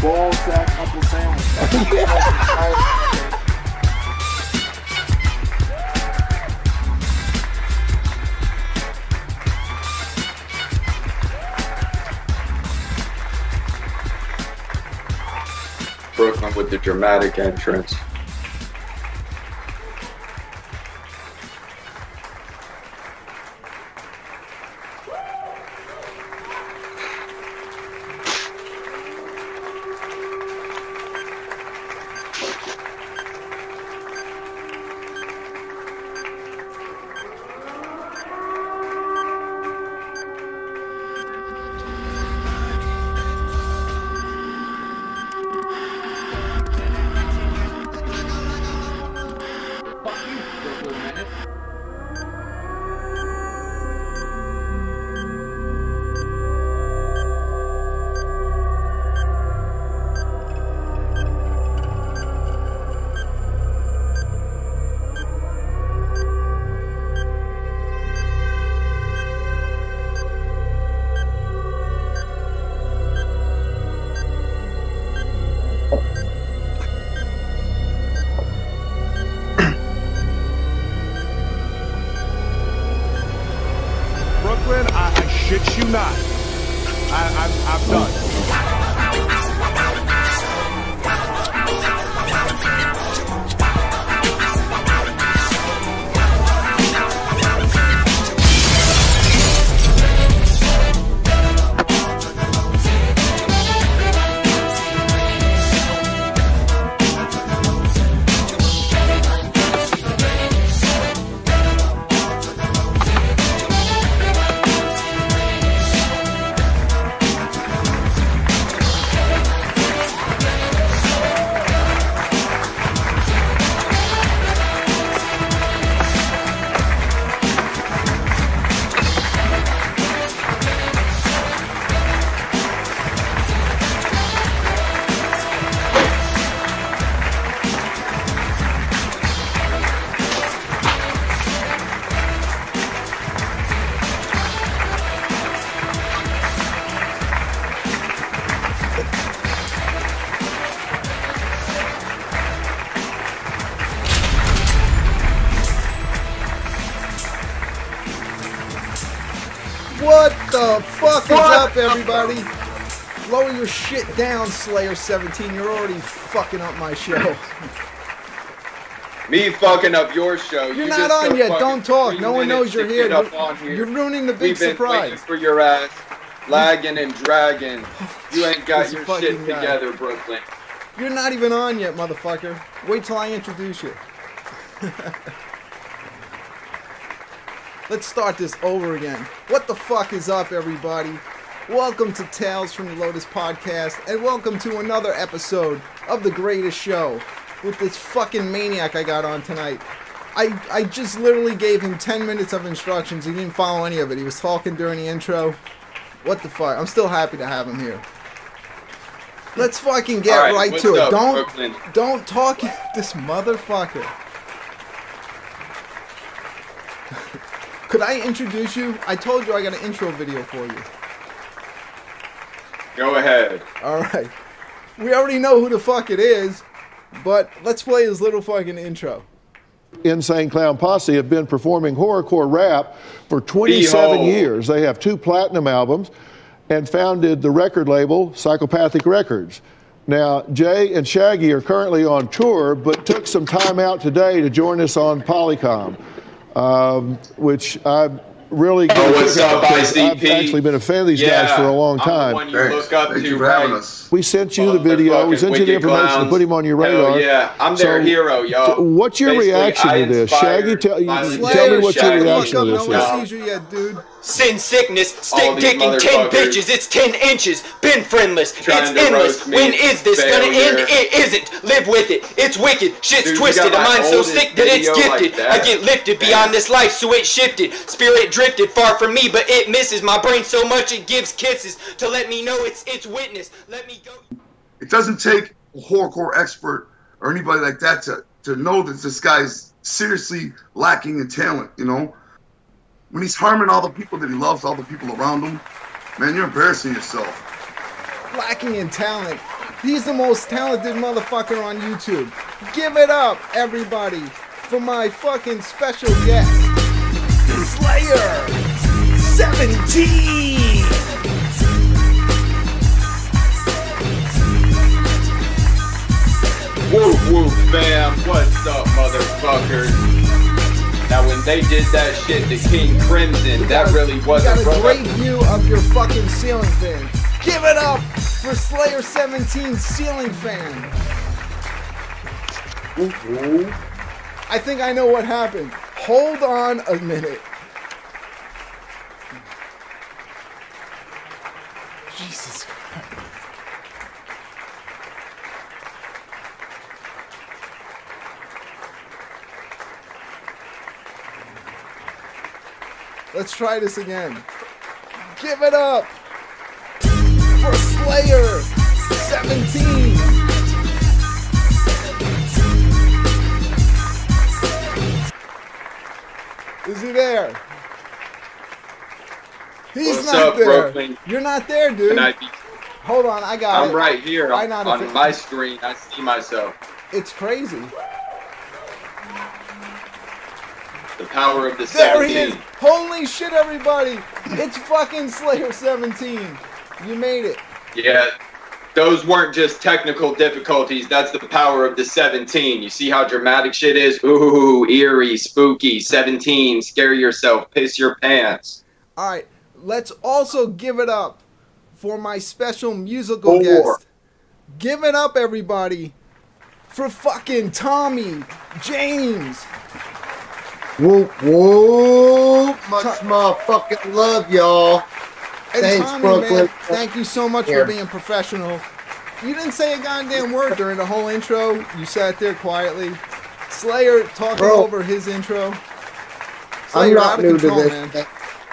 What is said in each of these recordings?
Ball sack apple sandwich. Brooklyn with the dramatic entrance. I shit you not. I'm done. What the fuck is up, everybody? Lower your shit down, Slayer17. You're already fucking up my show. Me fucking up your show. You're not on yet. Don't talk. No one knows you're here. You're ruining the big surprise. We've been waiting for your ass, lagging and dragging. You ain't got your shit together, Brooklyn. You're not even on yet, motherfucker. Wait till I introduce you. Let's start this over again. What the fuck is up, everybody? Welcome to Tales from the Lotus podcast, and welcome to another episode of The Greatest Show with this fucking maniac I got on tonight. I just literally gave him 10 minutes of instructions. He didn't follow any of it. He was talking during the intro. What the fuck? I'm still happy to have him here. Let's fucking get right to it. Don't talk this motherfucker. Could I introduce you? I told you I got an intro video for you. Go ahead. Alright. We already know who the fuck it is, but let's play his little fucking intro. Insane Clown Posse have been performing horrorcore rap for 27 years. They have 2 platinum albums and founded the record label Psychopathic Records. Now, Jay and Shaggy are currently on tour, but took some time out today to join us on Polycom, which I really good. Oh, what's up, I've ICP? actually been a fan of these guys for a long I'm the time. one you look up Thank to, you for having right? us. We sent you the video. We sent you the information to put him on your radar. Hell yeah, I'm their hero, y'all. What's your Basically, reaction I to this? inspired Shaggy, tell me violent what your Shaggy. reaction to this No is. one sees you yet, dude. Sin sickness, All stick these dicking 10 motherfuckers bitches, it's 10 inches, been friendless, it's trying to endless, roast me, when is this gonna failure. end? It isn't, live with it, it's wicked, shit's Dude, you twisted, got a my mind so oldest sick that it's video like gifted, that. I get lifted beyond this life so it shifted, spirit drifted far from me but it misses, my brain so much it gives kisses, to let me know it's witness, let me go. It doesn't take a horrorcore expert or anybody like that to know that this guy's seriously lacking in talent, you know? When he's harming all the people that he loves, all the people around him, man, you're embarrassing yourself. Lacking in talent. He's the most talented motherfucker on YouTube. Give it up, everybody, for my fucking special guest, Slayer 17. Whoop whoop fam, what's up motherfuckers? Now when they did that shit to King Crimson, that really You wasn't got a great view of your fucking ceiling fan. Give it up for Slayer 17 ceiling fan. I think I know what happened. Hold on a minute. Jesus Christ. Let's try this again. Give it up for Slayer 17. Is he there? He's What's not up, there. Brooklyn? You're not there, dude. Can I be? Hold on, I got it. I'm right here Why not if on it- my screen. I see myself. It's crazy. The power of the There he is. 17. Holy shit, everybody. It's fucking Slayer 17. You made it. Yeah, those weren't just technical difficulties. That's the power of the 17. You see how dramatic shit is? Ooh, eerie, spooky, 17, scare yourself, piss your pants. All right, let's also give it up for my special musical guest. Give it up, everybody, for fucking Tommy James. Whoop, whoop. Much motherfucking love, y'all. And Thanks, Tommy, Brooklyn. man, thank you so much Here. for being professional. You didn't say a goddamn word during the whole intro. You sat there quietly. Slayer talking Bro. over his intro. I'm Slayer, not out of new to control, this. man.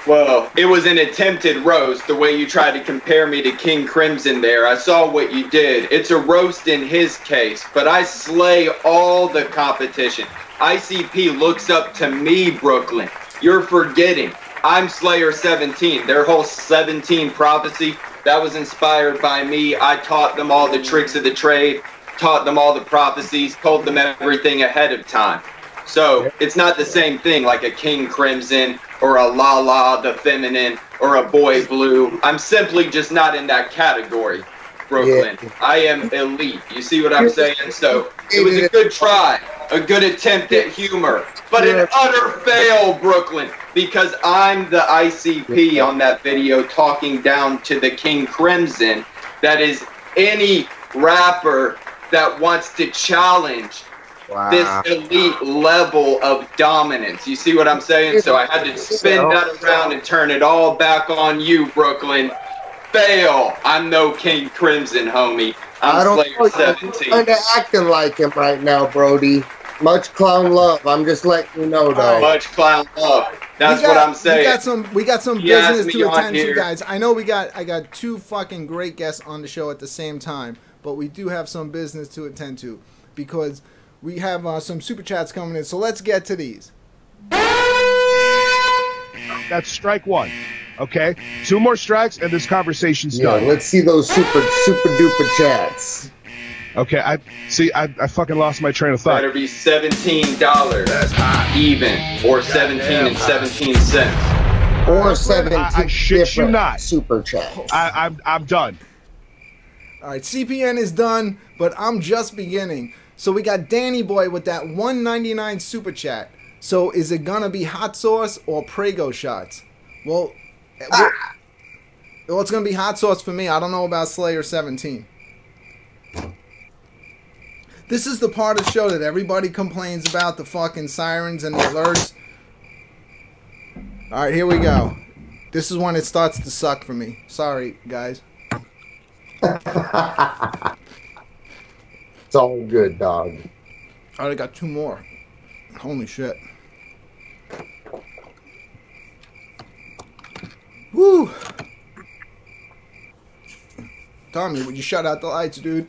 Well, it was an attempted roast, the way you tried to compare me to King Crimson there. I saw what you did. It's a roast in his case, but I slay all the competition. ICP looks up to me, Brooklyn. You're forgetting. I'm Slayer 17. Their whole 17 prophecy, that was inspired by me. I taught them all the tricks of the trade, taught them all the prophecies, told them everything ahead of time. So it's not the same thing like a King Crimson or a Lala the Feminine or a Boy Blue. I'm simply just not in that category, Brooklyn. Yeah. I am elite. You see what I'm saying? So it was a good try, a good attempt at humor, but an utter fail, Brooklyn, because I'm the ICP on that video talking down to the King Crimson. That is any rapper that wants to challenge this elite level of dominance. You see what I'm saying? So I had to spin that around and turn it all back on you, Brooklyn. Fail. I'm no King Crimson, homie. I I'm don't Slayer know. You're 17. kind of acting like him right now, Brody. Much clown love. I'm just letting you know, though. Much clown love. That's what I'm saying. We got some He asked business me to on attend to, here. guys. I know I got two fucking great guests on the show at the same time, but we do have some business to attend to because we have some super chats coming in. So let's get to these. That's strike one. Okay? 2 more strikes and this conversation's Yeah, done. let's see those super duper chats. Okay, I fucking lost my train of thought. Better be $17 even, or 17 and 17 cents. Or 17 I shit you different not. super chats. I'm done. All right, CPN is done, but I'm just beginning. So we got Danny Boy with that $1.99 super chat. So is it gonna be hot sauce or Prego shots? Well, it's going to be hot sauce for me. I don't know about Slayer 17. This is the part of the show that everybody complains about, the fucking sirens and the alerts. All right, here we go. This is when it starts to suck for me. Sorry, guys. It's all good, dog. All right, I got 2 more. Holy shit. Woo! Tommy, would you shut out the lights, dude?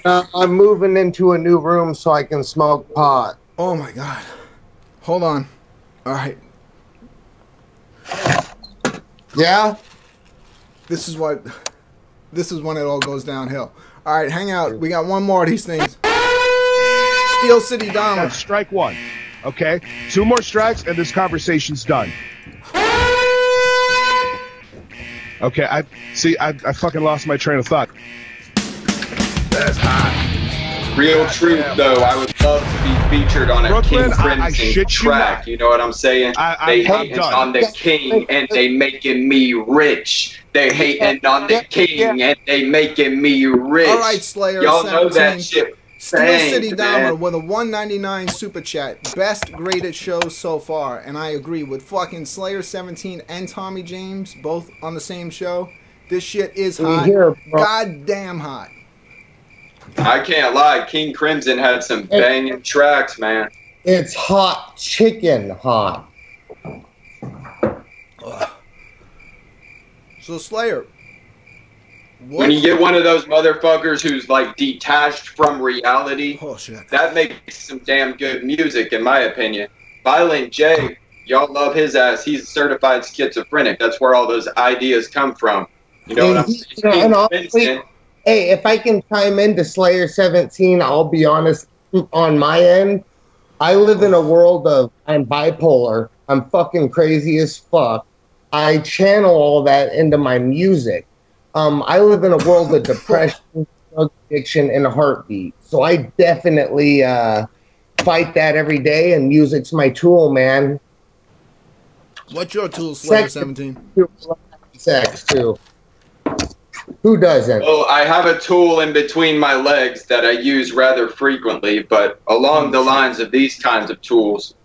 I'm moving into a new room so I can smoke pot. Oh my god. Hold on. All right. Yeah? This is when it all goes downhill. All right, hang out. We got 1 more of these things. Steel City Dahmer. That's strike 1. Okay? 2 more strikes and this conversation's done. Okay, I fucking lost my train of thought. That's hot. Real truth, though, I would love to be featured on a Brooklyn, King Crimson track. You know what I'm saying? They hating on the king and they making me rich. They hating on the king and they making me rich. All right, Slayer. Y'all know that shit. Steel City Dahmer with a $1.99 super chat. Best graded shows so far, and I agree with fucking Slayer 17 and Tommy James both on the same show. This shit is hot. Goddamn hot. I can't lie. King Crimson had some banging tracks, man. It's hot chicken hot. So Slayer, when you get one of those motherfuckers who's like detached from reality, that makes some damn good music, in my opinion. Violent J, y'all love his ass. He's a certified schizophrenic. That's where all those ideas come from. You know what I'm saying? And honestly, hey, if I can chime into Slayer 17, I'll be honest, on my end, I live in a world of, I'm bipolar. I'm fucking crazy as fuck. I channel all that into my music. I live in a world of depression, drug addiction, and a heartbeat. So I definitely fight that every day, and music's my tool, man. What's your tool, Slayer 17? Sex, too. Who doesn't? Well, I have a tool in between my legs that I use rather frequently, but along the lines of these kinds of tools,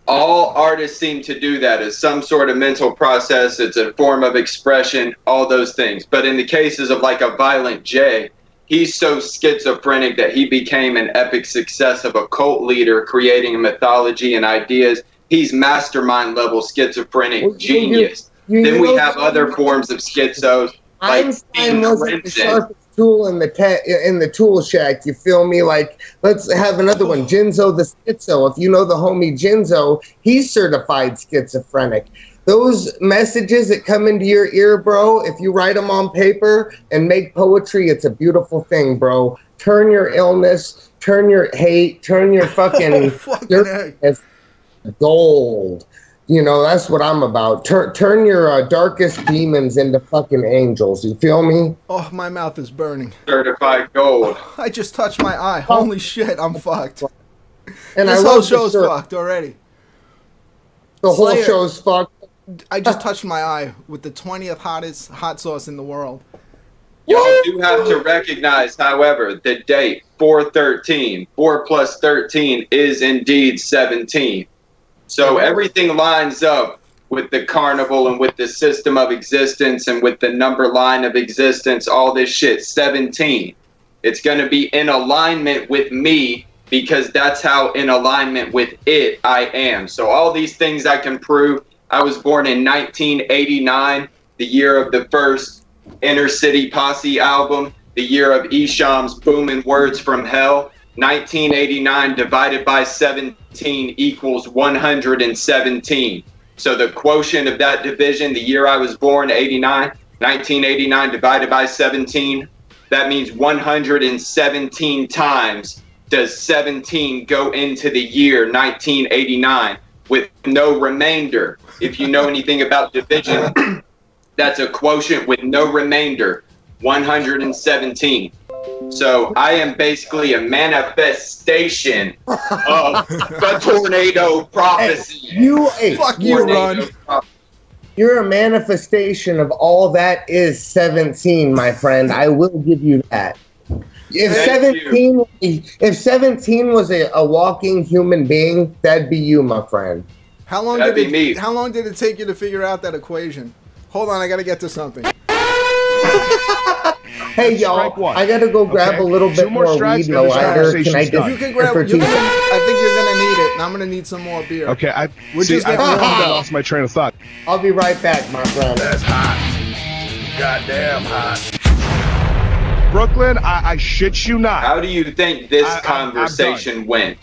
all artists seem to do that as some sort of mental process. It's a form of expression, all those things. But in the cases of like a Violent J, he's so schizophrenic that he became an epic success of a cult leader, creating a mythology and ideas. He's mastermind level schizophrenic genius. Then we have other forms of schizos, like Einstein wasn't the sharpest tool in the tool shack. You feel me? Like, let's have another one. Jinzo the Schizo. If you know the homie Jinzo, he's certified schizophrenic. Those messages that come into your ear, bro, if you write them on paper and make poetry, it's a beautiful thing, bro. Turn your illness, turn your hate, turn your fucking gold. You know, that's what I'm about. Turn your darkest demons into fucking angels. You feel me? Oh, my mouth is burning. Certified gold. I just touched my eye. Holy shit, I'm fucked. And this whole show's fucked already. The whole show's fucked. I just touched my eye with the 20th hottest hot sauce in the world. Y'all do have to recognize, however, the date 4/13. 4 plus 13 is indeed 17. So everything lines up with the carnival and with the system of existence and with the number line of existence, all this shit. 17. It's going to be in alignment with me because that's how in alignment with it I am. So all these things I can prove. I was born in 1989, the year of the first Inner City Posse album, the year of Esham's Booming Words from Hell. 1989 divided by 17 equals 117. So the quotient of that division, the year I was born, 89, 1989 divided by 17, that means 117 times does 17 go into the year 1989 with no remainder. If you know anything about division, that's a quotient with no remainder, 117. So I am basically a manifestation of the tornado prophecy. Fuck you, Ron. You're a manifestation of all that is 17, my friend. I will give you that. If 17 was a walking human being, that'd be you, my friend. How long did it take you to figure out that equation? Hold on, I gotta get to something. Hey y'all, I gotta go grab a little bit more weed and a lighter. Can I just? You can grab. I think you're gonna need it, and I'm gonna need some more beer. Okay, we're just getting warmed up. Lost my train of thought. I'll be right back, my friend. That's hot. Goddamn hot. Brooklyn, I shit you not. How do you think this conversation went?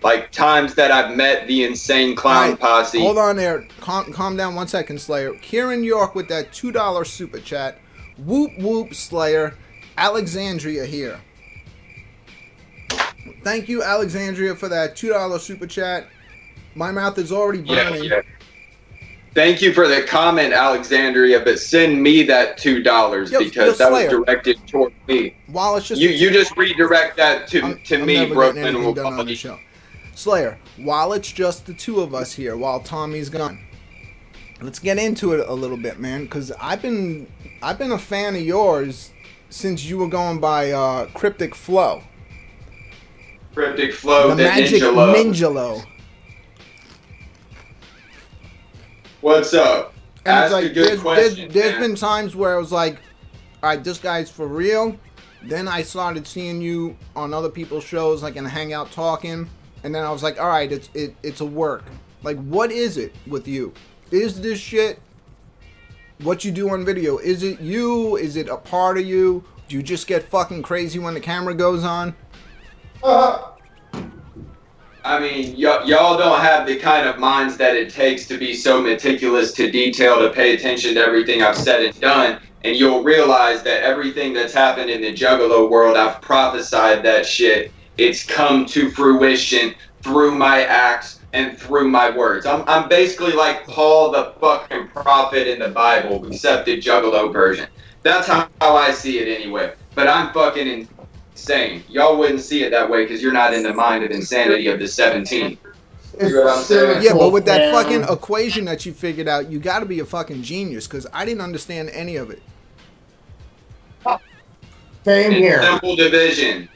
Like times that I've met the insane clown posse. Hold on there. Calm down 1 second, Slayer. Kieran York with that $2 super chat. Whoop whoop, Slayer. Alexandria here. Thank you, Alexandria, for that $2 super chat. My mouth is already burning. Yeah. Thank you for the comment, Alexandria, but send me that $2 because that was directed toward me. While it's just you just redirect that to me, Brooklyn. Will done on the show. Slayer, while it's just the two of us here, while Tommy's gone, let's get into it a little bit, man. Because I've been a fan of yours since you were going by Cryptic Flow. Cryptic Flow, the Magic Ninjalo. What's up? And Ask it's like, a good question. There's been times where I was like, all right, this guy's for real. Then I started seeing you on other people's shows, like in Hangout talking. And then I was like, all right, it's a work. Like, what is it with you? Is this shit what you do on video? Is it you? Is it a part of you? Do you just get fucking crazy when the camera goes on? I mean, y'all don't have the kind of minds that it takes to be so meticulous to detail to pay attention to everything I've said and done. And you'll realize that everything that's happened in the Juggalo world, I've prophesied that shit. It's come to fruition through my acts and through my words. I'm basically like Paul the fucking prophet in the Bible, except the Juggalo version. That's how I see it anyway. But I'm fucking insane. Y'all wouldn't see it that way because you're not in the mind of insanity of the 17. You know what I'm saying? Yeah, but with that fucking equation that you figured out, you gotta be a fucking genius because I didn't understand any of it. Same here. Simple division.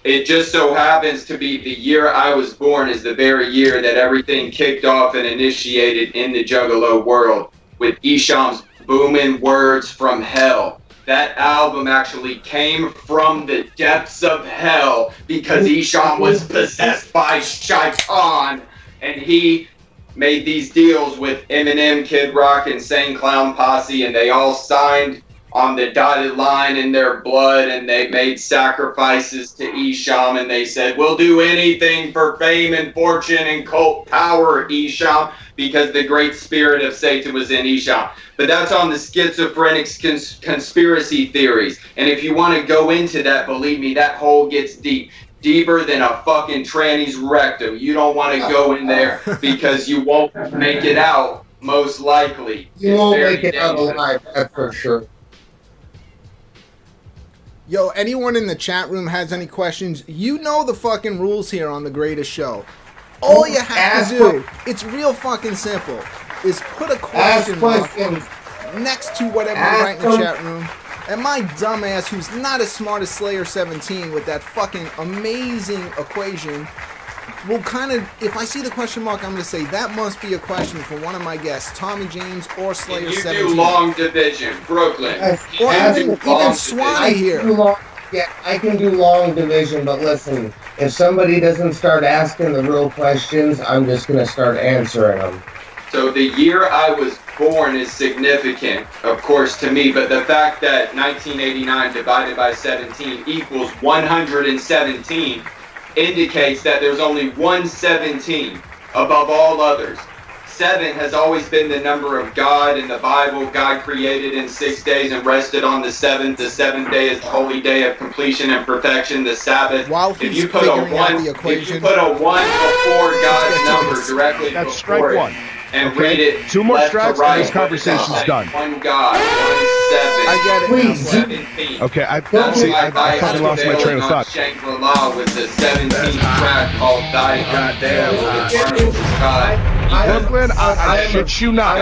It just so happens to be the year I was born is the very year that everything kicked off and initiated in the Juggalo world with Esham's Booming Words from Hell. That album actually came from the depths of hell because Esham was possessed by Shaitan, and he made these deals with Eminem, Kid Rock, Insane Clown Posse, and they all signed on the dotted line in their blood, and they made sacrifices to Esham, and they said, we'll do anything for fame and fortune and cult power, Esham, because the great spirit of Satan was in Esham. But that's on the Schizophrenics conspiracy theories. And if you want to go into that, believe me, that hole gets deep. Deeper than a fucking tranny's rectum. You don't want to go in there because you won't make it out, most likely. You won't make it out alive, that's for sure. Yo, anyone in the chat room has any questions? You know the fucking rules here on The Greatest Show. All you have to do, it's real fucking simple, is put a question mark next to whatever you write in the chat room. And my dumbass, who's not as smart as Slayer 17 with that fucking amazing equation, will kind of, if I see the question mark, I'm going to say that must be a question for one of my guests, Tommy James or Slayer 17. You do long division, Brooklyn. Or even Swanee here. I can do long division, but listen, if somebody doesn't start asking the real questions, I'm just going to start answering them. So the year I was born is significant, of course, to me, but the fact that 1989 divided by 17 equals 117 indicates that there's only one 17 above all others. 7 has always been the number of God in the Bible. God created in 6 days and rested on the 7th. The 7th day is the holy day of completion and perfection, the Sabbath. If you put a 1 before God's number directly that's before strike one. and read it. 2 more left to strikes right, and this conversation's what does it say? done. One God, 1-7. I get it. Please, 17. Okay, I That's see. why I fucking lost my train of thought. Shangri-La with the 17th track called "Die Goddamn." Brooklyn, I shit you not.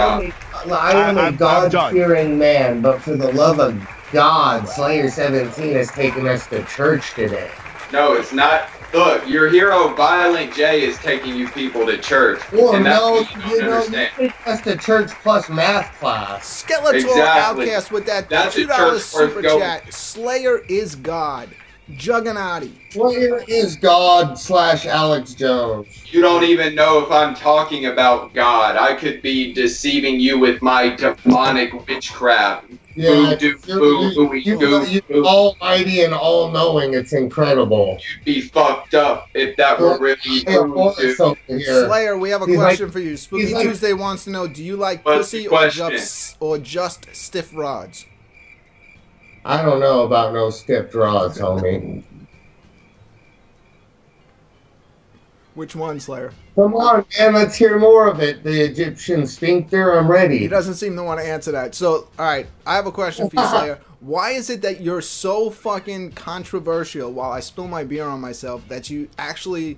I am a I'm God-fearing man, but for the love of God, Slayer 17 has taken us to church today. No, it's not. Look, your hero Violent J is taking you people to church. Well, and that's no, what you don't understand. you take us to church plus math class. Skeletor Exactly. Outcast with that That's a $2 church super worth going. chat. Slayer is God. Jugganati. Slayer is God / Alex Jones. You don't even know if I'm talking about God. I could be deceiving you with my demonic witchcraft. Yeah, You'd almighty and all-knowing. It's incredible. be fucked up if that were really true. Slayer, we have a He's question like- for you. Spooky he's like- Tuesday wants to know, do you like What's the pussy question? or just stiff rods? I don't know about no stiff draws, homie. Which one, Slayer? Come on, man, let's hear more of it. The Egyptian sphincter, I'm He ready. doesn't seem to want to answer that. So, all right, I have a question for you, Slayer. Why is it that you're so fucking controversial while I spill my beer on myself that you actually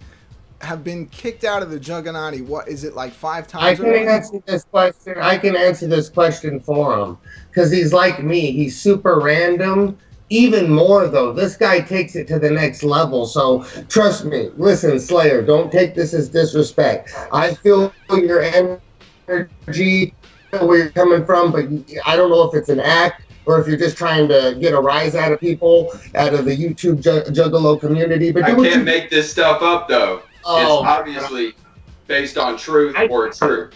have been kicked out of the Jugganati? What is it, like 5 times? I can answer this question. I can answer this question for him because he's like me. He's super random. Even more though, this guy takes it to the next level. So trust me. Listen, Slayer, don't take this as disrespect. I feel your energy, where you're coming from, but I don't know if it's an act or if you're just trying to get a rise out of people, out of the YouTube Juggalo community. But I can't make this stuff up though. Oh. It's obviously based on truth or truth.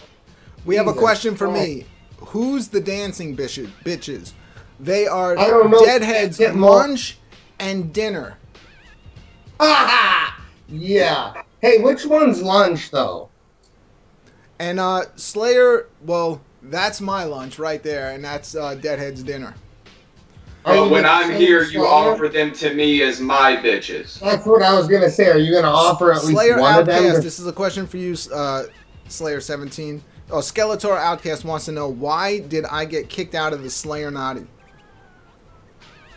We have a Jesus question for Christ. me. Who's the dancing bitches? They are I don't know. Deadhead's Get more- lunch and dinner. Yeah. Hey, which one's lunch though? And Slayer, well, that's my lunch right there, and that's Deadhead's dinner. Are But you when gonna I'm say here, you Slayer? offer them to me as my bitches. That's what I was gonna say. Are you gonna offer at least Slayer one of them? Outcast, to- this is a question for you, Slayer 17. Oh, Skeletor Outcast wants to know, why did I get kicked out of the Slayer Naughty?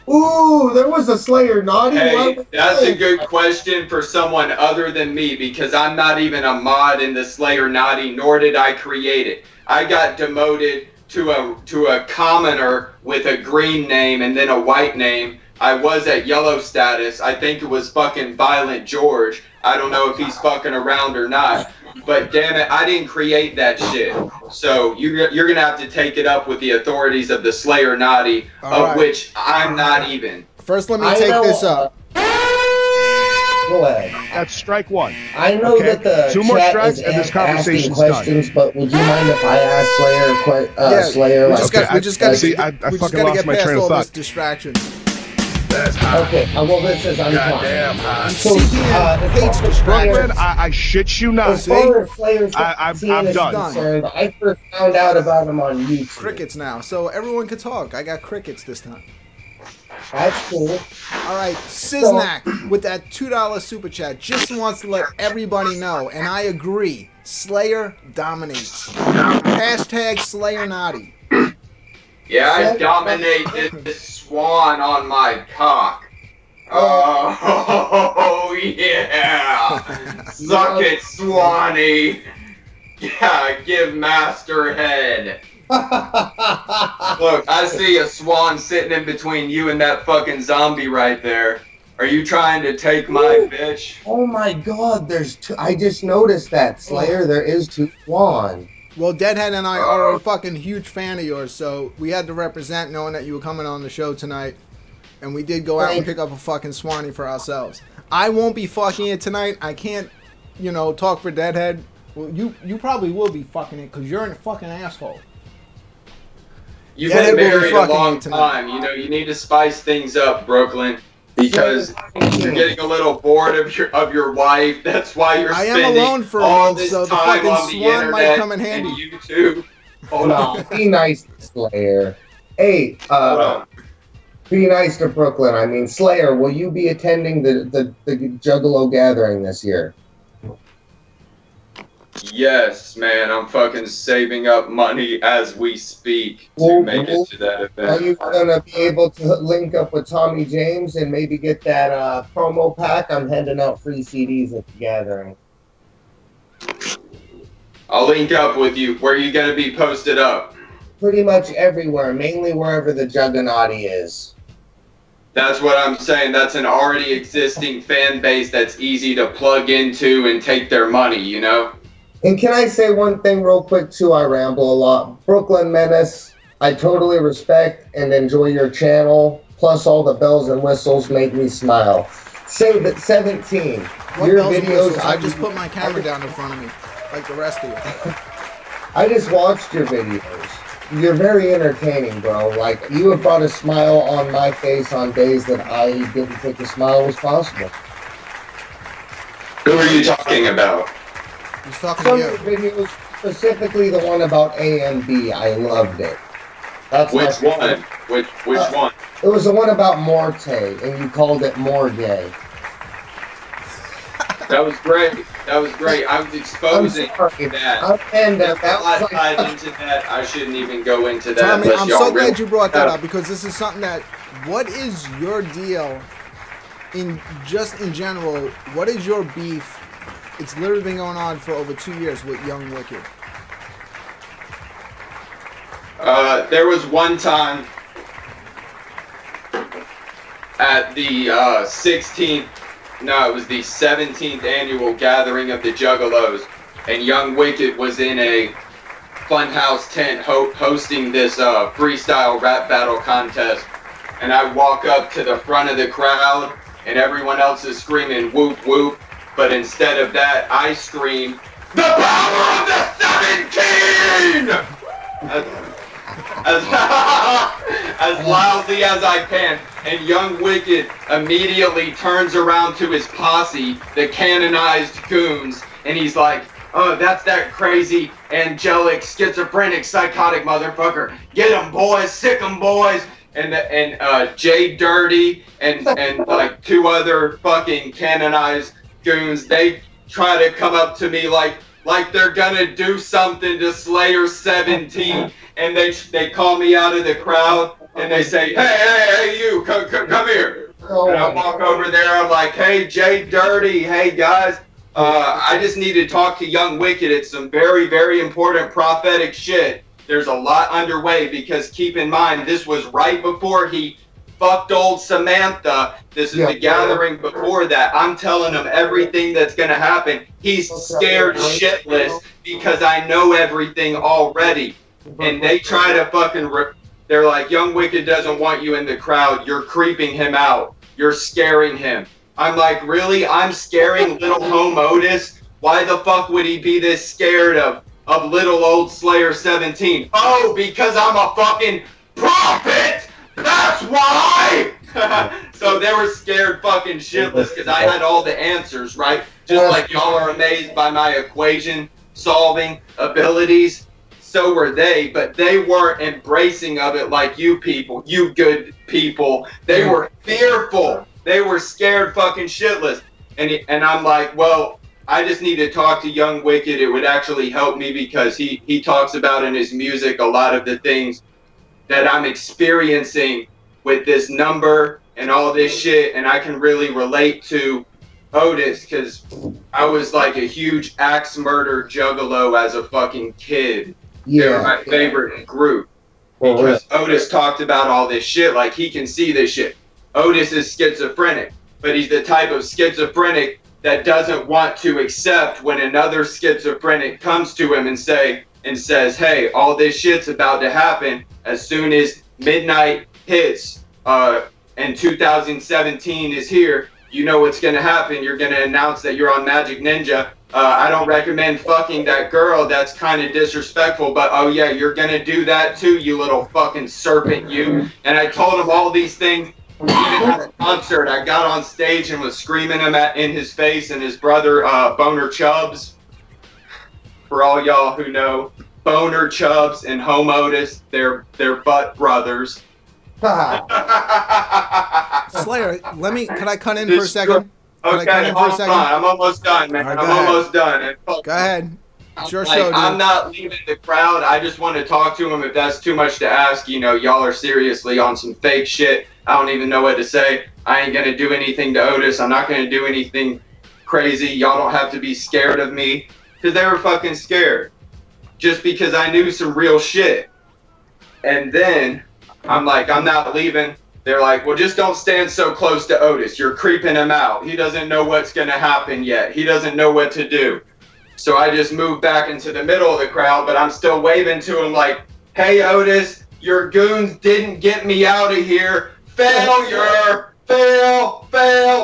Ooh, there was a Slayer naughty Hey, one. that's a good question for someone other than me because I'm not even a mod in the Slayer Naughty, nor did I create it. I got demoted to a commoner with a green name and then a white name. I was at yellow status. I think it was fucking Violent George. I don't know if he's fucking around or not. But damn it, I didn't create that shit. So you're gonna have to take it up with the authorities of the Slayer Naughty, All right. which I'm not even. First, let me I take know, this up. Go ahead. That's strike 1. I know Okay, that the 2 more chat strikes is and this asking conversation's done. questions, but would you mind if I ask Slayer? Yeah, Slayer, we like, just got, we just got to see, get, I we just fucking got to lost get my past train of all this thought. distraction. okay. Well, this is Goddamn unfine. hot. CPN hates distraction. Brooklyn, I shit you not. As far as Slayer I'm 17 is done. concerned, I first found out about him on YouTube. Crickets now, so everyone can talk. I got crickets this time. That's cool. All right, Siznak with that $2 super chat just wants to let everybody know, and I agree, Slayer dominates. Hashtag Slayer Naughty. Yeah, I dominate this swan on my cock. Oh, yeah. Suck it, Swanee. Yeah, give master head. Look, I see a swan sitting in between you and that fucking zombie right there. Are you trying to take my bitch? Oh my God, there's two. I just noticed that, Slayer. There is 2 Swan. Well, Deadhead and I are a fucking huge fan of yours, so we had to represent knowing that you were coming on the show tonight. And we did go out and pick up a fucking Swanee for ourselves. I won't be fucking it tonight. I can't, talk for Deadhead. Well, you probably will be fucking it because you're a fucking asshole. You've Deadhead been will be married a fucking long you tonight. time. You need to spice things up, Brooklyn. Because you're getting a little bored of your wife. That's why you're I am spending alone for a all month, this so the time fucking on the swan might internet come in handy. and YouTube. Hold No, on. be nice to Slayer. Hey, Hold on. be nice to Brooklyn. I mean, Slayer, will you be attending the Juggalo gathering this year? Yes, man, I'm fucking saving up money as we speak to make it to that event. Are you gonna be able to link up with Tommy James and maybe get that promo pack? I'm handing out free CDs at the gathering. I'll link up with you. Where are you gonna be posted up? Pretty much everywhere, mainly wherever the Jugganati is. That's what I'm saying. That's an already existing fan base that's easy to plug into and take their money, you know? And can I say one thing real quick too? I ramble a lot. BklynMenace, I totally respect and enjoy your channel. Plus all the bells and whistles make me smile. Save it 17. What your bells and videos, whistles? I just put my camera down in front of me, like the rest of you. I just watched your videos. You're very entertaining, bro. Like, you have brought a smile on my face on days that I didn't think a smile was possible. Who are you talking about? He's talking Some to of you. your videos, specifically the one about A and B, I loved it. That's Which one? Which one? It was the one about Morte, and you called it more gay. That was great. That was great. I was exposing that. And If that I was tied like, into that, I shouldn't even go into that. Tommy, unless I'm y'all so really glad you brought that have- up because this is something that. What is your deal in general? What is your beef? It's literally been going on for over 2 years with Young Wicked. There was one time at the 16th, no, it was the 17th annual gathering of the Juggalos, and Young Wicked was in a funhouse tent hosting this freestyle rap battle contest. And I walk up to the front of the crowd, and everyone else is screaming whoop whoop. But instead of that, I scream, "The power of the 17!" As loudly as I can. And Young Wicked immediately turns around to his posse, the canonized goons, and he's like, "Oh, that's that crazy, angelic, schizophrenic, psychotic motherfucker. Get him, boys. Sick him, boys." And Jay Dirty and like 2 other fucking canonized goons, they try to come up to me like they're gonna do something to Slayer 17, and they call me out of the crowd and they say, hey, you, come here. And I walk over there, I'm like, "Hey, Jay Dirty, hey guys, I just need to talk to Young Wicked. It's some very, very important prophetic shit. There's a lot underway because keep in mind, this was right before he fucked old Samantha. This is the gathering before that. I'm telling him everything that's going to happen. He's scared shitless because I know everything already." And they try to fucking, they're like, "Young Wicked doesn't want you in the crowd. You're creeping him out. You're scaring him." I'm like, "Really? I'm scaring little home Otis? Why the fuck would he be this scared of little old Slayer 17? Oh, because I'm a fucking prophet! That's why!" So they were scared fucking shitless because I had all the answers, right? Just like y'all are amazed by my equation solving abilities. So were they, but they weren't embracing of it like you people, you good people. They were fearful. They were scared fucking shitless. And I'm like, well, I just need to talk to Young Wicked. It would actually help me because he talks about in his music a lot of the things that I'm experiencing with this number and all this shit. And I can really relate to Otis because I was like a huge axe murder juggalo as a fucking kid. Yeah. They were my favorite group because Otis talked about all this shit. Like, he can see this shit. Otis is schizophrenic, but he's the type of schizophrenic that doesn't want to accept when another schizophrenic comes to him and says, "Hey, all this shit's about to happen as soon as midnight hits, and 2017 is here. You know what's gonna happen. You're gonna announce that you're on Magic Ninja. I don't recommend fucking that girl. That's kind of disrespectful, but oh yeah, you're gonna do that too, you little fucking serpent, you." And I told him all these things. Even at a concert, I got on stage and was screaming him in his face, and his brother, Boner Chubbs. For all y'all who know, Boner Chubbs and Home Otis, they're butt brothers. Slayer, can I cut in for a second? Okay, hold on. I'm almost done, man. Right, I'm almost done. Go ahead. It's your Like, show, dude. I'm not leaving the crowd. I just want to talk to him. If that's too much to ask, you know, y'all are seriously on some fake shit. I don't even know what to say. I ain't gonna do anything to Otis. I'm not gonna do anything crazy. Y'all don't have to be scared of me, because they were fucking scared. Just because I knew some real shit. And then I'm like, I'm not leaving. They're like, well, just don't stand so close to Otis. You're creeping him out. He doesn't know what's gonna happen yet. He doesn't know what to do. So I just moved back into the middle of the crowd, but I'm still waving to him like, hey, Otis, your goons didn't get me out of here. Failure, fail,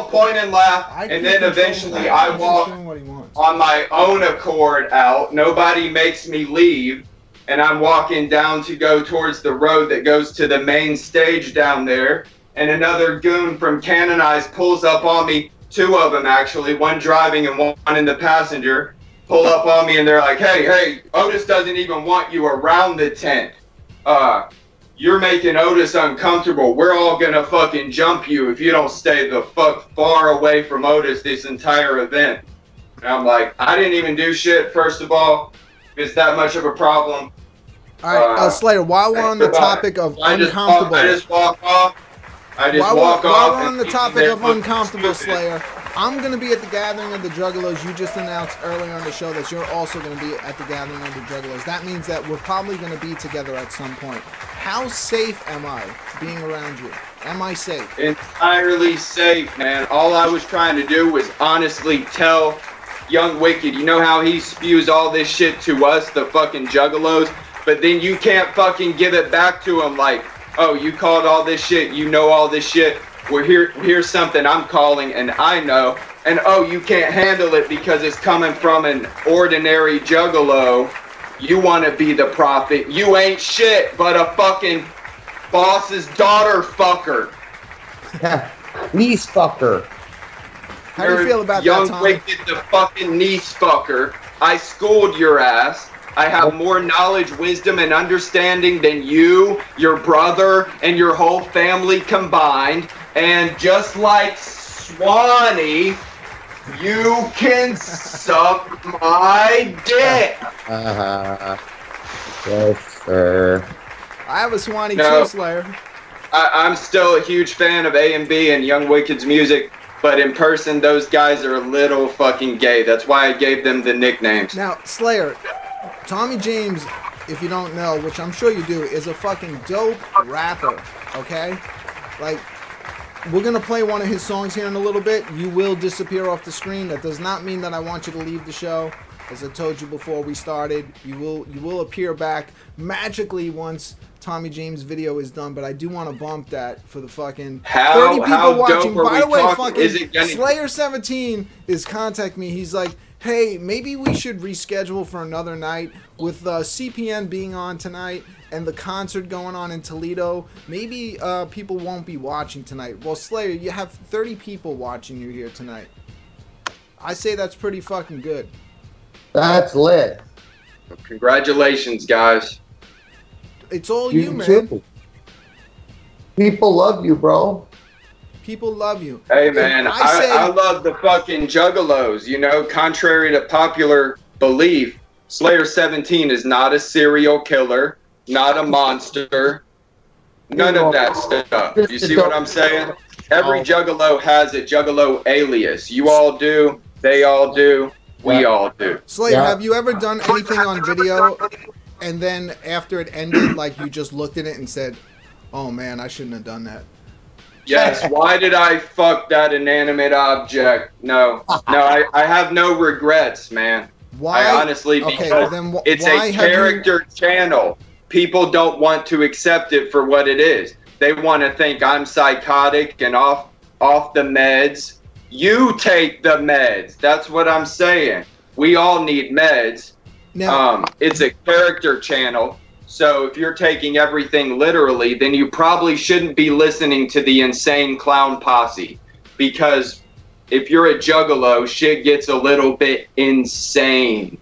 point and laugh. And then eventually I walk on my own accord out. Nobody makes me leave. And I'm walking down to go towards the road that goes to the main stage down there. And another goon from Cannon Eyes pulls up on me. Two of them, actually. One driving and one in the passenger. Pull up on me and they're like, hey, Otis doesn't even want you around the tent. You're making Otis uncomfortable. We're all gonna fucking jump you if you don't stay the fuck far away from Otis this entire event. And I'm like, I didn't even do shit, first of all. It's that much of a problem. All right, Slayer, while we're on the topic of uncomfortable. I just walk off. While we're on the topic of uncomfortable, Slayer, I'm going to be at the gathering of the Juggalos. You just announced earlier on the show that you're also going to be at the gathering of the Juggalos. That means that we're probably going to be together at some point. How safe am I being around you? Am I safe? Entirely safe, man. All I was trying to do was honestly tell Young Wicked, you know how he spews all this shit to us, the fucking Juggalos, but then you can't fucking give it back to him like, oh, you called all this shit, you know all this shit. Well, here's something I'm calling and I know. And oh, you can't handle it because it's coming from an ordinary Juggalo. You want to be the prophet. You ain't shit but a fucking boss's daughter fucker. Niece fucker. How do you feel about Young that, Tommy? Wicked, the fucking niece fucker. I schooled your ass. I have more knowledge, wisdom, and understanding than you, your brother, and your whole family combined. And just like Swanee, you can suck my dick. Yes, sir. I have a Swanee too, Slayer. I'm still a huge fan of A&B and Young Wicked's music. But in person, those guys are a little fucking gay. That's why I gave them the nicknames. Now, Slayer, Tommy James, if you don't know, which I'm sure you do, is a fucking dope rapper, okay? Like, we're going to play one of his songs here in a little bit. You will disappear off the screen. That does not mean that I want you to leave the show. As I told you before we started, you will appear back magically once Tommy James' video is done, but I do want to bump that for the fucking 30 people watching. By the way, fucking Slayer17 is contacting me. He's like, hey, maybe we should reschedule for another night with CPN being on tonight and the concert going on in Toledo. Maybe people won't be watching tonight. Well, Slayer, you have 30 people watching you here tonight. I say that's pretty fucking good. That's lit. Congratulations, guys. It's all you, man. Too. People love you, bro. People love you. Hey, man, I love the fucking Juggalos, you know, contrary to popular belief. Slayer17 is not a serial killer, not a monster, none of that stuff. You see what I'm saying? Every Juggalo has a Juggalo alias. You all do, they all do, we all do. Slayer, have you ever done anything on video and then after it ended, like you just looked at it and said, oh man, I shouldn't have done that? Yes, why did I fuck that inanimate object? No, I have no regrets, man. Why? I honestly, because it's a character channel. People don't want to accept it for what it is. They want to think I'm psychotic and off the meds. You take the meds. That's what I'm saying. We all need meds. Now, it's a character channel. So if you're taking everything literally, then you probably shouldn't be listening to the Insane Clown Posse. Because if you're a Juggalo, shit gets a little bit insane.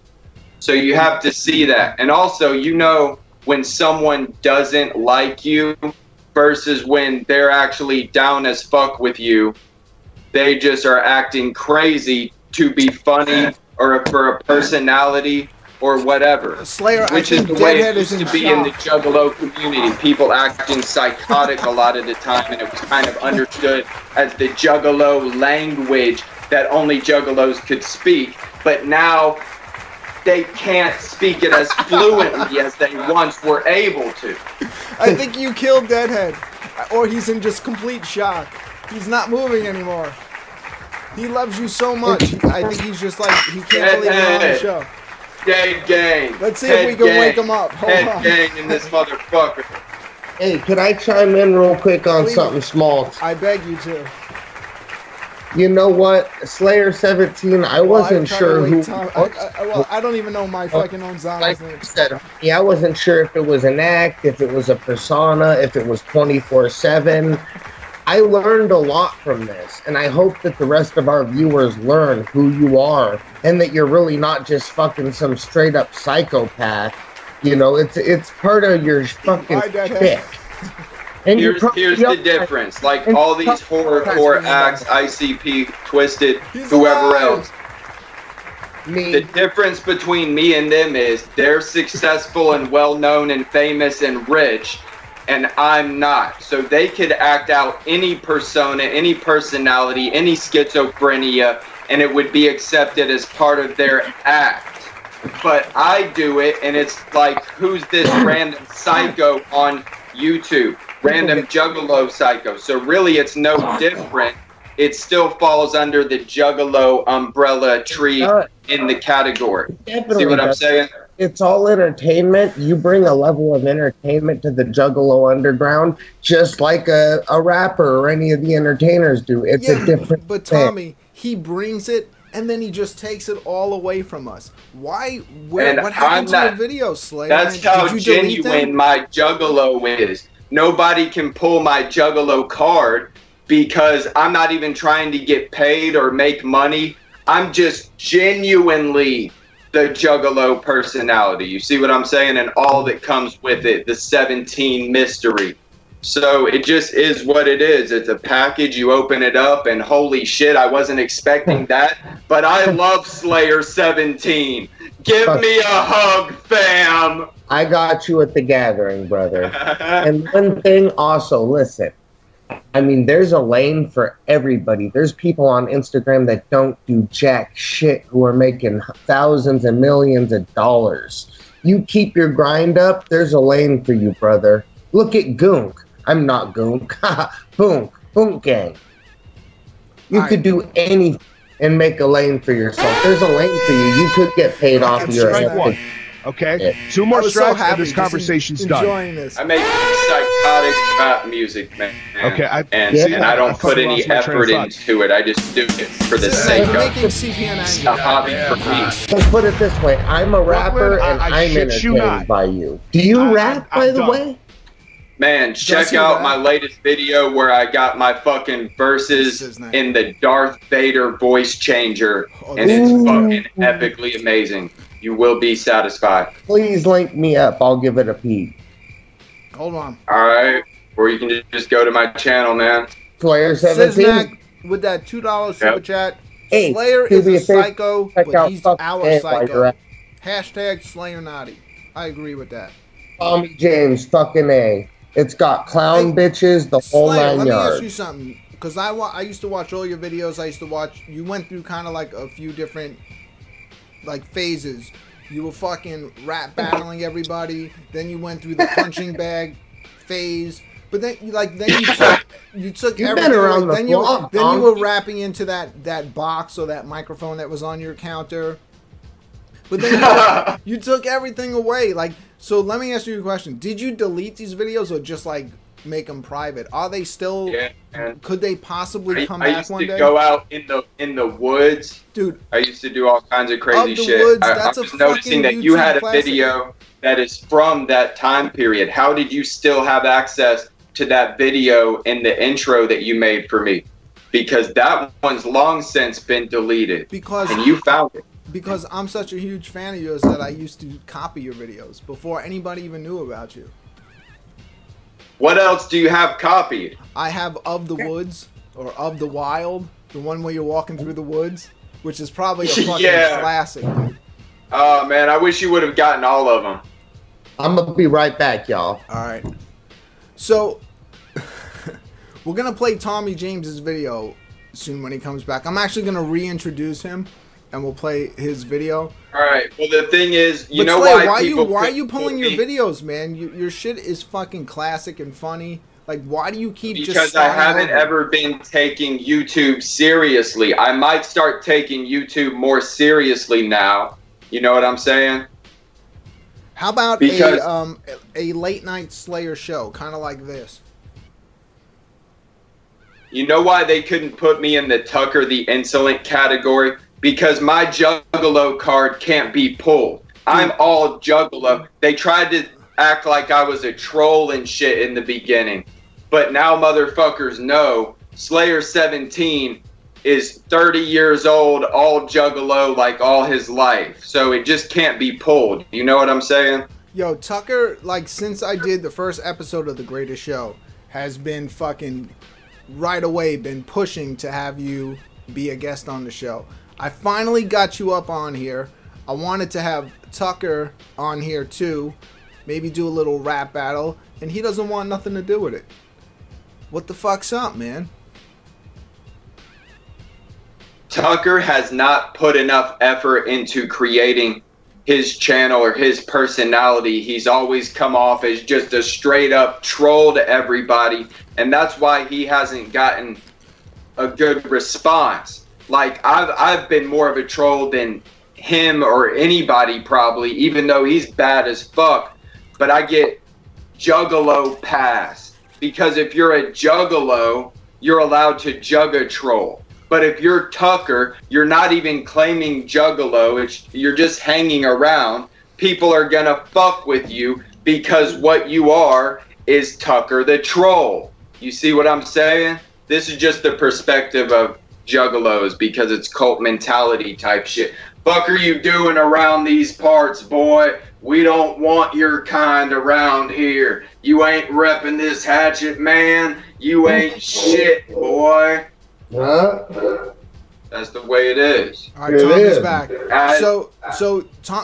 So you have to see that. And also, you know when someone doesn't like you versus when they're actually down as fuck with you. They just are acting crazy to be funny or for a personality or whatever. Slayer, which I is think the way Deadhead it used is to in be in the shock. Juggalo community. People acting psychotic a lot of the time, and it was kind of understood as the Juggalo language that only Juggalos could speak. But now they can't speak it as fluently as they once were able to. I think you killed Deadhead. Or he's in just complete shock. He's not moving anymore. He loves you so much. I think he's just like, he can't believe you're on the show. Dead gang. Let's see if we can wake him up. Hold Head on. gang in this motherfucker. Hey, can I chime in real quick on Please. something small? I beg you to. You know what? Slayer 17, I wasn't sure who... Well, I don't even know my fucking own Like Zama's I name. said, I wasn't sure if it was an act, if it was a persona, if it was 24/7. I learned a lot from this, and I hope that the rest of our viewers learn who you are, and that you're really not just fucking some straight up psychopath. You know, it's part of your fucking shtick. And Here's the difference. Like all these horrorcore acts, ICP, Twisted, whoever else. The difference between me and them is they're successful and well-known and famous and rich, and I'm not. So they could act out any persona, any personality, any schizophrenia, and it would be accepted as part of their act. But I do it, and it's like, who's this random psycho on YouTube? Random Juggalo psycho. So really, it's no different. It still falls under the Juggalo umbrella tree in the category. Definitely See what I'm does. saying? It's all entertainment. You bring a level of entertainment to the Juggalo underground, just like a rapper or any of the entertainers do. It's a different But thing. Tommy, he brings it, and then he just takes it all away from us. Why? And What happened I'm to the video, Slayer? That's Man, how did you delete them? genuine my Juggalo is. Nobody can pull my Juggalo card because I'm not even trying to get paid or make money. I'm just genuinely the Juggalo personality. You see what I'm saying? And all that comes with it, the 17 mystery. So it just is what it is. It's a package. You open it up, and holy shit, I wasn't expecting that. But I love Slayer 17. Give me a hug, fam. I got you at the gathering, brother. And one thing also, listen, I mean, there's a lane for everybody. There's people on Instagram that don't do jack shit who are making thousands and millions of dollars. You keep your grind up, there's a lane for you, brother. Look at Goonk. I'm not Goonk. Boonk. Boonk gang. You could do anything and make a lane for yourself. There's a lane for you. You could get paid off of your Strike one. Okay, 2 more strikes and this conversation's done. This. I make psychotic rap music, man. Okay, and I don't put any effort into it. I just do it for the sake of it's a hobby for me. Let's put it this way. I'm a rapper and I'm entertained by you. Do you rap, by the way? Man, check out my latest video where I got my fucking verses in the Darth Vader voice changer, and it's fucking epically amazing. You will be satisfied. Please link me up. I'll give it a peek. Hold on. Alright. Or you can just go to my channel, man. Slayer 17. Siznak with that $2 super chat. Hey, Slayer do is me a a favor, psycho, check but out he's Fuck our Ed while you're psycho. at- Hashtag Slayernati. I agree with that. Tommy James, fucking A. It's got clown bitches, the whole Slayer, 9 let me ask yards. you something. Because I used to watch all your videos. I used to watch. You went through kind of like a few different like phases. You were fucking rap battling everybody. Then you went through the punching bag phase. But then you took You've everything been around away. the Then block, you Tom. were rapping into that box or that microphone that was on your counter. But then you took everything away. Like, so let me ask you a question. Did you delete these videos or just like make them private? Are they still? Yeah, man. Could they possibly come I back used one to day? go out in the woods. Dude, I used to do all kinds of crazy Of the shit. Woods, I that's a was noticing that fucking you had a YouTube classic. video that is from that time period. How did you still have access to that video in the intro that you made for me? Because that one's long since been deleted. Because and you found it. Because I'm such a huge fan of yours that I used to copy your videos before anybody even knew about you. What else do you have copied? I have Of the Woods or Of the Wild, the one where you're walking through the woods, which is probably a fucking Yeah. classic, dude. Oh, man, I wish you would have gotten all of them. I'm gonna be right back, y'all. All right. So we're gonna play Tommy James's video soon when he comes back. I'm actually gonna reintroduce him, and we'll play his video. All right. Well, the thing is, you but know Slay, why are you pulling your videos, man? Your shit is fucking classic and funny. Like, why do you keep just because I haven't ever been taking YouTube seriously. I might start taking YouTube more seriously now. You know what I'm saying? How about a late night Slayer show, kind of like this? You know why they couldn't put me in the Tucker the Insolent category? Because my Juggalo card can't be pulled. I'm all Juggalo. They tried to act like I was a troll and shit in the beginning. But now motherfuckers know Slayer 17 is 30 years old, all Juggalo like all his life. So it just can't be pulled. You know what I'm saying? Yo, Tucker, like, since I did the first episode of The Greatest Show, has been fucking right away been pushing to have you be a guest on the show. I finally got you up on here. I wanted to have Tucker on here too. Maybe do a little rap battle. And he doesn't want nothing to do with it. What the fuck's up, man? Tucker has not put enough effort into creating his channel or his personality. He's always come off as just a straight up troll to everybody. And that's why he hasn't gotten a good response. Like, I've been more of a troll than him or anybody probably, even though he's bad as fuck. But I get Juggalo pass. Because if you're a Juggalo, you're allowed to jug a troll. But if you're Tucker, you're not even claiming Juggalo. You're just hanging around. People are going to fuck with you because what you are is Tucker the troll. You see what I'm saying? This is just the perspective of Juggalos because it's cult mentality type shit. Fuck are you doing around these parts, boy? We don't want your kind around here. You ain't repping this hatchet, man. You ain't shit, boy. That's the way it is. All right, Tommy's back.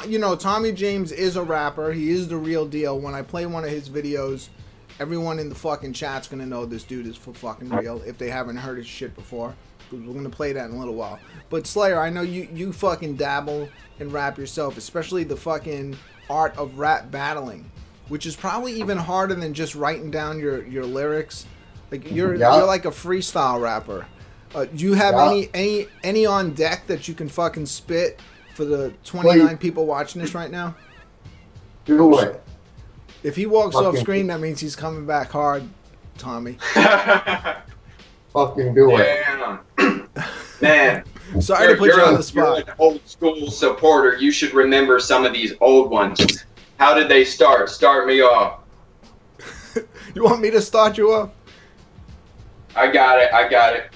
You know, Tommy James is a rapper. He is the real deal. When I play one of his videos, everyone in the fucking chat's gonna know this dude is for fucking real if they haven't heard his shit before. We're gonna play that in a little while. But Slayer, I know you fucking dabble in rap yourself, especially the fucking art of rap battling, which is probably even harder than just writing down your lyrics. Like you're like a freestyle rapper. Do you have any on deck that you can fucking spit for the 29 people watching this right now? Do it. If he walks off screen, that means he's coming back hard, Tommy. Fucking do it. Man. Sorry to put you on the spot. You're an old school supporter. You should remember some of these old ones. How did they start? Start me off. You want me to start you off? I got it.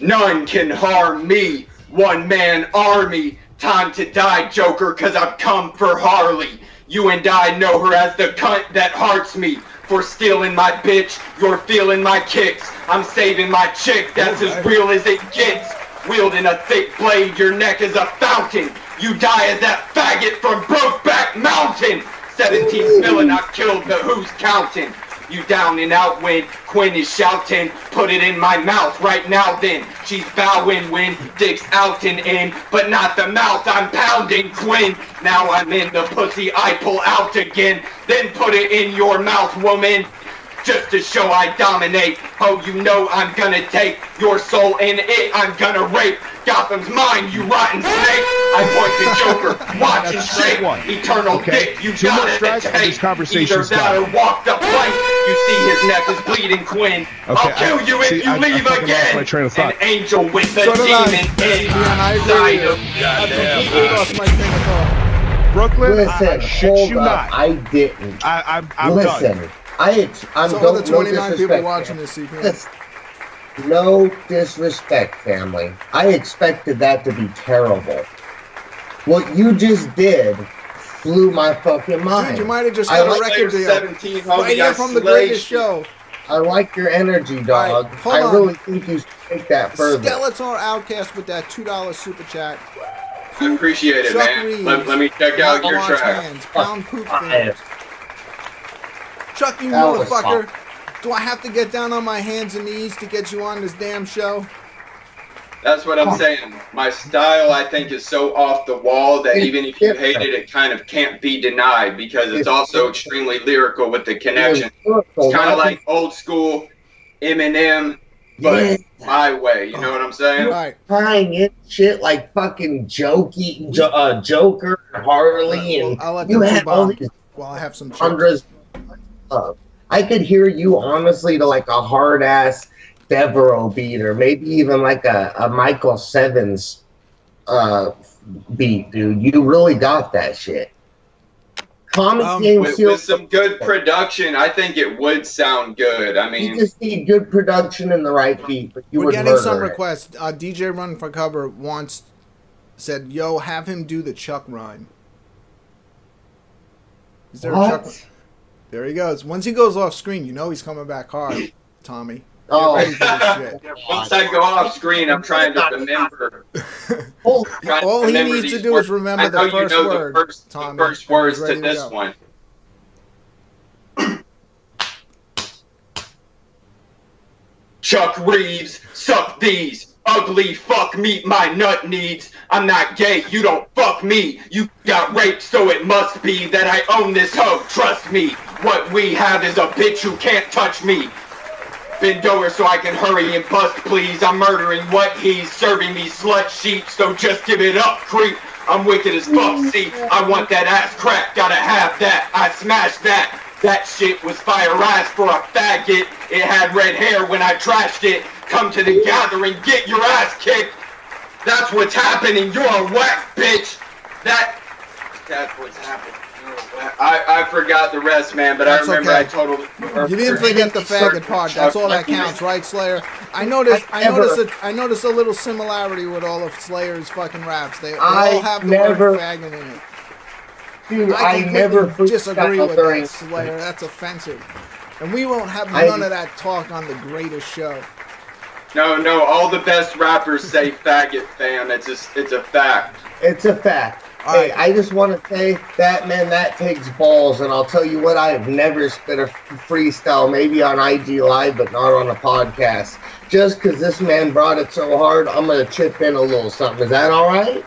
None can harm me. One man army. Time to die, Joker, cause I've come for Harley. You and I know her as the cunt that hearts me. For stealing my bitch, you're feeling my kicks. I'm saving my chick, that's as real as it gets. Wielding a thick blade, your neck is a fountain. You die as that faggot from Brokeback Mountain. 17 spilling, I killed the who's counting. You down and out when Quinn is shouting. Put it in my mouth right now then. She's bowing when dick's out and in. But not the mouth, I'm pounding Quinn. Now I'm in the pussy, I pull out again. Then put it in your mouth, woman. Just to show I dominate. Oh, you know I'm gonna take your soul in it. I'm gonna rape Gotham's mine, you rotten snake. I point to Joker, watch and shake. Eternal dick, you gotta take. Either that or walk the plank. You see his neck is bleeding, Quinn. I'll kill you if you leave again. An angel with a demon inside of you. Brooklyn, listen, shit you not. I didn't. I'm listen, done. I'm so the 29 people watching this sequence. No disrespect, family. I expected that to be terrible. What you just did blew my fucking mind. Dude, you might have just got a record deal. 17, right here from The Greatest Show. I like your energy, dog. Right, hold I on. really think you should take that further. Skeletor Outcast with that $2 super chat. I appreciate it, Chuck man. Reeves, Let me check out Not your Wash track. Hands, Pound Poop Fire. Fingers. Chuck, you That was motherfucker. Do I have to get down on my hands and knees to get you on this damn show? That's what I'm saying. My style, I think, is so off the wall that even if you hate it, it kind of can't be denied because it's also extremely lyrical with the connection. It's kind of like old school Eminem, but my way. You know what I'm saying? Right. Crying in shit like fucking Joker, Harley, and I'll let you them had all these while I have some chips. hundreds. I could hear you honestly to like a hard ass Devereaux beat, or maybe even like a Michael Sevens beat, dude. You really got that shit. With some good production, I think it would sound good. I mean, you just need good production and the right beat. But you We're would getting some murder it. requests. DJ Run for Cover said, "Yo, have him do the Chuck rhyme." Is there a Chuck? There he goes. Once he goes off screen, you know he's coming back hard, Tommy. Get ready for this shit. once I go off screen, I'm trying to remember. All he needs to do is remember the first word. The first words to this one. Chuck Reeves, suck these. Ugly fuck meat my nut needs. I'm not gay, you don't fuck me. You got raped, so it must be that I own this hoe, trust me. What we have is a bitch who can't touch me. Bend over so I can hurry and bust, please. I'm murdering what he's serving me slut sheep, so just give it up, creep. I'm wicked as fuck, see. I want that ass crack, gotta have that. I smashed that. That shit was fire ass for a faggot. It had red hair when I trashed it. Come to the gathering, get your ass kicked. That's what's happening. You're a whack bitch. That's what's happening. I forgot the rest, man, but That's I remember okay. I totally. You didn't forget the faggot part. That's all that counts, right, Slayer? I noticed a little similarity with all of Slayer's fucking raps. They all have the word faggot in it. Dude, I never disagree with during that, Slayer. That's offensive. And we won't have none of that talk on the greatest show. No, all the best rappers say faggot, fam. It's a fact. It's a fact. Hey, I just want to say that, man, that takes balls. And I'll tell you what, I have never spit a freestyle, maybe on IG Live, but not on a podcast. Just because this man brought it so hard, I'm going to chip in a little something. Is that all right?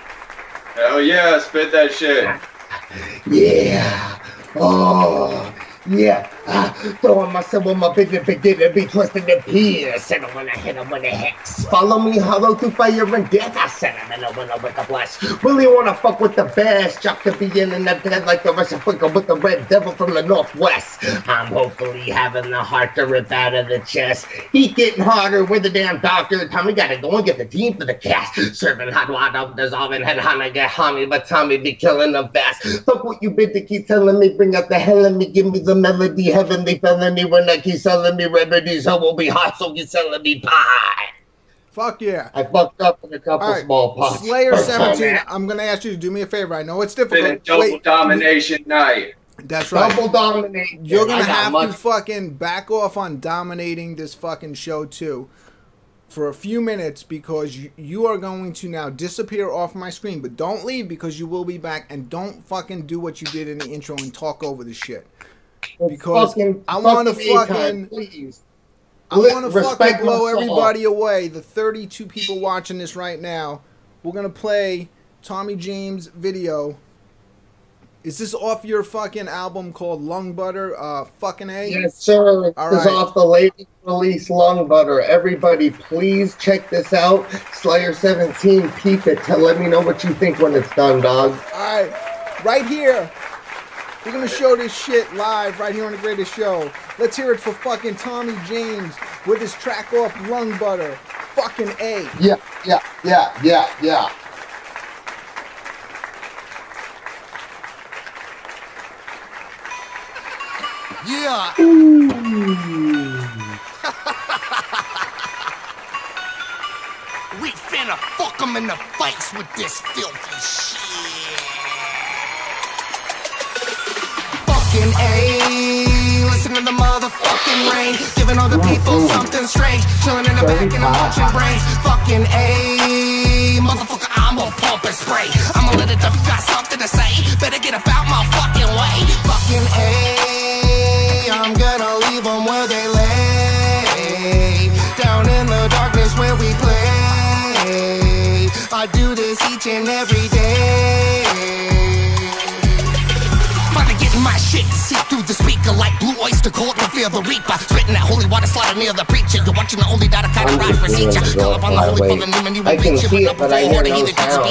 Hell yeah, spit that shit. Yeah. Oh, yeah. Throwing myself on my big beginner, be twisted the pier. Said I wanna hit him with a hex. Follow me hollow through fire and death. I said I'm in a with a blast. Really wanna fuck with the best. Jock to be in the dead like the rest of Flicker with the red devil from the northwest. I'm hopefully having the heart to rip out of the chest. Heat getting harder with the damn doctor. Tommy gotta go and get the team for the cast. Serving hot water, dissolving head, Hana get homie, but Tommy be killing the best. Fuck what you been to keep telling me, bring up the hell in me, give me the melody, heavenly felony. When I keep selling me remedies, I will be hot, so you selling me pie. Fuck yeah. I fucked up in a couple small pots. Slayer 17, I'm going to ask you to do me a favor. I know it's difficult. Been a double domination night. That's right. Double domination. You're going to have to fucking back off on dominating this fucking show too for a few minutes, because you are going to now disappear off my screen. But don't leave, because you will be back, and don't fucking do what you did in the intro and talk over the shit. Because I want to fucking blow everybody away. The 32 people watching this right now, we're gonna play Tommy James' video. Is this off your fucking album called Lung Butter? Fucking A? Yes, sir. This is off the latest release, Lung Butter. Everybody, please check this out. Slayer 17, peep it. Let me know what you think when it's done, dog. All right, right here. We're going to show this shit live right here on The Greatest Show. Let's hear it for fucking Tommy James with his track off Lung Butter. Fucking A. Yeah. Yeah. We finna fuck him in the face with this filthy shit. Fucking A. listen to the motherfucking rain, giving all the people something strange, chilling in the back and I'm watching brains. Fucking A, motherfucker, I'm gonna pump and spray. I'ma let it up, you got something to say, better get about my fucking way. Fucking A, I'm gonna leave them where they lay, down in the darkness where we play. I do this each and every day. Finally getting my shit to see through the speaker like blue oyster cult to fear the reaper. Spitting that holy water slaughter near the preacher. You're watching the only data kind of rise procedure. Call up on the holy father name and you will reach you. But I hear no sound.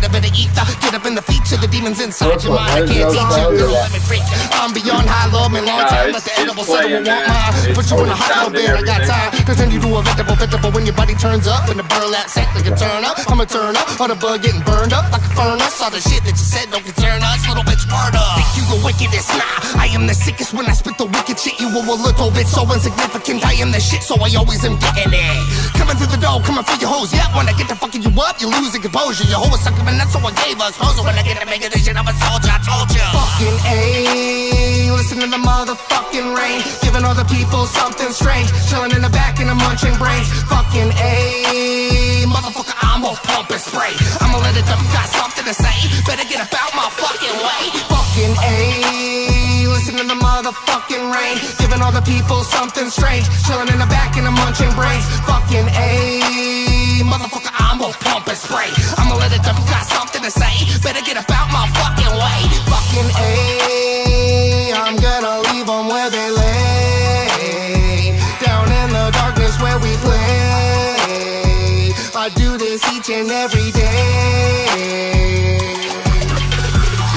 Bit of ether, get up in the feature. The demons inside your mind, I can't teach you. Girl, let me freak. I'm beyond high, love me long time. Let the edible settle will want mine. Put you in a hospital bed, I got time. Cause then you do a vegetable when your body turns up. And the burn that set like a turn up. I'ma turn up on the bug getting burned up like a furnace. All the shit that you said don't concern us. Little bitch, word up. Think you the wickedest? Nah, I am the sickest when I spit the wicked shit. You were a little bit so insignificant. I am the shit, so I always am getting it. Coming through the door, coming for your hoes. Yeah, when I get to fucking you up, you lose your composure. Your hoe is sucking, and that's so I gave us. Exposure when I get to making this shit, I'm a soldier, I told you. Fucking A, listen to the motherfucking rain, giving all the people something strange, chilling in the back and I'm munching brains. Fucking A, motherfucker, I'm gonna pump and spray. I'ma let it up, got something to say, better get about my fucking way. Fucking A, listen to the motherfucking rain, giving all the people something strange, chilling in the back and I'm munching brains. Fucking A, motherfucker, I'm gonna pump and spray. I'ma let it up, got something to say, better get about my fucking way. Fucking A, I'm gonna leave them where they lay, down in the darkness where we play. I do this each and every day.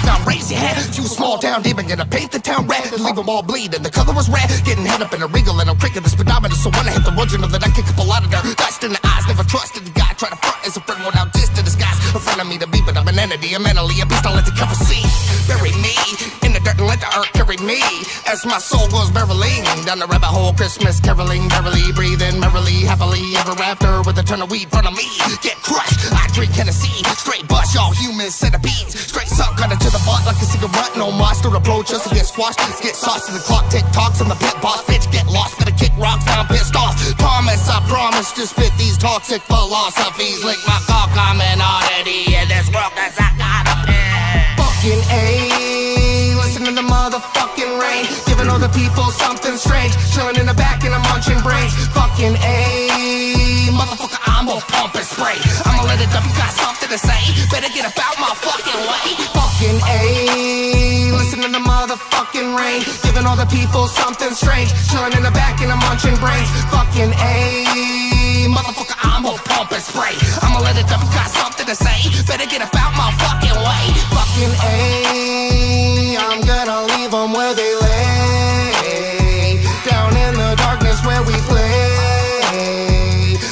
Now raise your head, you small town demon, gonna paint the town red and leave them all bleeding. The color was red, getting head up in a wriggle, and I'm cranking the speedometer. So when I hit the road, you know that I kick up a lot of dirt, dust in the eyes. Never trusted the guy, try to front as a friend without just to disguise. In front of me to be, but I'm an entity, I'm mentally a beast. I'll let the cover see. Bury me in the dirt and let the earth carry me as my soul goes barreling down the rabbit hole. Christmas caroling, merrily breathing, merrily, happily ever after with a ton of weed in front of me. Get crushed, I drink Hennessy, straight bust, y'all human centipedes. Straight suck, cut it to the butt like a cigarette. No monster approach us and get squashed. Get sauced to the clock, tick tocks and the pit boss. Bitch, get lost, gonna kick rocks, now I'm pissed off. Promise, I promise to spit these toxic philosophies. Lick my cock, I'm an oddity in this world cause I got a pen. Fucking A, listen to the motherfucking rain, giving all the people something strange, chilling in the back and I'm munching brains. Fucking A, motherfucker, I'm gonna pump and spray. I'ma let it up, you got something to say, better get about my fucking way. Fucking A, listen to the motherfucking rain, giving all the people something strange, chilling in the back and I'm munching brains. Fucking A, motherfucker, I'm gonna pump and spray. I'ma let it up, you got something to say, better get about my fucking way. Fucking A, I'm gonna leave them where they lay, down in the darkness where we play.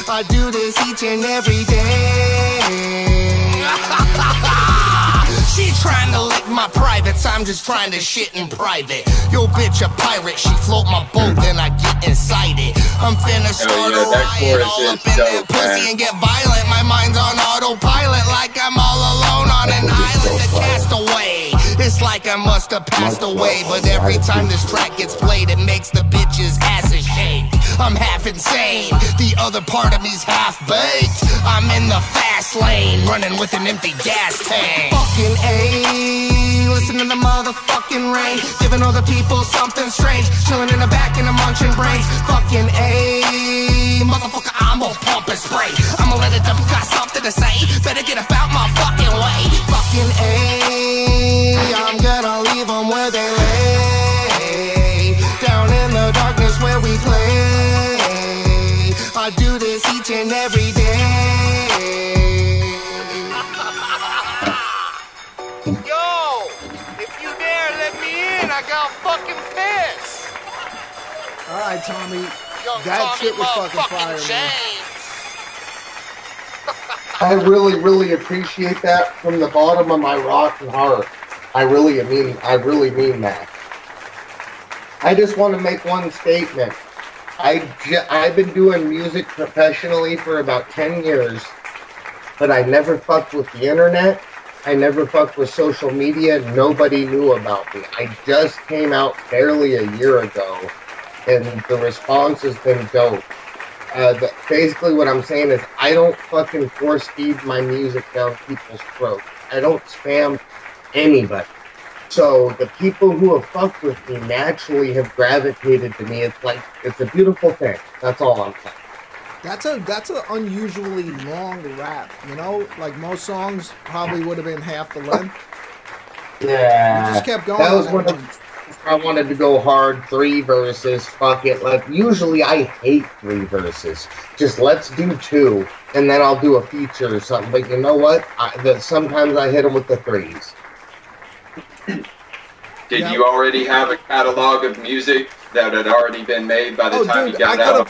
I do this each and every day. She trying to lick my privates, I'm just trying to shit in private. Yo bitch a pirate, she float my boat, then I get inside it. I'm finna start a riot all up in that pussy and get violent. My mind's on autopilot like I'm all alone on an island to cast away. It's like I must have passed away, but every time this track gets played, it makes the bitch's asses shake. I'm half insane, the other part of me's half baked. I'm in the fast lane, running with an empty gas tank. Fucking A, listen to the motherfucking rain, giving all the people something strange, chilling in the back and I'm munching brains. Fucking A, motherfucker, I'm gonna pump and spray. I'ma let it up, got something to say, better get about my fucking way. Fucking A, I'm gonna leave them where they lay, down in the darkness where we play. I do this each and every day. Yo, if you dare let me in, I got fucking pissed. Alright, Tommy. Young That Tommy shit was fucking fire, man. I really appreciate that from the bottom of my rotten heart. I really mean that. I just want to make one statement. I've been doing music professionally for about 10 years, but I never fucked with the internet. I never fucked with social media. Nobody knew about me. I just came out barely a year ago, and the response has been dope. Basically what I'm saying is I don't fucking force feed my music down people's throats. I don't spam anybody. So the people who have fucked with me naturally have gravitated to me. It's like, it's a beautiful thing. That's all I'm saying. That's an unusually long rap, you know? Like most songs probably would have been half the length. Yeah. You just kept going. That was one of I wanted to go hard, 3 verses, fuck it. Like, usually I hate 3 verses. Just let's do 2, and then I'll do a feature or something. But you know what? Sometimes I hit them with the 3s. Did you already have a catalog of music that had already been made by the time you got out?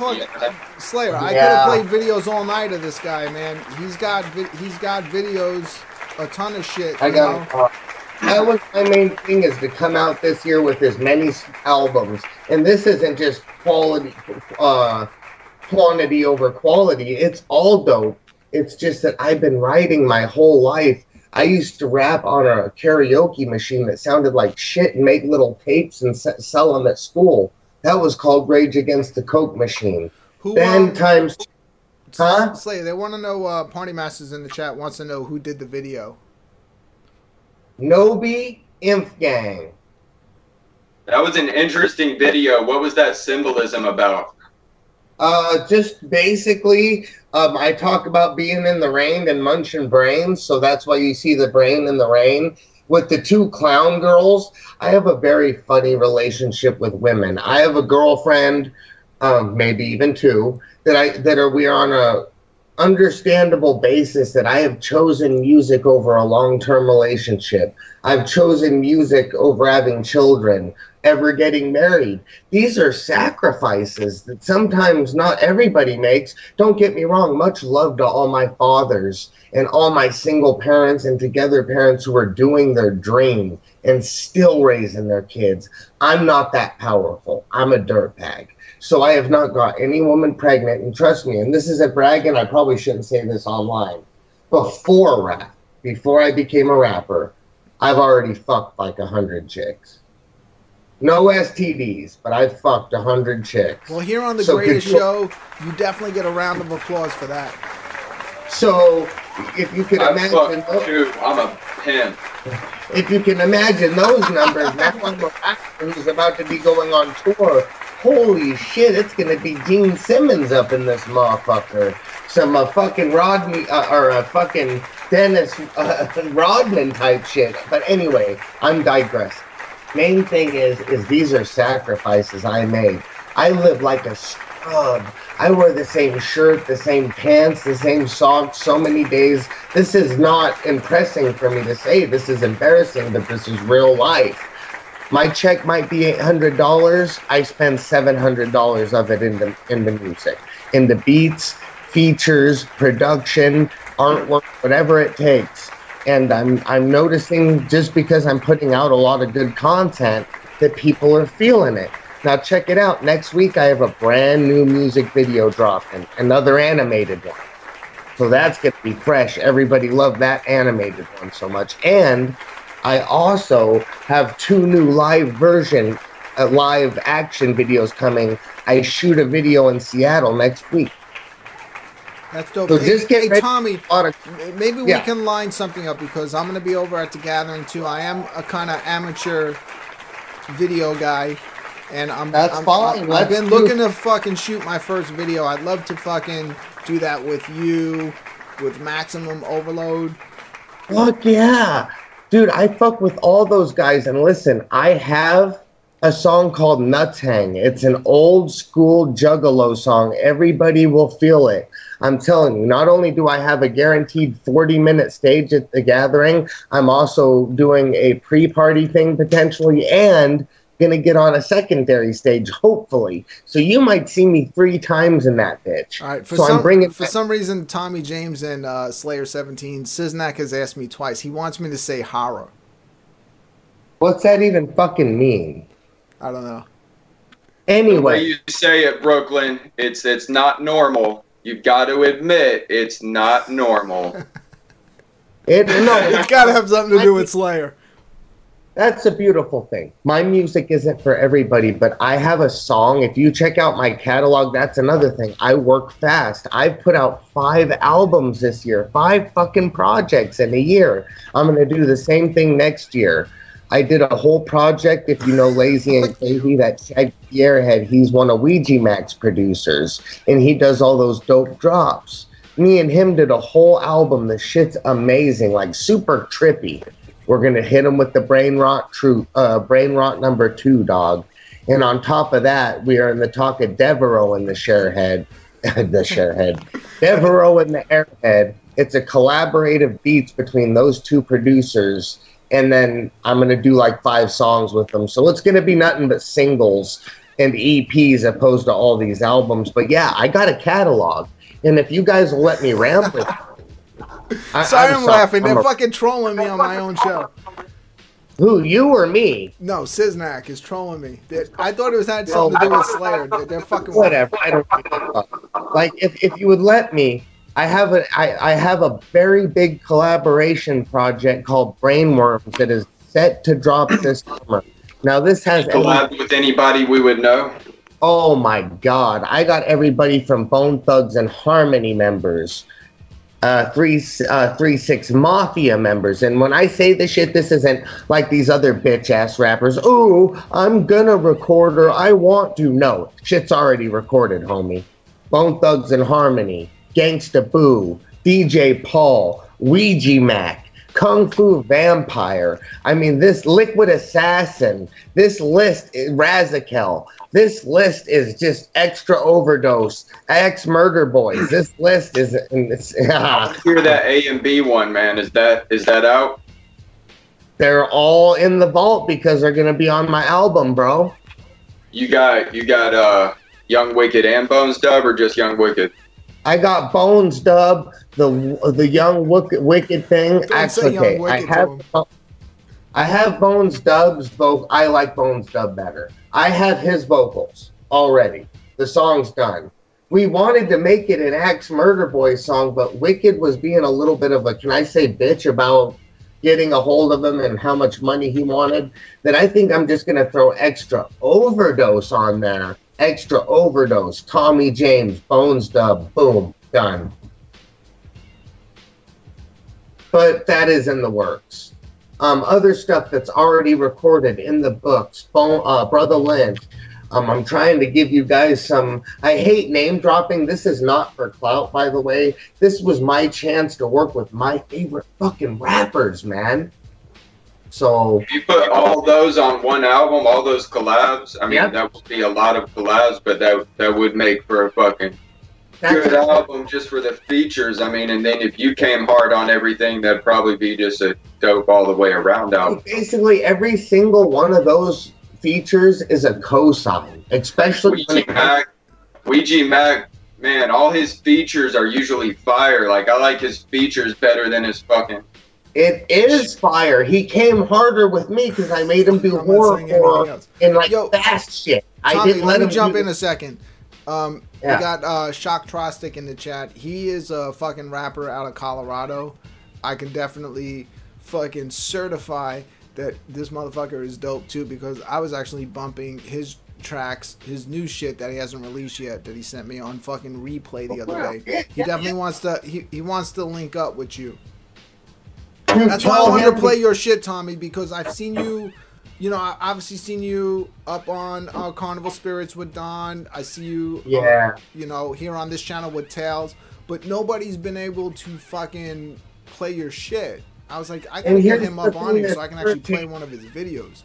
Slayer, I could have played videos all night of this guy, man. He's got videos, a ton of shit. That was my main thing, is to come out this year with as many albums. And this isn't just quantity over quality. It's all dope. It's just that I've been writing my whole life. I used to rap on a karaoke machine that sounded like shit and make little tapes and sell them at school. That was called Rage Against the Coke Machine. Slayer, they want to know, Party Masters in the chat wants to know who did the video. Nobi Inf Gang. That was an interesting video. What was that symbolism about? Just basically, I talk about being in the rain and munching brains, so that's why you see the brain in the rain. With the 2 clown girls, I have a very funny relationship with women. I have a girlfriend, maybe even 2, we are on a understandable basis that I have chosen music over a long-term relationship. I've chosen music over having children, ever getting married. These are sacrifices that sometimes not everybody makes. Don't get me wrong, much love to all my fathers and all my single parents and together parents who are doing their dream and still raising their kids. I'm not that powerful. I'm a dirtbag. So I have not got any woman pregnant, and trust me, and this isn't bragging, I probably shouldn't say this online. Before rap, before I became a rapper, I've already fucked like 100 chicks. No STDs, but I've fucked 100 chicks. Well, here on The Greatest Show, you definitely get a round of applause for that. So, if you can imagine... I'm a pimp. If you can imagine those numbers, now I'm a rapper who's about to be going on tour. Holy shit, it's going to be Gene Simmons up in this motherfucker. Some fucking Rodney, or fucking Dennis Rodman type shit. But anyway, I'm digressing. Main thing is these are sacrifices I made. I live like a scrub. I wear the same shirt, the same pants, the same socks so many days. This is not impressing for me to say. This is embarrassing, but this is real life. My check might be $800. I spend $700 of it in the music, in the beats, features, production, artwork, whatever it takes. And I'm noticing, just because I'm putting out a lot of good content, that people are feeling it. Now check it out. Next week I have a brand new music video dropping, another animated one. So that's going to be fresh. Everybody loved that animated one so much. And I also have 2 new live action videos coming. I shoot a video in Seattle next week. That's dope. So just get ready. Tommy, maybe we can line something up, because I'm going to be over at the gathering too. I am a kind of amateur video guy, and I've been looking to fucking shoot my first video. I'd love to fucking do that with you, with Maximum Overload. Fuck yeah. Dude, I fuck with all those guys, and listen, I have a song called Nuts Hang. It's an old school Juggalo song. Everybody will feel it. I'm telling you, not only do I have a guaranteed 40-minute stage at the gathering, I'm also doing a pre-party thing potentially, and going to get on a secondary stage, hopefully. So you might see me 3 times in that bitch. All right. For some reason, Tommy James and Slayer17, Siznak has asked me twice. He wants me to say horror. What's that even fucking mean? I don't know. Anyway. The way you say it, Brooklyn, it's not normal. You've got to admit, it's not normal. It's got to have something to do with Slayer. That's a beautiful thing. My music isn't for everybody, but I have a song. If you check out my catalog, that's another thing. I work fast. I've put out 5 albums this year, 5 fucking projects in a year. I'm going to do the same thing next year. I did a whole project, if you know Lazy and Crazy, that Shaggy Airhead, he's one of Ouija Mac's producers, and he does all those dope drops. Me and him did a whole album. The shit's amazing, like super trippy. We're going to hit him with the Brain Rot number 2, dog. And on top of that, we are in the talk of Devereaux and the Sharehead. Devereaux and the Airhead. It's a collaborative beats between those 2 producers. And then I'm going to do like 5 songs with them. So it's going to be nothing but singles and EPs opposed to all these albums. But yeah, I got a catalog. And if you guys will let me ramble. Sorry, I'm laughing. They're fucking trolling me on my own show. Who, you or me? No, Siznak is trolling me. I thought it had something to do with Slayer. They're fucking whatever. I don't know. Like if you would let me, I have a very big collaboration project called Brainworms that is set to drop this summer. Now this has collab with anybody we would know. Oh my God! I got everybody from Bone Thugs and Harmony members. 3-6 Mafia members, and when I say this shit, this isn't like these other bitch ass rappers. Ooh, I'm gonna record or I want to. No, shit's already recorded, homie. Bone Thugs and Harmony, Gangsta Boo, DJ Paul, Ouija Mac, Kung Fu Vampire. I mean, this Liquid Assassin. This list is Razakel. This list is just Extra Overdose, Ex-Murder Boys. This list is. I hear that A and B one, man. Is that out? They're all in the vault because they're gonna be on my album, bro. You got Young Wicked and Bones Dub, or just Young Wicked? I got Bones Dub, the Young Wicked thing. Actually, okay, I have Bones Dub's vocal. I like Bones Dub better. I have his vocals already. The song's done. We wanted to make it an Axe Murder Boy song, but Wicked was being a little bit of a, can I say bitch about getting a hold of him and how much money he wanted, that I think I'm just going to throw Extra Overdose on there. Extra Overdose, Tommy James, Bones Dub, boom, done. But that is in the works. Other stuff that's already recorded in the books, Brother Lynn. I'm trying to give you guys some, I hate name dropping. This is not for clout, by the way. This was my chance to work with my favorite fucking rappers, man. So if you put all those on one album, all those collabs, I mean, that would be a lot of collabs, but that would make for a fucking good album just for the features. I mean, and then if you came hard on everything, that'd probably be just a dope all the way around album. Basically, every single one of those features is a cosign, especially Ouija Mac, man, all his features are usually fire. Like, I like his features better than his fucking. It is fire. He came harder with me because I made him do horror and like fast shit. Tommy, I didn't let him jump in a second. We got Shock Trostic in the chat. He is a fucking rapper out of Colorado. I can definitely fucking certify that this motherfucker is dope too, because I was actually bumping his tracks, his new shit that he hasn't released yet, that he sent me on fucking replay the other day. He definitely wants to. He wants to link up with you. That's why I wanted to play your shit, Tommy, because I've seen you. You know, I've obviously seen you up on Carnival Spirits with Don. I see you, you know, here on this channel with Tails. But nobody's been able to fucking play your shit. I was like, I gotta get him up on here so I can actually play one of his videos.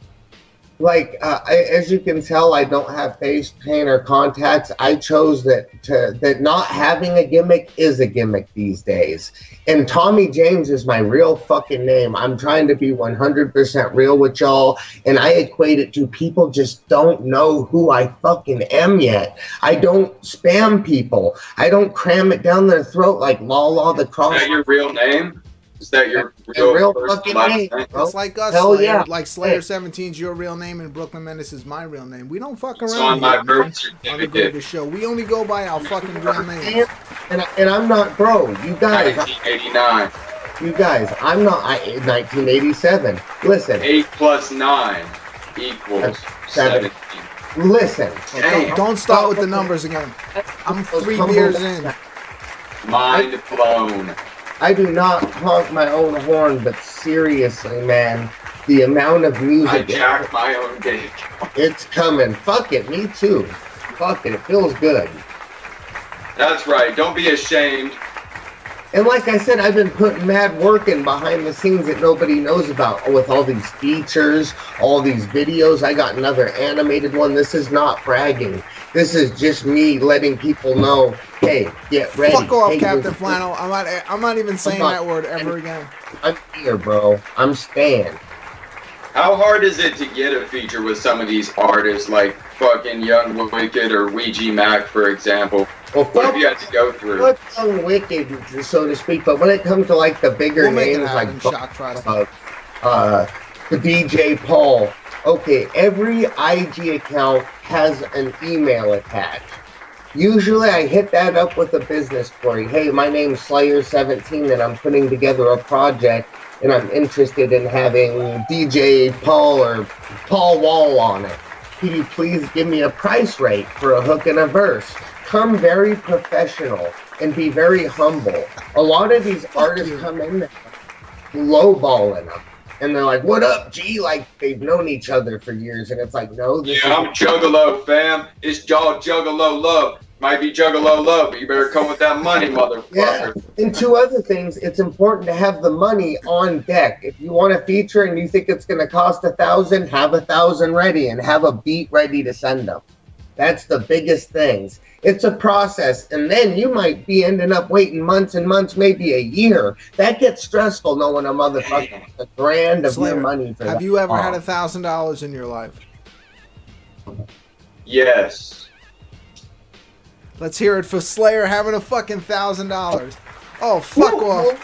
Like, as you can tell, I don't have face paint or contacts. I chose that not having a gimmick is a gimmick these days. And Tommy James is my real fucking name. I'm trying to be 100% real with y'all. And I equate it to people just don't know who I fucking am yet. I don't spam people. I don't cram it down their throat like Lala the Cross. Is that your real name? Is that your real fucking name? It's like us, Hell Slayer. Like Slayer 17's your real name and BklynMenace is my real name. We don't fuck around it's on my birth on the greatest show. We only go by our fucking real names. And I'm not bro. You guys. 1989. You guys, I'm not. 1987. Listen. 8 plus 9 equals 17. Listen. Don't start with the numbers again. I'm 3 beers in. Mind blown. I do not honk my own horn, but seriously, man, the amount of music. I jack my own dick. It's coming. Fuck it. Me too. Fuck it. It feels good. That's right. Don't be ashamed. And like I said, I've been putting mad work in behind the scenes that nobody knows about with all these features, all these videos. I got another animated one. This is not bragging. This is just me letting people know, hey, get ready. Fuck off, hey, Captain Flannel. I'm not even saying that word ever again. I'm here, bro. I'm staying. How hard is it to get a feature with some of these artists like fucking Young Wicked or Ouija Mac, for example? Well, what have you had to go through? Fuck Young Wicked, so to speak, but when it comes to like the bigger names like the DJ Paul, okay, every IG account has an email attached. Usually I hit that up with a business query. Hey, my name's Slayer17 and I'm putting together a project and I'm interested in having DJ Paul or Paul Wall on it. Could you please give me a price rate for a hook and a verse? Come very professional and be very humble. A lot of these artists come in there lowballing them. And they're like, what up, G? Like, they've known each other for years. And it's like, no. I'm Juggalo, fam. It's y'all Juggalo love. Might be Juggalo love, but you better come with that money, motherfucker. Yeah. And two other things, it's important to have the money on deck. If you want a feature and you think it's going to cost $1,000, have 1,000 ready and have a beat ready to send them. That's the biggest things. It's a process, and then you might be ending up waiting months and months, maybe a year. That gets stressful knowing a motherfucker a grand of Slayer, your money for that. Have you ever had $1,000 in your life? Yes. Let's hear it for Slayer having a fucking $1,000. Oh, fuck off.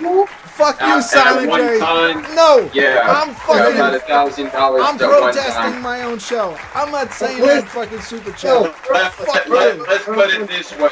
Fuck you, Silent J. No. Yeah. I'm fucking. About $1,000. I'm protesting my own show. I'm not saying that fucking super chat. Let's put it this way.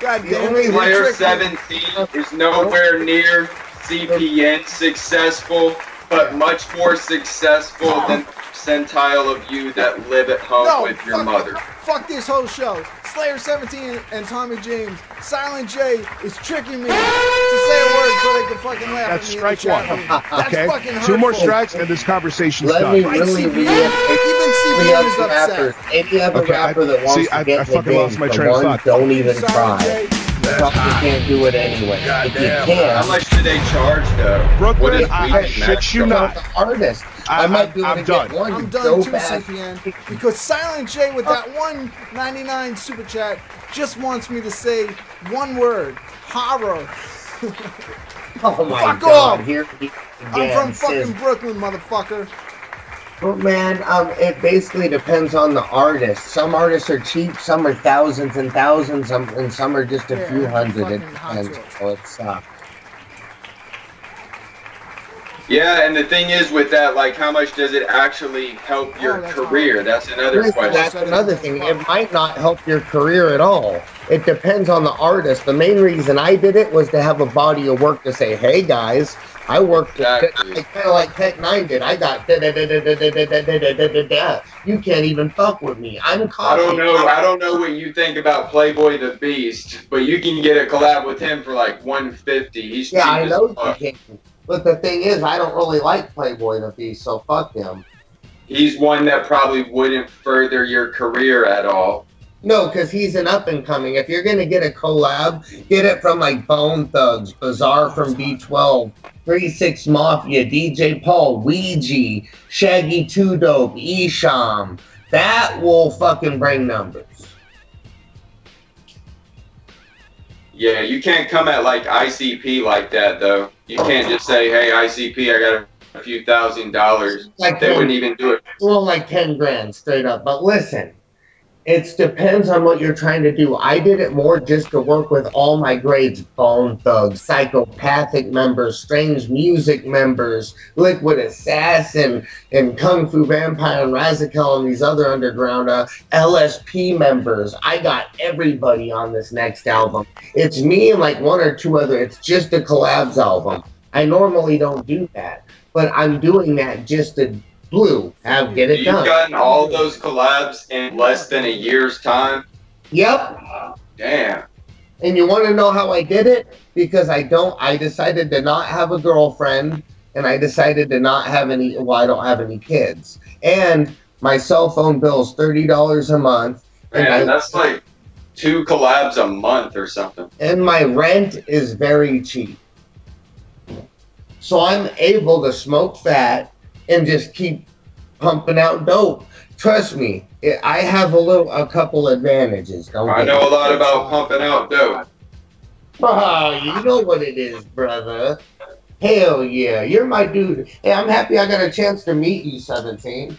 God damn it. Slayer 17 is nowhere near CPN successful, but much more successful than the percentile of you that live at home with your mother. Fuck this whole show. Slayer 17 and Tommy James. Silent J is tricking me to say a word so they can fucking laugh That's at me. strike one. That's okay. fucking hurtful. 2 more strikes and this conversation's Let done. me really even CBN is upset. Any other rapper that wants to get in the game, lost my train of thought. don't even try. You can't do it anyway. If you can, how much do they charge though? Brooklyn, I shit you not. Artist. I might be able to get one. I'm done too, CPN, because Silent J with that $1.99 super chat just wants me to say one word: horror. Oh my Fuck God! off. Here I'm from fucking Brooklyn, motherfucker. Well, man, it basically depends on the artist. Some artists are cheap, some are thousands and thousands, and some are just a few hundred. It depends. So it's Yeah, and the thing is with that, like, how much does it actually help your career? That's another question. That's another thing. It might not help your career at all. It depends on the artist. The main reason I did it was to have a body of work to say, hey, guys, I worked kind of like Tech 9 did. I got you can't even fuck with me. I'm caught. I don't know what you think about Playboy the Beast, but you can get a collab with him for like $150. He's cheap I know as fuck. you can. But the thing is, I don't really like Playboy the Beast, so fuck him. He's one that probably wouldn't further your career at all. No, because he's an up-and-coming. If you're going to get a collab, get it from, like, Bone Thugs, Bizarre from B12, 3-6 Mafia, DJ Paul, Ouija, Shaggy 2 Dope, Esham. That will fucking bring numbers. Yeah, you can't come at, like, ICP like that, though. You can't just say, hey, ICP, I got a few $1,000s. Like they wouldn't even do it. Well, like 10 grand straight up. But listen, it depends on what you're trying to do. I did it more just to work with all my grades: Bone Thugs, Psychopathic members, Strange Music members, Liquid Assassin, and Kung Fu Vampire and Razakel and these other underground LSP members. I got everybody on this next album. It's me and like one or two other. It's just a collabs album. I normally don't do that, but I'm doing that just to get it done. You've gotten all those collabs in less than a year's time? Yep. Damn. And you want to know how I did it? Because I decided to not have a girlfriend, and I decided to not have any, well, I don't have any kids. And my cell phone bill is $30 a month. Man, that's like 2 collabs a month or something. And my rent is very cheap. So I'm able to smoke fat and just keep pumping out dope. Trust me, I have a couple advantages. I know a lot about pumping out dope. Oh, you know what it is, brother. Hell yeah, you're my dude. Hey, I'm happy I got a chance to meet you, 17.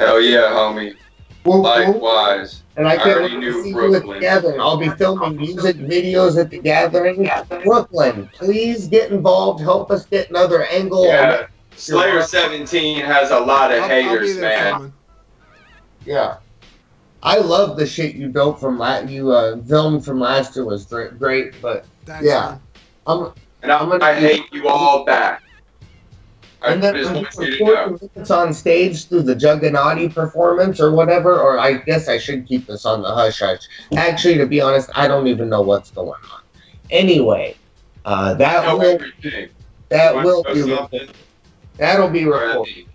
Hell yeah, homie. Likewise. And I can't wait to see you at the gathering. I'll be filming music videos at the gathering. Brooklyn, please get involved. Help us get another angle. Yeah, Slayer 17 has a lot of haters, man. Yeah. I love the shit you built from filmed from last year was great, but yeah. I hate you all back. And then it's on stage through the Jugganati performance or whatever, or I guess I should keep this on the hush hush. Actually, to be honest, I don't even know what's going on. Anyway, that'll be recorded.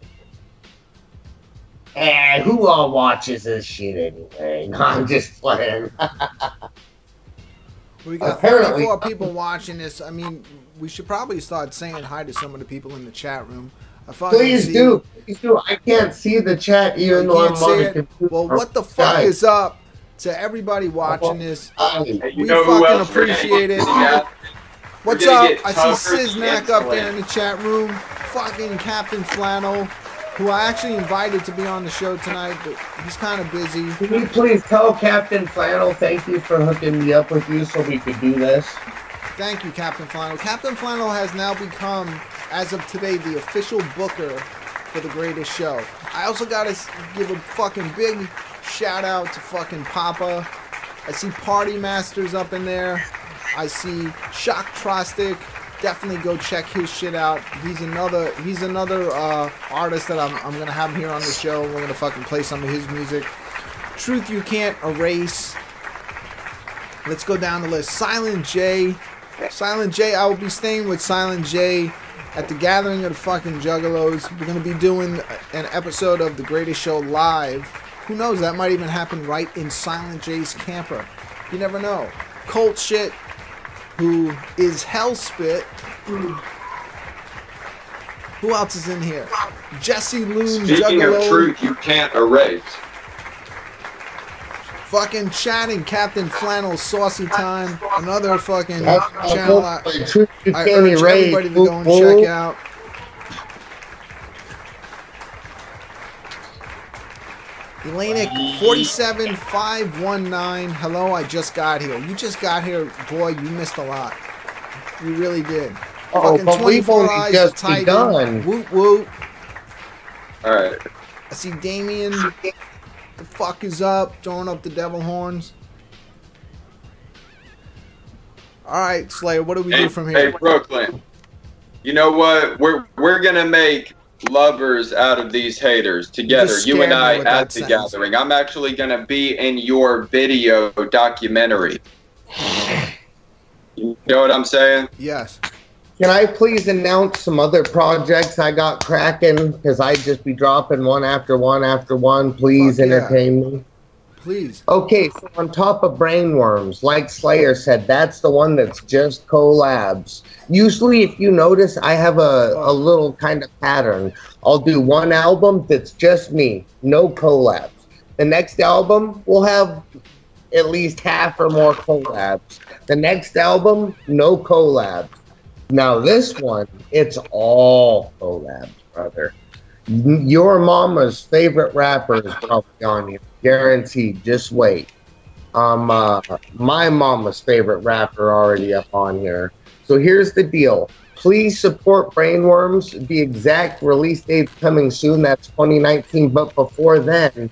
And who all watches this shit anyway? No, I'm just playing. We got 34 people watching this. I mean, we should probably start saying hi to some of the people in the chat room. Please do. I can't see the chat even though I'm on the computer. Well, what the fuck is up to everybody watching this? We fucking appreciate it. What's up? I see Siznak up there in the chat room. Fucking Captain Flannel, who I actually invited to be on the show tonight, but he's kind of busy. Can you please tell Captain Flannel thank you for hooking me up with you so we could do this? Thank you, Captain Flannel. Captain Flannel has now become, as of today, the official booker for The Greatest Show. I also got to give a fucking big shout out to fucking Papa. I see Party Masters up in there. I see Shock Trostic. Definitely go check his shit out. He's another artist that I'm gonna have him here on the show. We're gonna fucking play some of his music. Truth You Can't Erase. Let's go down the list. Silent J. I will be staying with Silent J at the gathering of the fucking Juggalos. We're gonna be doing an episode of The Greatest Show live. Who knows? That might even happen right in Silent J's camper. You never know. Colt Shit, who is Hellspit. Who else is in here? Jesse Loon, Speaking Juggalo. of Truth You Can't Erase. Fucking chatting Captain Flannel Saucy Time. Another fucking channel I urge everybody to go and check out. Elenic 47519. Hello, I just got here. You just got here, boy. You missed a lot. You really did. Fucking 24 eyes Titan. Whoop whoop. All right. I see Damien. The fuck is up? Throwing up the devil horns. All right, Slayer. What do we do from here? Hey, Brooklyn. You know what? We're gonna make lovers out of these haters together. You and I at the gathering. I'm actually gonna be in your video documentary. You know what I'm saying? Yes. Can I please announce some other projects I got cracking? Because I just be dropping one after one after one. Please entertain me. Please. Okay, so on top of Brainworms, like Slayer said, that's the one that's just collabs. Usually, if you notice, I have a little kind of pattern. I'll do one album that's just me, no collabs. The next album will have at least half or more collabs. The next album, no collabs. Now this one, it's all collabs, brother. Your mama's favorite rapper is probably on here. Guaranteed. Just wait. My mama's favorite rapper already up on here. So here's the deal. Please support Brainworms. The exact release date's coming soon. That's 2019. But before then,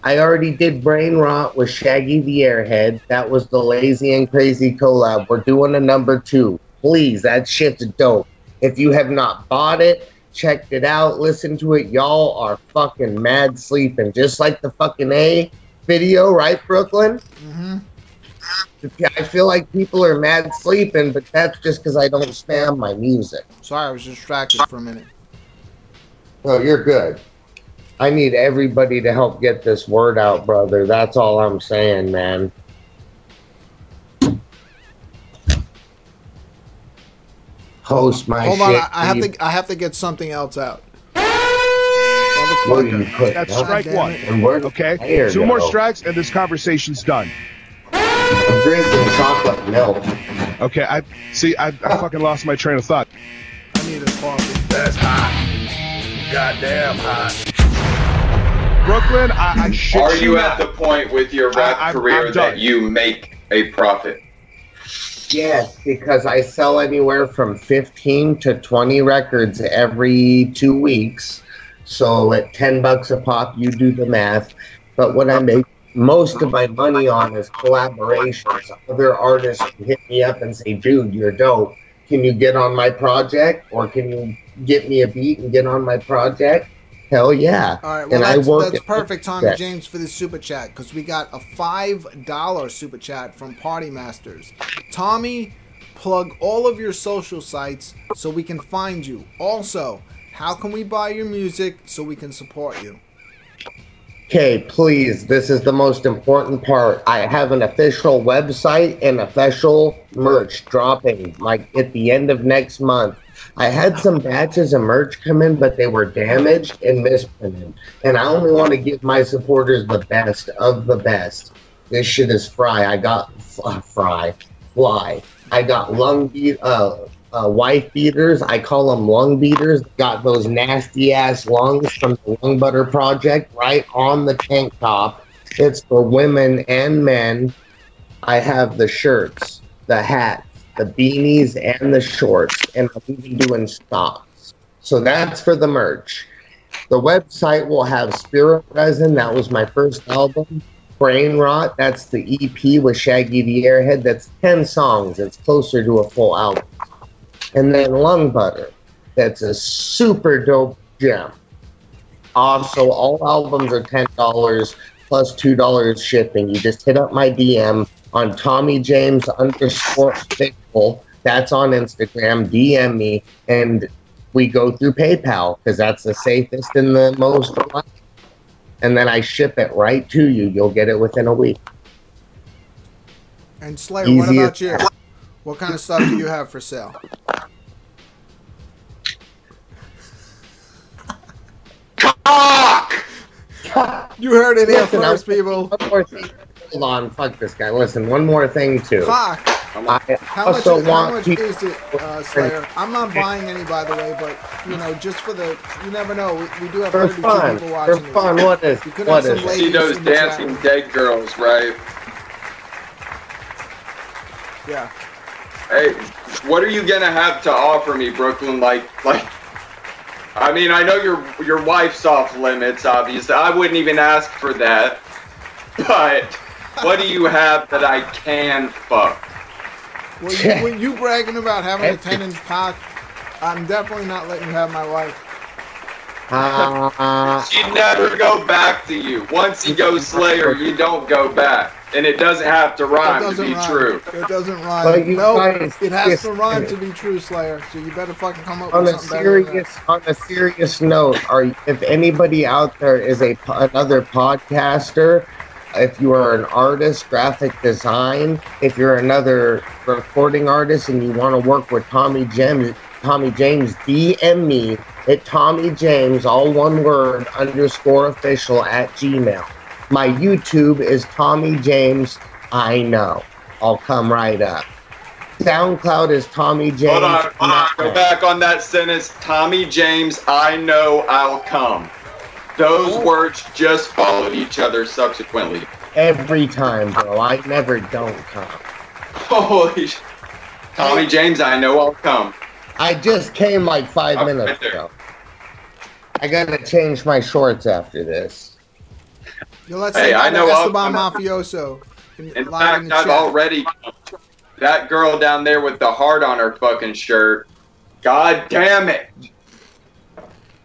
I already did Brain Rot with Shaggy the Airhead. That was the Lazy and Crazy collab. We're doing a number 2. Please, that shit's dope. If you have not bought it, checked it out, listened to it, y'all are fucking mad sleeping. Just like the fucking A video, right, Brooklyn? Mm-hmm. I feel like people are mad sleeping, but that's just because I don't spam my music. Sorry, I was distracted for a minute. Oh, you're good. I need everybody to help get this word out, brother. That's all I'm saying, man. Host my Hold shit. on, I have to get something else out. That's strike one. Okay? Two more strikes and this conversation's done. I'm drinking chocolate milk. Okay, I fucking lost my train of thought. I need a coffee. That's hot. Goddamn hot. Brooklyn, I shit Are you not. at the point with your rap career I'm that done. you make a profit? Yes, because I sell anywhere from 15 to 20 records every 2 weeks. So at $10 a pop, you do the math. But what I make most of my money on is collaborations. Other artists hit me up and say, dude, you're dope. Can you get on my project? Or can you get me a beat and get on my project? Hell yeah. All right, well, and that's perfect, Tommy James, for this super chat, because we got a $5 super chat from Party Masters. Tommy, plug all of your social sites so we can find you. Also, how can we buy your music so we can support you? Okay, please, this is the most important part. I have an official website and official merch dropping like at the end of next month. I had some batches of merch come in, but they were damaged and misprinted. And I only want to give my supporters the best of the best. This shit is fly. I got fly. I got wife beaters. I call them lung beaters. Got those nasty ass lungs from the Lung Butter Project right on the tank top. It's for women and men. I have the shirts, the hats, the beanies, and the shorts, and I'm even doing stocks. So that's for the merch. The website will have Spirit Resin. That was my first album. Brain Rot. That's the EP with Shaggy the Airhead. That's 10 songs. It's closer to a full album. And then Lung Butter. That's a super dope gem. Also, all albums are $10 plus $2 shipping. You just hit up my DM on TommyJames_official. That's on Instagram. DM me, and we go through PayPal because that's the safest and the most reliable. And then I ship it right to you. You'll get it within a week. And Slayer, what about you? What kind of stuff do you have for sale? You heard it here first, people. One more thing. Hold on, fuck this guy. Listen, one more thing too. Fuck. How much is it, Slayer? I'm not buying any, by the way, but you know, just for the, you never know. We do have 32 people watching. For fun, what is? See those dancing dead girls, right? Yeah. Hey, what are you gonna have to offer me, Brooklyn? Like, I mean, I know your wife's off limits, obviously. I wouldn't even ask for that. But what do you have that I can fuck? Well, when you bragging about having a 10-inch cock, I'm definitely not letting you have my wife. She'd never go back to you. Once you go Slayer, you don't go back. And it doesn't have to rhyme to be true. It doesn't rhyme. No, it has to rhyme to be true, Slayer. So you better fucking come up with something better than that. On a serious note, if anybody out there is another podcaster, if you are an artist, graphic design, if you're another recording artist and you want to work with Tommy James, DM me at TommyJames, all one word, _official @gmail. My YouTube is Tommy James I Know. I'll come right up. SoundCloud is Tommy James. Hold on. Go back on that sentence. Tommy James, I know I'll come. Those words just followed each other subsequently. Every time, bro. I never don't come. Holy shit. Tommy James, I know I'll come. I just came like 5 minutes ago. I gotta change my shorts after this. Yo, let's say I know Esteban Mafioso. In fact, I've already come. That girl down there with the heart on her fucking shirt. God damn it.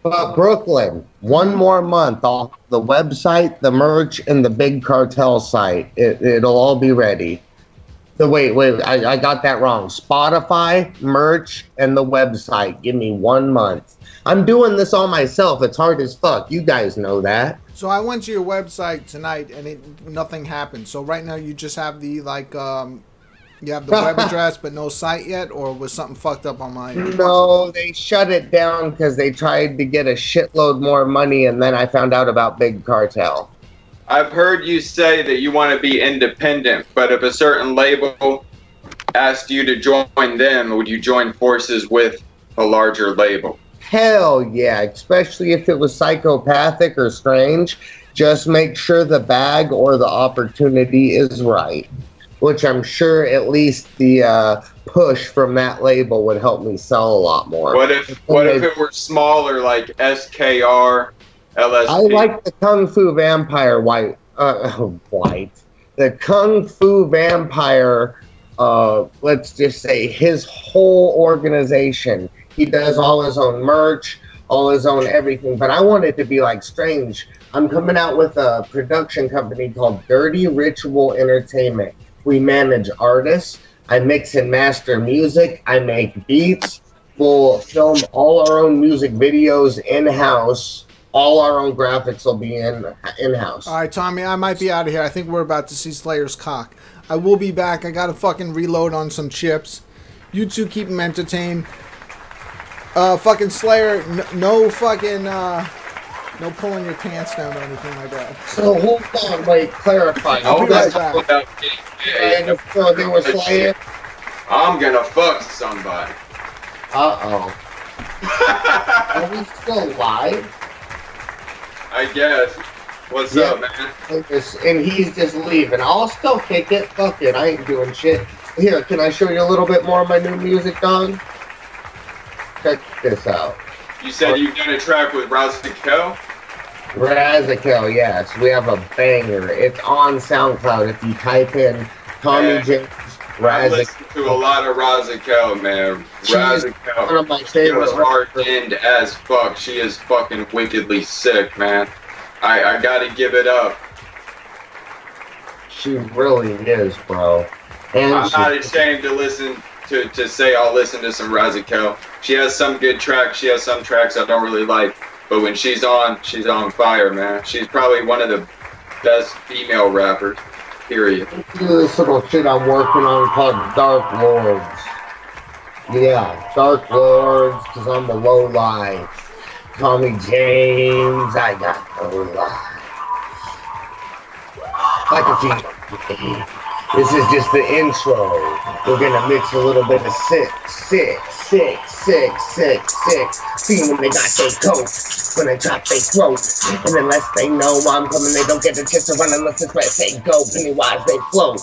But Brooklyn, one more month off the website, the merch, and the Big Cartel site. It'll all be ready. Wait, I got that wrong. Spotify, merch, and the website. Give me 1 month. I'm doing this all myself. It's hard as fuck. You guys know that. So I went to your website tonight and nothing happened. So right now you just have the you have the web address but no site yet, or was something fucked up on my end? No, they shut it down because they tried to get a shitload more money, and then I found out about Big Cartel. I've heard you say that you want to be independent, but if a certain label asked you to join them, would you join forces with a larger label? Hell yeah, especially if it was psychopathic or strange. Just make sure the bag or the opportunity is right, which I'm sure at least the push from that label would help me sell a lot more. What if it were smaller, like SKR, LSP? I like the Kung Fu Vampire the Kung Fu Vampire, let's just say his whole organization. He does all his own merch, all his own everything, but I want it to be like Strange. I'm coming out with a production company called Dirty Ritual Entertainment. We manage artists. I mix and master music. I make beats. We'll film all our own music videos in-house. All our own graphics will be in-house. All right, Tommy, I might be out of here. I think we're about to see Slayer's cock. I will be back. I got to fucking reload on some chips. You two keep him entertained. Fucking Slayer, no fucking, no pulling your pants down or anything like that. So hold on, wait, clarify. I'll be right back. There was Slayer. I'm gonna fuck somebody. Uh-oh. Are we still live? I guess. What's up, man? And he's just leaving. I'll still kick it. Fuck it. I ain't doing shit. Here, can I show you a little bit more of my new music, dog? Check this out. You said you've done a track with Razikel? Razikel, yes. We have a banger. It's on SoundCloud. If you type in Tommy James Razikel. I listen to a lot of Razikel, man. Razikel. One of my favorite. She was hard-end as fuck. She is fucking wickedly sick, man. I gotta give it up. She really is, bro. And I'm not ashamed to listen to say I'll listen to some Razikel. She has some good tracks. She has some tracks I don't really like. But when she's on fire, man. She's probably one of the best female rappers, period. This little shit I'm working on called Dark Lords. Yeah, Dark Lords, because I'm a low life. Tommy James, I got no life. Like a few. This is just the intro. We're gonna mix a little bit of sick. See when they got their coat, when they drop their throat. And unless they know I'm coming, they don't get the chance to run unless it's where they go. Pennywise, they float.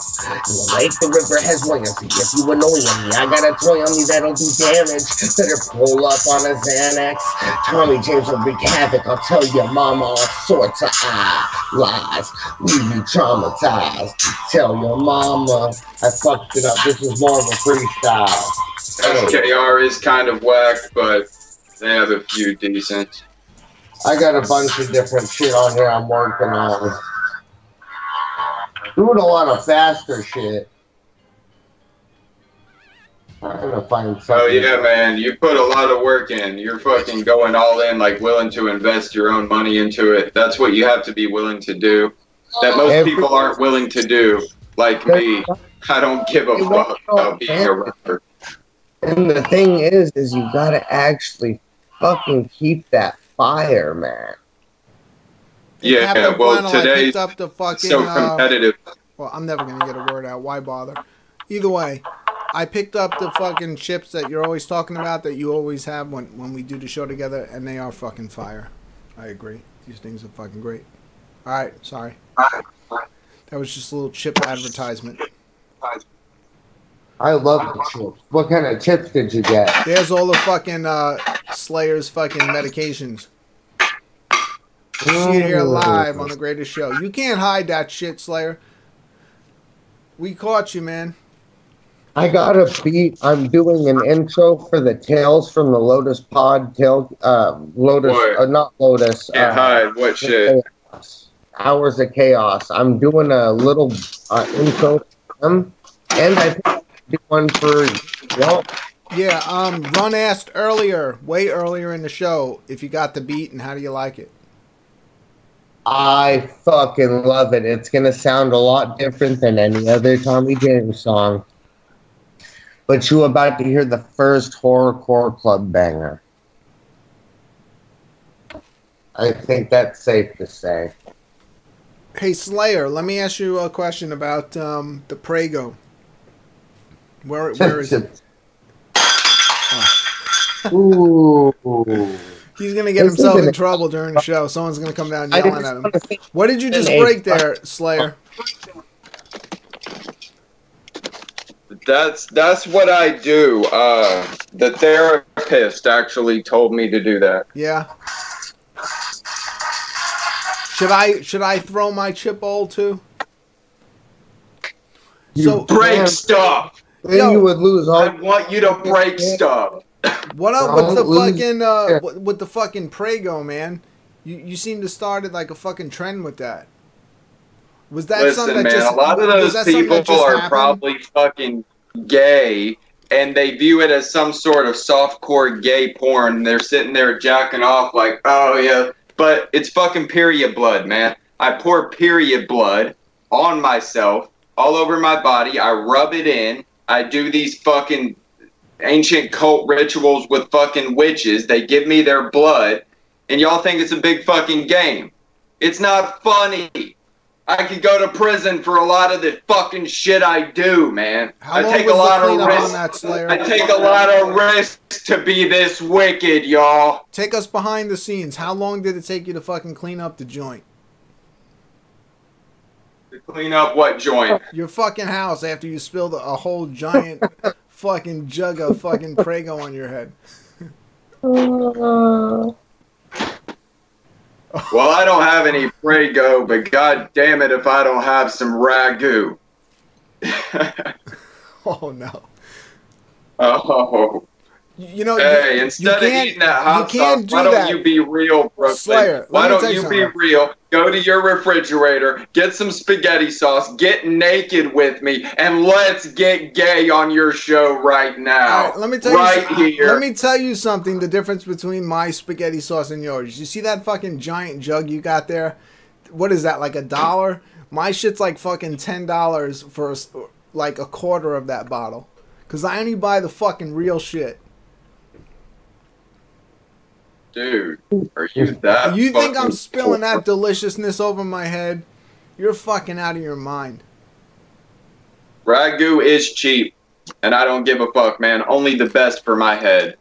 Like the river has loyalty. If you annoy me, I got a toy on me that'll do damage. Better pull up on a Xanax. Tommy James will wreak havoc. I'll tell your mama all sorts of lies. Leave you traumatized. Tell your mama I fucked it up. This is more of a freestyle. SKR is kind of whack, but they have a few decent. I got a bunch of different shit on here I'm working on. Doing a lot of faster shit. I'm gonna find something. Oh yeah, man, you put a lot of work in. You're fucking going all in, like willing to invest your own money into it. That's what you have to be willing to do. That most people aren't willing to do. Like me, I don't give a fuck about being a rapper. And the thing is you gotta actually fucking keep that fire, man. Yeah, well, today's so competitive. Well, I'm never gonna get a word out. Why bother? Either way, I picked up the fucking chips that you're always talking about, that you always have when we do the show together, and they are fucking fire. I agree. These things are fucking great. All right, sorry. That was just a little chip advertisement. I love the chips. What kind of chips did you get? There's all the fucking Slayer's fucking medications. You see it here live on The Greatest Show. You can't hide that shit, Slayer. We caught you, man. I got a beat. I'm doing an intro for the Tales from the Lotus Pod. Lotus, not Lotus. Can't hide. What shit? Chaos. Hours of Chaos. I'm doing a little intro for them, and I think I'll do one for y'all. Yeah, Run asked earlier, way earlier in the show, if you got the beat and how do you like it? I fucking love it. It's gonna sound a lot different than any other Tommy James song. But you're about to hear the first horrorcore club banger. I think that's safe to say. Hey Slayer, let me ask you a question about the Prego. Where is it? Ooh. He's gonna get himself in trouble during the show. Someone's gonna come down yelling at him. What did you just break there, Slayer? That's what I do. The therapist actually told me to do that. Yeah. Should I throw my chip bowl too? You break stuff. Then you would lose all. I want you to break stuff. What up with the fucking with the fucking Prego, man? You seem to started like a fucking trend with that. Was that something that man, just? A lot of those people are probably fucking gay, and they view it as some sort of softcore gay porn. They're sitting there jacking off like, oh yeah, but it's fucking period blood, man. I pour period blood on myself, all over my body. I rub it in. I do these fucking ancient cult rituals with fucking witches. They give me their blood, and y'all think it's a big fucking game. It's not funny. I could go to prison for a lot of the fucking shit I do, man. I take a lot of risks. I take a lot of risks to be this wicked, y'all. Take us behind the scenes. How long did it take you to fucking clean up the joint? To clean up what joint? Your fucking house after you spilled a whole giant fucking jug of fucking Prego on your head. Well, I don't have any Prego, but god damn it if I don't have some ragu. Oh no. Oh. You know, hey, instead of eating that hot sauce, why don't you be real, Brooklyn? Slayer, why don't you be real? Go to your refrigerator, get some spaghetti sauce, get naked with me, and let's get gay on your show right now. Right, let me tell you, let me tell you something. The difference between my spaghetti sauce and yours. You see that fucking giant jug you got there? What is that? Like $1? My shit's like fucking $10 for like a quarter of that bottle. Cause I only buy the fucking real shit. Dude, are you that? You think I'm spilling that deliciousness over my head? You're fucking out of your mind. Ragu is cheap, and I don't give a fuck, man. Only the best for my head.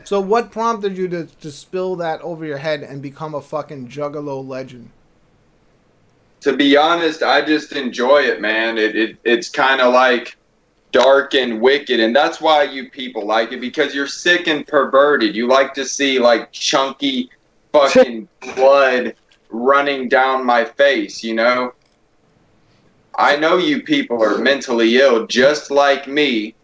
So what prompted you to spill that over your head and become a fucking Juggalo legend? To be honest, I just enjoy it, man. It's kind of like dark and wicked, and that's why you people like it, because you're sick and perverted. You like to see like chunky fucking blood running down my face, you know? I know you people are mentally ill just like me,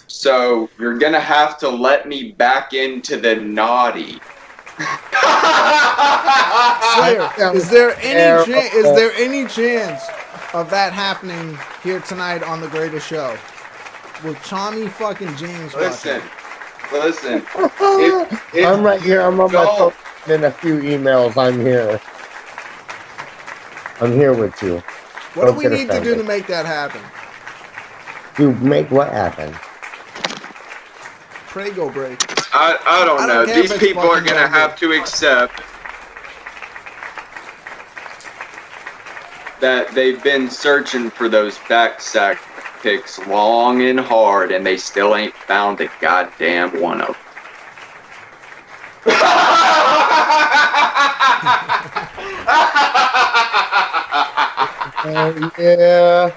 so you're gonna have to let me back into the naughty. Slayer, is there any chance of that happening here tonight on The Greatest Show? With Tommy fucking James Listen. I'm right here. I'm on my phone in a few emails. I'm here. I'm here with you. What do we need to do to make that happen? To make what happen? Prego Break. I don't know. These people are going to have to accept that they've been searching for those backsack pics long and hard, and they still ain't found a goddamn one of them. Hell yeah.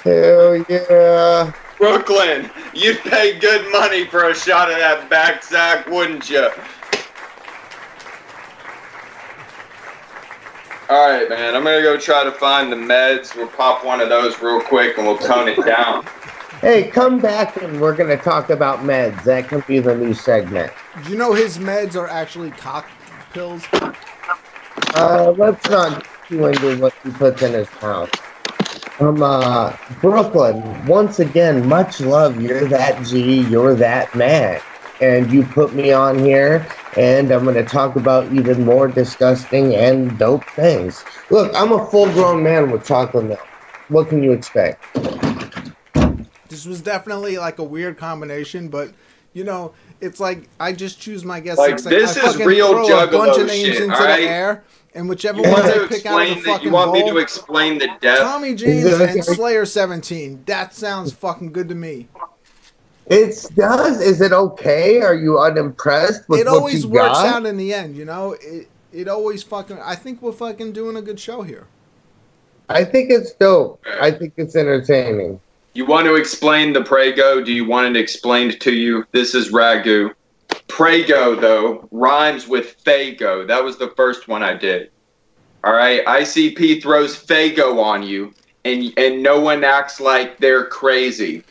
Hell yeah. Brooklyn, you'd pay good money for a shot of that backsack, wouldn't you? All right, man. I'm gonna go try to find the meds. We'll pop one of those real quick, and we'll tone it down. Hey, come back and we're going to talk about meds. That can be the new segment. Do you know his meds are actually cock pills? Let's not go into what he puts in his mouth. Brooklyn, once again, much love. You're that G, you're that man. And you put me on here, and I'm going to talk about even more disgusting and dope things. Look, I'm a full-grown man with chocolate milk. What can you expect? This was definitely like a weird combination, but you know, it's like I just choose my guests. Like this is real Juggalo shit, into all right? the air, and whichever ones I pick out of the fucking You want me bowl, to explain the depth? Tommy James and Slayer 17. That sounds fucking good to me. It does. Is it okay? Are you unimpressed with it what always you works got? out in the end, you know. It always fucking. I think we're fucking doing a good show here. I think it's dope. I think it's entertaining. You want to explain the Prego? Do you want it explained to you? This is Ragu. Prego, though, rhymes with Fago. That was the first one I did. All right? ICP throws Fago on you, and no one acts like they're crazy.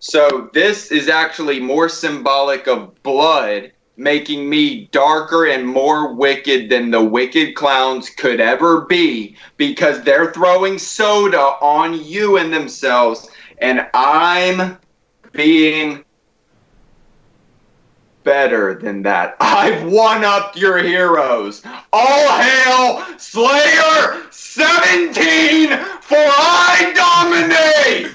So this is actually more symbolic of blood, making me darker and more wicked than the wicked clowns could ever be, because they're throwing soda on you and themselves. And I'm being better than that. I've one-upped your heroes. All hail Slayer 17, for I dominate!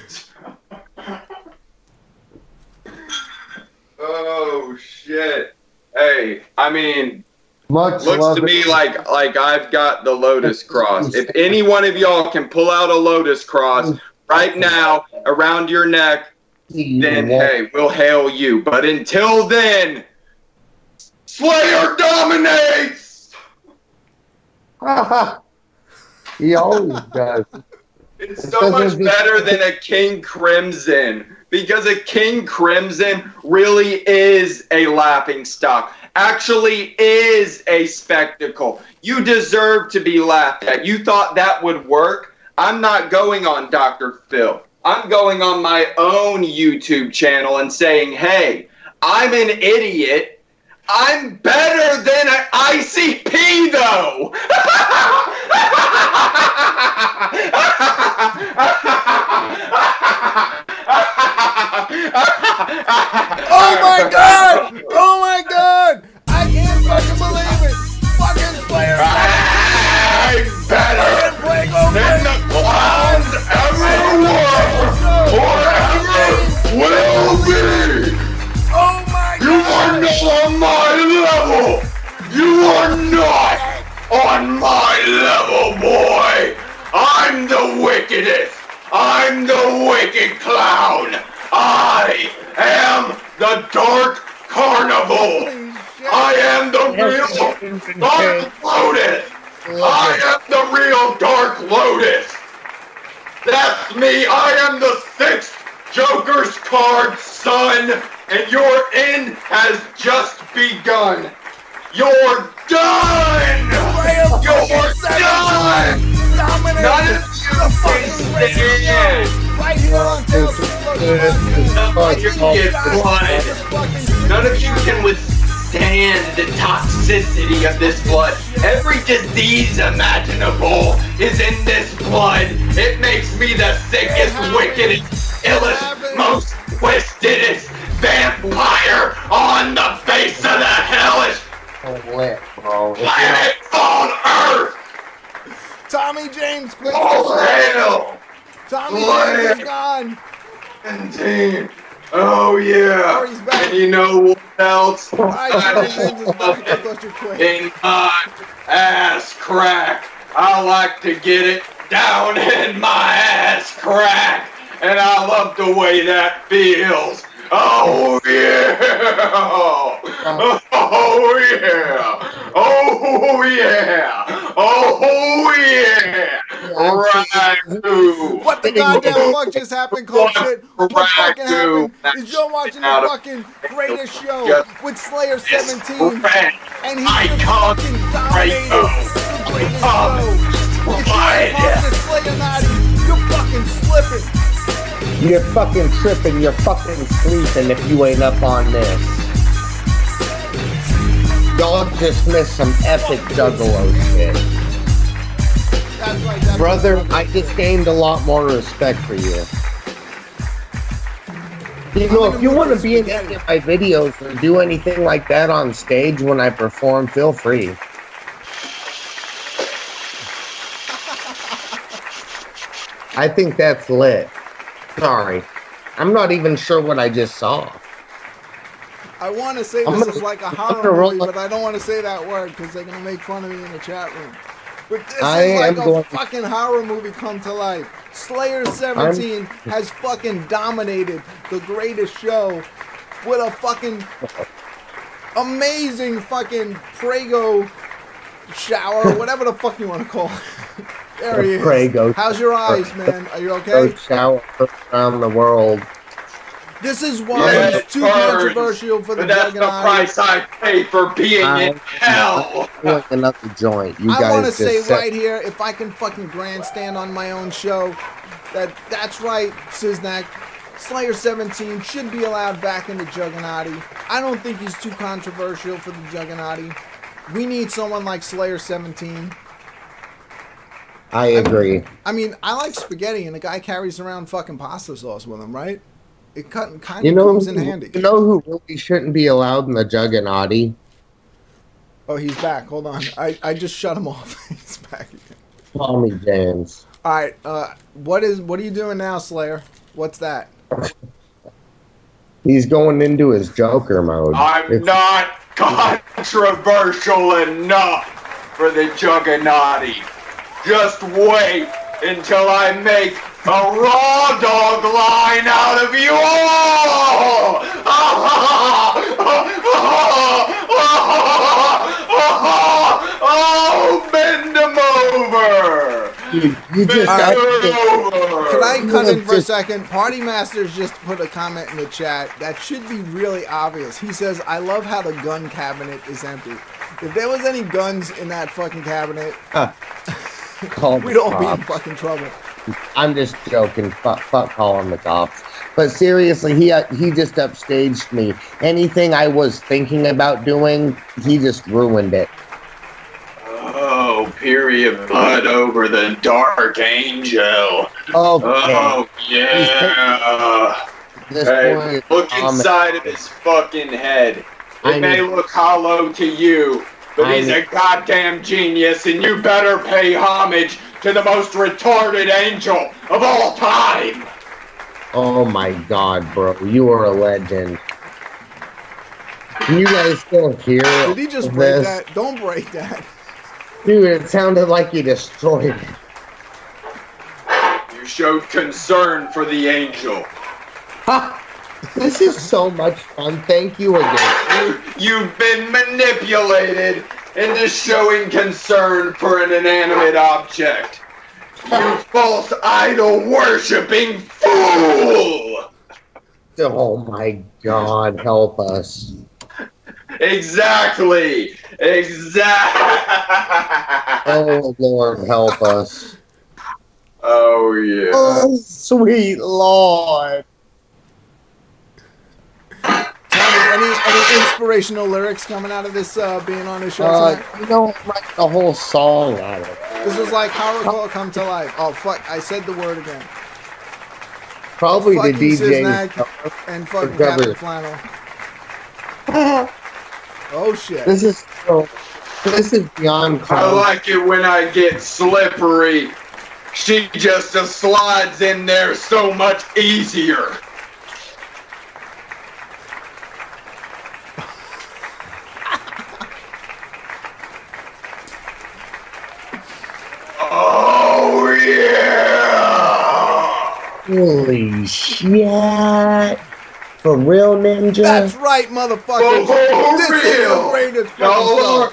Oh, shit. Hey, I mean, looks to me like I've got the Lotus cross. If any one of y'all can pull out a Lotus cross right now around your neck, then hey, we'll hail you. But until then, Slayer dominates! He always does. It's so much better than a King Crimson, because a King Crimson really is a laughing stock. Actually is a spectacle. You deserve to be laughed at. You thought that would work? I'm not going on Dr. Phil. I'm going on my own YouTube channel and saying, hey, I'm an idiot. I'm better than an ICP, though. Oh my god! Oh my god! I can't fucking believe it! Fucking Slayer! I'm better than the clowns ever were, or ever will be! Oh my You are not on my level! You are not on my level, boy! I'm the wickedest! I'm the wicked clown! I am the Dark Carnival! I am the real Dark Lotus! I am the real Dark Lotus! That's me! I am the 6th Joker's card, son! And your end has just begun! You're done! You're done! None of you can stand! Right here on Tales None of you can withstand the toxicity of this blood. Every disease imaginable is in this blood. It makes me the sickest, wickedest, illest, most twistedest vampire on the face of the hellish planet on Earth! Tommy James, quick! Oh, hell! Tommy James is gone! 17. Oh, yeah. Oh, he's back. And you know what else? Alright, Tommy James is back. I thought you quit. In my ass crack. I like to get it down in my ass crack. And I love the way that feels. Oh, yeah. Oh, yeah. Oh, yeah. Oh, yeah. Ragu. What the goddamn fuck just happened, Cold Shit? What fucking happened is you're watching the fucking greatest show with Slayer 17, and he's been fucking dominating the greatest show. You're fucking slipping. You're fucking tripping. You're fucking sleeping if you ain't up on this. Y'all just missed some epic Juggalo shit. That's right, brother, I just gained a lot more respect for you. You know, if you want to be in any of my videos or do anything like that on stage when I perform, feel free. I think that's lit. Sorry. I'm not even sure what I just saw. I want to say this is like a horror movie, but I don't want to say that word because they're going to make fun of me in the chat room. But this is like a fucking horror movie come to life. Slayer 17 has fucking dominated the greatest show with a fucking amazing fucking Prego shower, whatever the fuck you want to call it. There he is. Prego. How's your eyes, man? Are you okay? Shower around the world. This is why it's too controversial for the Jugganati. That's the price I pay for being in hell. Another joint. You guys I want to say right here, if I can fucking grandstand on my own show, that's right, Siznak. Slayer 17 should be allowed back in the Jugganati. I don't think he's too controversial for the Jugganati. We need someone like Slayer 17. I agree. I mean, I like spaghetti, and the guy carries around fucking pasta sauce with him, right? It kind of comes in handy. You know who really shouldn't be allowed in the Jugganati? Oh, he's back. Hold on. I just shut him off. He's back again. Tommy James. All right. What are you doing now, Slayer? What's that? He's going into his Joker mode. I'm not controversial enough for the Jugganati. Just wait until I make a raw dog line out of you all! Oh, bend them over! You just Can I cut in for a second? Party Masters just put a comment in the chat that should be really obvious. He says, I love how the gun cabinet is empty. If there was any guns in that fucking cabinet, we'd all be in fucking trouble. I'm just joking. Fuck calling the cops. But seriously, he just upstaged me. Anything I was thinking about doing, he just ruined it. Oh, period blood over the Dark Angel. Oh, yeah. Hey, look inside of his fucking head. It may look hollow to you, but he's a goddamn genius, and you better pay homage to the most retarded angel of all time! Oh my god, bro. You are a legend. Can you guys still hear Did he just break that? Don't break that. Dude, it sounded like he destroyed it. You showed concern for the angel. Ha! This is so much fun. Thank you again. You've been manipulated into showing concern for an inanimate object. You false idol worshipping fool! Oh my god, help us. Exactly! Oh Lord, help us. Oh yeah. Oh sweet Lord. Any inspirational lyrics coming out of this being on the show tonight? You don't write the whole song out of it. This is like horror come to life. Oh fuck! I said the word again. Probably fuck the DJ and fucking Captain Flannel. Oh shit! This is beyond. I like it when I get slippery. She just slides in there so much easier. Oh yeah! Holy shit! For real, Ninja? That's right, motherfuckers! This is the greatest fucking show.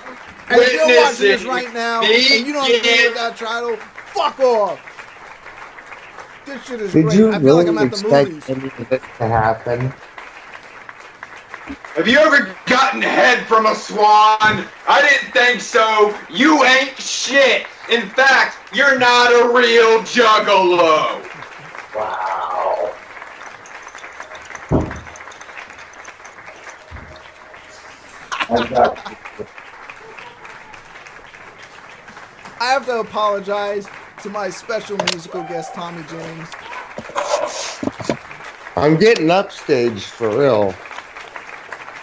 And if you're watching this right now, and you don't agree with that title, fuck off! This shit is great. Did you I feel really like I'm at the movies. expect any of this to happen? Have you ever gotten head from a swan? I didn't think so. You ain't shit. In fact, you're not a real Juggalo. Wow. I have to apologize to my special musical guest, Tommy James. I'm getting upstaged for real.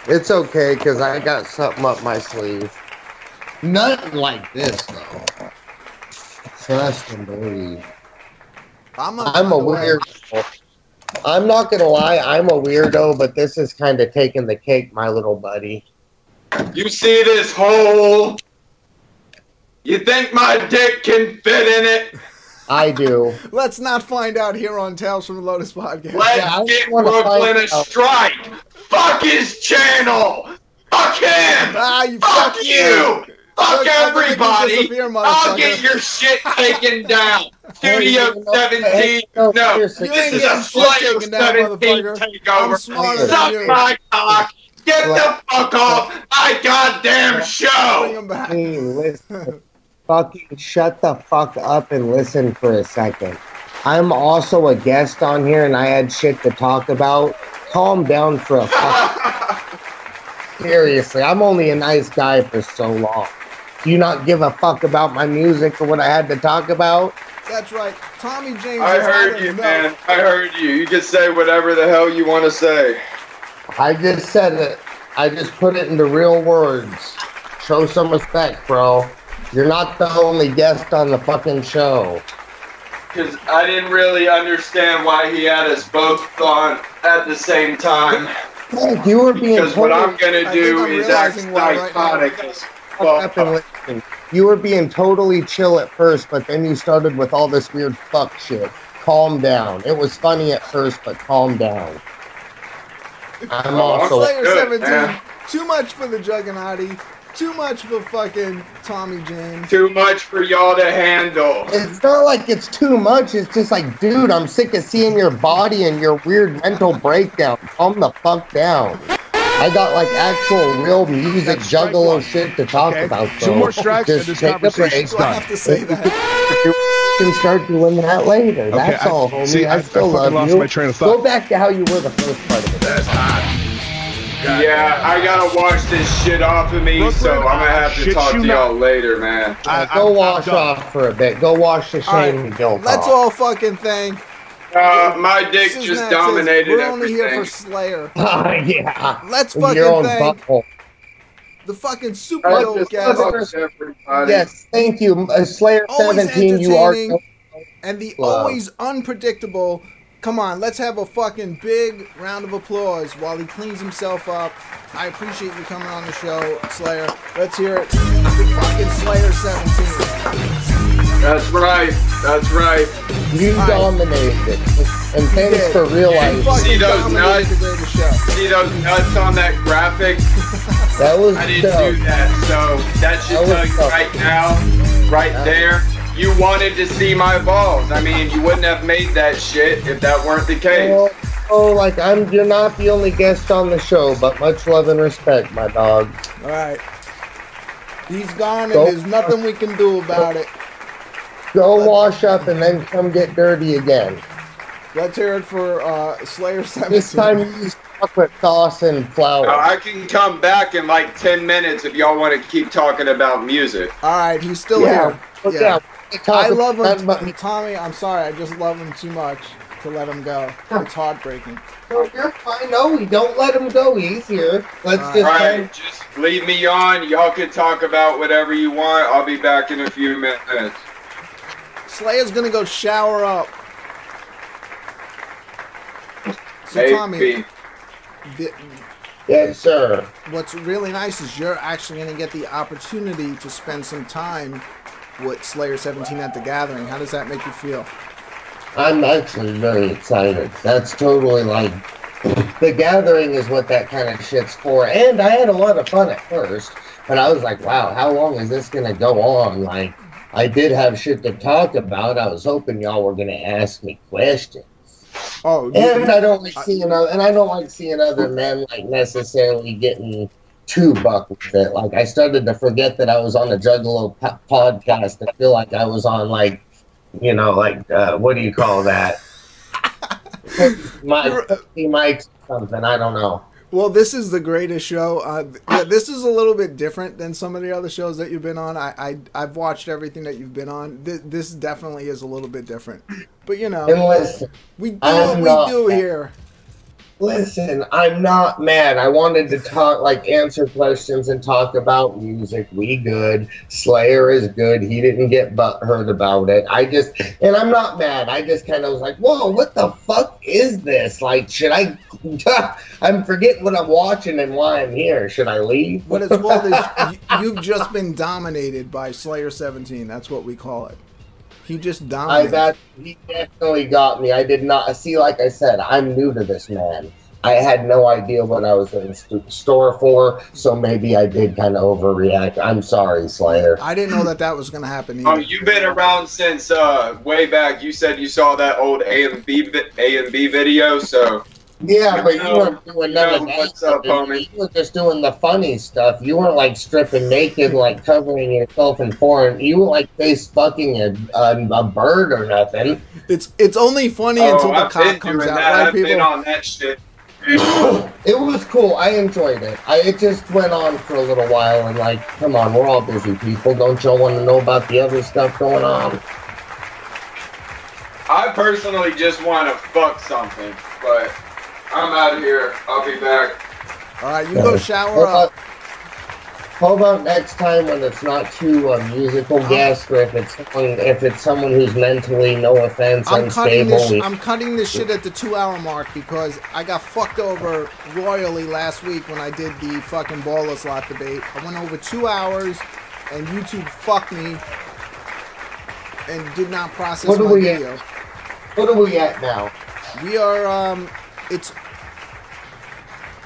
It's okay, because I got something up my sleeve. Nothing like this, though. Trust and believe. I'm a weirdo. I'm not going to lie, I'm a weirdo, but this is kind of taking the cake, my little buddy. You see this hole? You think my dick can fit in it? I do. Let's not find out here on Tales from the Lotus podcast. Let's get Brooklyn a strike. Fuck his channel. Fuck him. Fuck you. Fuck everybody. I'll get your shit taken down. Studio 17. No, this is a Slayer 17 takeover. Suck my cock. Get the fuck off my goddamn show. Hey, listen. Fucking shut the fuck up and listen for a second. I'm also a guest on here and I had shit to talk about. Calm down for a fuck. Seriously, I'm only a nice guy for so long. Do you not give a fuck about my music or what I had to talk about? That's right. Tommy James. I heard you, man. I heard you. You can say whatever the hell you want to say. I just said it. I just put it into real words. Show some respect, bro. You're not the only guest on the fucking show. Because I didn't really understand why he had us both on at the same time. Hey, you were being because what I'm going to do is act psychotic as fuck. You were being totally chill at first, but then you started with all this weird fuck shit. Calm down. It was funny at first, but calm down. I'm also Slayer 17. Too much for the Jugganati. Too much for fucking Tommy James. Too much for y'all to handle. It's not like it's too much. It's just like, dude, I'm sick of seeing your body and your weird mental breakdown. Calm the fuck down. I got like actual real music Juggalo shit to talk about. So 2 more strikes and this conversation's done. I have to say that. You can start doing that later. Okay, that's all, homie. See, I still love lost you. My train of thought. Go back to how you were the first part of it. That's hot. Yeah, I gotta wash this shit off of me, so I'm gonna have to talk to y'all later, man. Go wash off for a bit. Go wash the shame and guilt Let's off. all fucking thank. My dick just dominated We're only here for everything. Slayer. Yeah. Let's Your fucking own thank butthole. the fucking super dope guest. Yes, thank you. Slayer Always 17, you are entertaining and the always unpredictable. Come on, let's have a fucking big round of applause while he cleans himself up. I appreciate you coming on the show, Slayer. Let's hear it. The fucking Slayer 17. That's right. That's right. You dominated it. And thanks for realizing. See those nuts? See those nuts on that graphic? That was I didn't do that, so that should tell you right now, right there. You wanted to see my balls. I mean, you wouldn't have made that shit if that weren't the case. Oh, like you're not the only guest on the show, but much love and respect, my dog. All right. He's gone, and there's nothing we can do about it. Go wash up and then come get dirty again. Let's hear it for Slayer 17. This time use chocolate sauce and flour. I can come back in like 10 minutes if y'all want to keep talking about music. All right, he's still here. Yeah. I love him, Tommy. I'm sorry, I just love him too much to let him go. It's heartbreaking. No, you're fine. No, we don't let him go. He's here. Let's just leave me on. Y'all can talk about whatever you want. I'll be back in a few minutes. Slayer's gonna go shower up. So Maybe. Tommy, yes, sir. What's really nice is you're actually gonna get the opportunity to spend some time with Slayer 17 at the Gathering. How does that make you feel? I'm actually very excited. That's totally like the Gathering is what that kind of shit's for. And I had a lot of fun at first, but I was like, wow, how long is this gonna go on? Like, I did have shit to talk about. I was hoping y'all were gonna ask me questions. Oh, and I don't like seeing other, and I don't like seeing other men like necessarily getting too buck with it. Like, I started to forget that I was on a Juggalo podcast and feel like I was on, like, you know, like, what do you call that? My mics or something, I don't know. Well, this is the greatest show. Yeah, this is a little bit different than some of the other shows that you've been on. I've watched everything that you've been on. This definitely is a little bit different. But, you know, listen, we do what we do here. Listen, I'm not mad. I wanted to talk, like, answer questions and talk about music. We good. Slayer is good. He didn't get butthurt about it. And I'm not mad. I just kind of was like, whoa, what the fuck is this? Like, should I, I'm forgetting what I'm watching and why I'm here. Should I leave? What it's called is, you've just been dominated by Slayer 17. That's what we call it. He just dominated. He definitely got me. I did not see. Like I said, I'm new to this man. I had no idea what I was in store for, so maybe I did kind of overreact. I'm sorry, Slayer. I didn't know that was going to happen either. You've been around since way back. You said you saw that old A&B video, so... Yeah, but you weren't doing none of that. What's up, homie? You were just doing the funny stuff. You weren't like stripping naked, like covering yourself in porn. You were like face fucking a bird or nothing. It's only funny until the cock comes out, right, I've people? been on that shit. It was cool. I enjoyed it. It just went on for a little while, and like, come on, we're all busy people. Don't y'all want to know about the other stuff going on? I personally just want to fuck something, but I'm out of here. I'll be back. All right, you go shower up. How about next time when it's not too musical guest, or if it's someone who's mentally, no offense, unstable? I'm cutting this shit at the 2-hour mark because I got fucked over royally last week when I did the fucking baller slot debate. I went over 2 hours, and YouTube fucked me and did not process my video. What are we at now? We are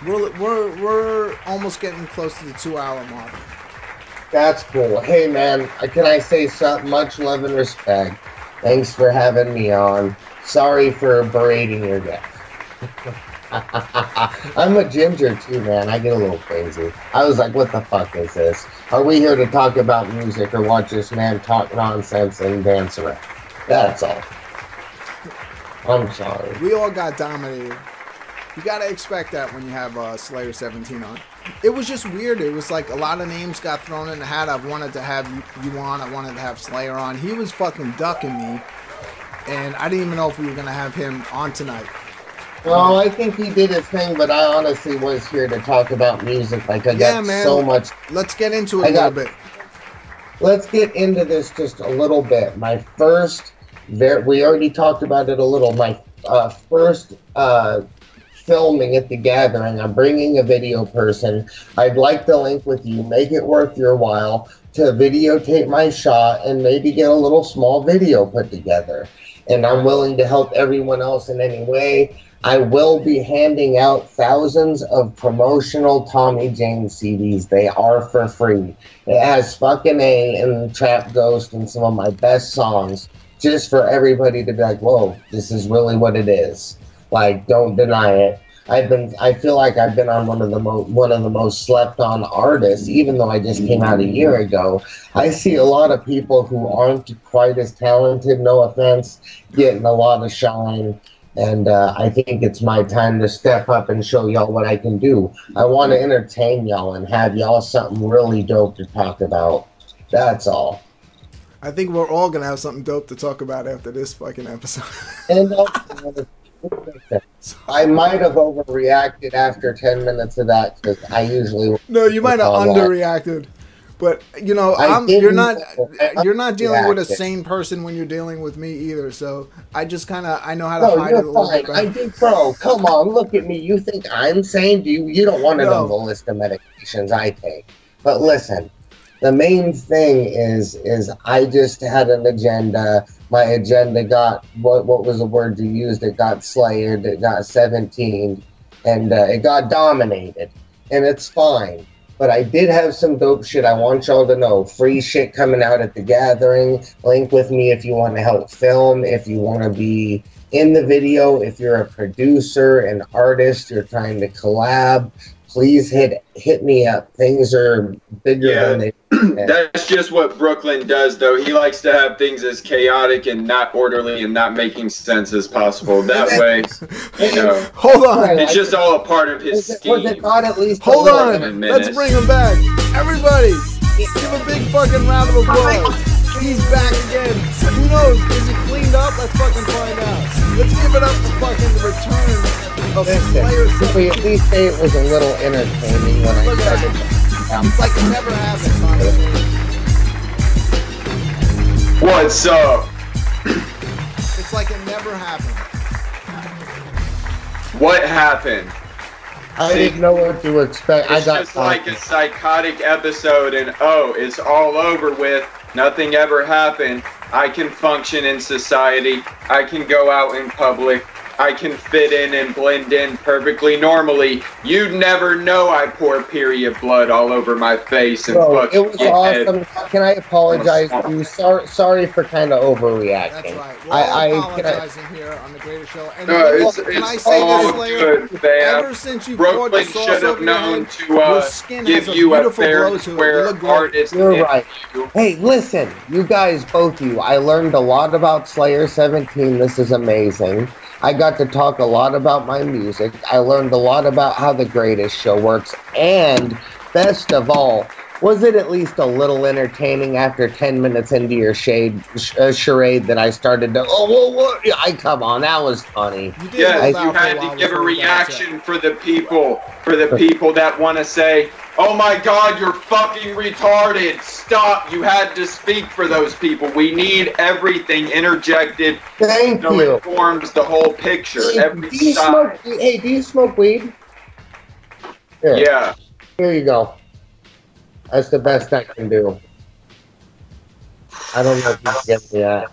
We're almost getting close to the 2-hour mark. That's cool. Hey man, can I say something? Much love and respect. Thanks for having me on. Sorry for berating your guest. I'm a ginger too, man. I get a little crazy. I was like, what the fuck is this? Are we here to talk about music or watch this man talk nonsense and dance around? That's all. I'm sorry. We all got dominated. You gotta expect that when you have Slayer 17 on. It was just weird. It was like a lot of names got thrown in the hat. I wanted to have you on. I wanted to have Slayer on. He was fucking ducking me. And I didn't even know if we were gonna have him on tonight. Well, I think he did his thing, but I honestly was here to talk about music. Like, I got so much. Let's get into it a little bit. Let's get into this just a little bit. My first, we already talked about it a little. My first filming at the gathering, I'm bringing a video person. I'd like to link with you, make it worth your while to videotape my shot and maybe get a little small video put together. And I'm willing to help everyone else in any way. I will be handing out thousands of promotional Tommy James CDs. They are for free. It has Fucking A and Trap Ghost and some of my best songs, just for everybody to be like, whoa, this is really what it is. Like, don't deny it. I feel like I've been on one of the most slept on artists, even though I just came out a year ago. I see a lot of people who aren't quite as talented, no offense, getting a lot of shine. And I think it's my time to step up and show y'all what I can do. I want to entertain y'all and have y'all something really dope to talk about. That's all. I think we're all going to have something dope to talk about after this fucking episode. And I might have overreacted after 10 minutes of that because I usually... No, you might have underreacted. But, you know, you're not dealing with a sane person when you're dealing with me either. So I just kind of, I know how to hide it a little bit better. I do, bro. Come on, look at me. You think I'm sane? You don't want to know the list of medications I take. But listen, the main thing is I just had an agenda. My agenda got, what was the word you used? It got slayed. It got 17. And it got dominated. And it's fine. But I did have some dope shit I want y'all to know. Free shit coming out at the gathering. Link with me if you want to help film, if you want to be in the video, if you're a producer, an artist, you're trying to collab. please hit me up. Things are bigger than they. That's just what Brooklyn does, though. He likes to have things as chaotic and not orderly and not making sense as possible. That way, you know. Hold on. It's just all a part of his scheme. Was it not at least Hold on. Let's bring him back. Everybody, give a big fucking round of applause. He's back again. Who knows? Is he cleaned up? Let's fucking find out. Let's give it up for fucking the return of Slayer. Can we at least say it was a little entertaining when I started? It's like it never happened, Tommy. What's up? It's like it never happened. What happened? I didn't know what to expect. It's just like a psychotic episode, and oh, it's all over with. Nothing ever happened. I can function in society. I can go out in public. I can fit in and blend in perfectly normally. You'd never know I pour period blood all over my face and Bro, it was awesome. Can I apologize to you? Sorry for kind of overreacting. That's right. We're all apologizing here on the Greatest Show. And can I say all this, Slayer? good, fam. Ever since you Brooklyn poured the sauce should have over known your to skin give has you a beautiful fair glow and to it. You square look great. artist. You're right. Hey, listen, you guys, both of you, I learned a lot about Slayer 17. This is amazing. I got to talk a lot about my music. I learned a lot about how the Greatest Show works. And best of all, was it at least a little entertaining after 10 minutes into your charade that I started to, come on, that was funny. Yes, you had to give a reaction for the people that want to say, oh my God, you're fucking retarded. Stop. You had to speak for those people. We need everything interjected. Thank you. It forms the whole picture. Every do you side. do you smoke weed? Here. Yeah. Here you go. That's the best I can do. I don't know if you can get me that.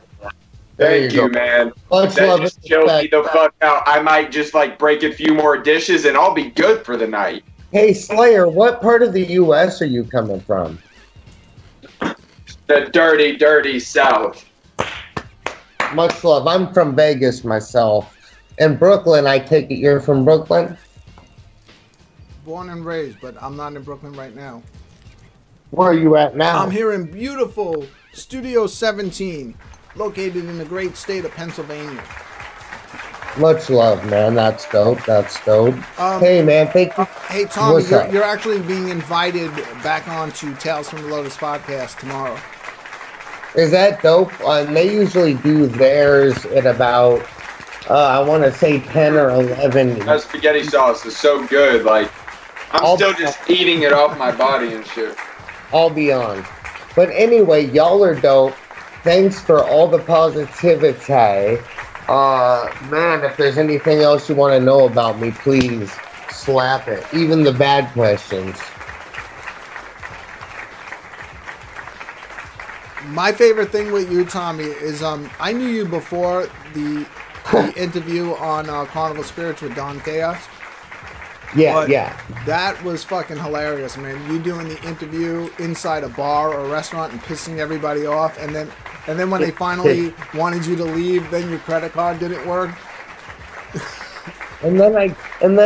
Thank you, man. Much that love just chilled me the fuck out. I might just like break a few more dishes and I'll be good for the night. Hey, Slayer, what part of the U.S. are you coming from? The dirty, dirty South. Much love. I'm from Vegas myself. And Brooklyn, I take it you're from Brooklyn? Born and raised, but I'm not in Brooklyn right now. Where are you at now? I'm here in beautiful Studio 17, located in the great state of Pennsylvania. Much love, man. That's dope. That's dope. Hey, man. Thank you. Hey, Tommy, you're actually being invited back on to Tales from the Lotus podcast tomorrow. Is that dope? They usually do theirs at about, I want to say 10 or 11. That spaghetti sauce is so good. Like, I'm still just eating it off my body and shit. I'll be on. But anyway, y'all are dope. Thanks for all the positivity. Man, if there's anything else you want to know about me, please slap it. Even the bad questions. My favorite thing with you, Tommy, is I knew you before the interview on Carnival Spirits with Don Chaos. Yeah. That was fucking hilarious, man. You doing the interview inside a bar or a restaurant and pissing everybody off, and then when they finally wanted you to leave, then your credit card didn't work. And then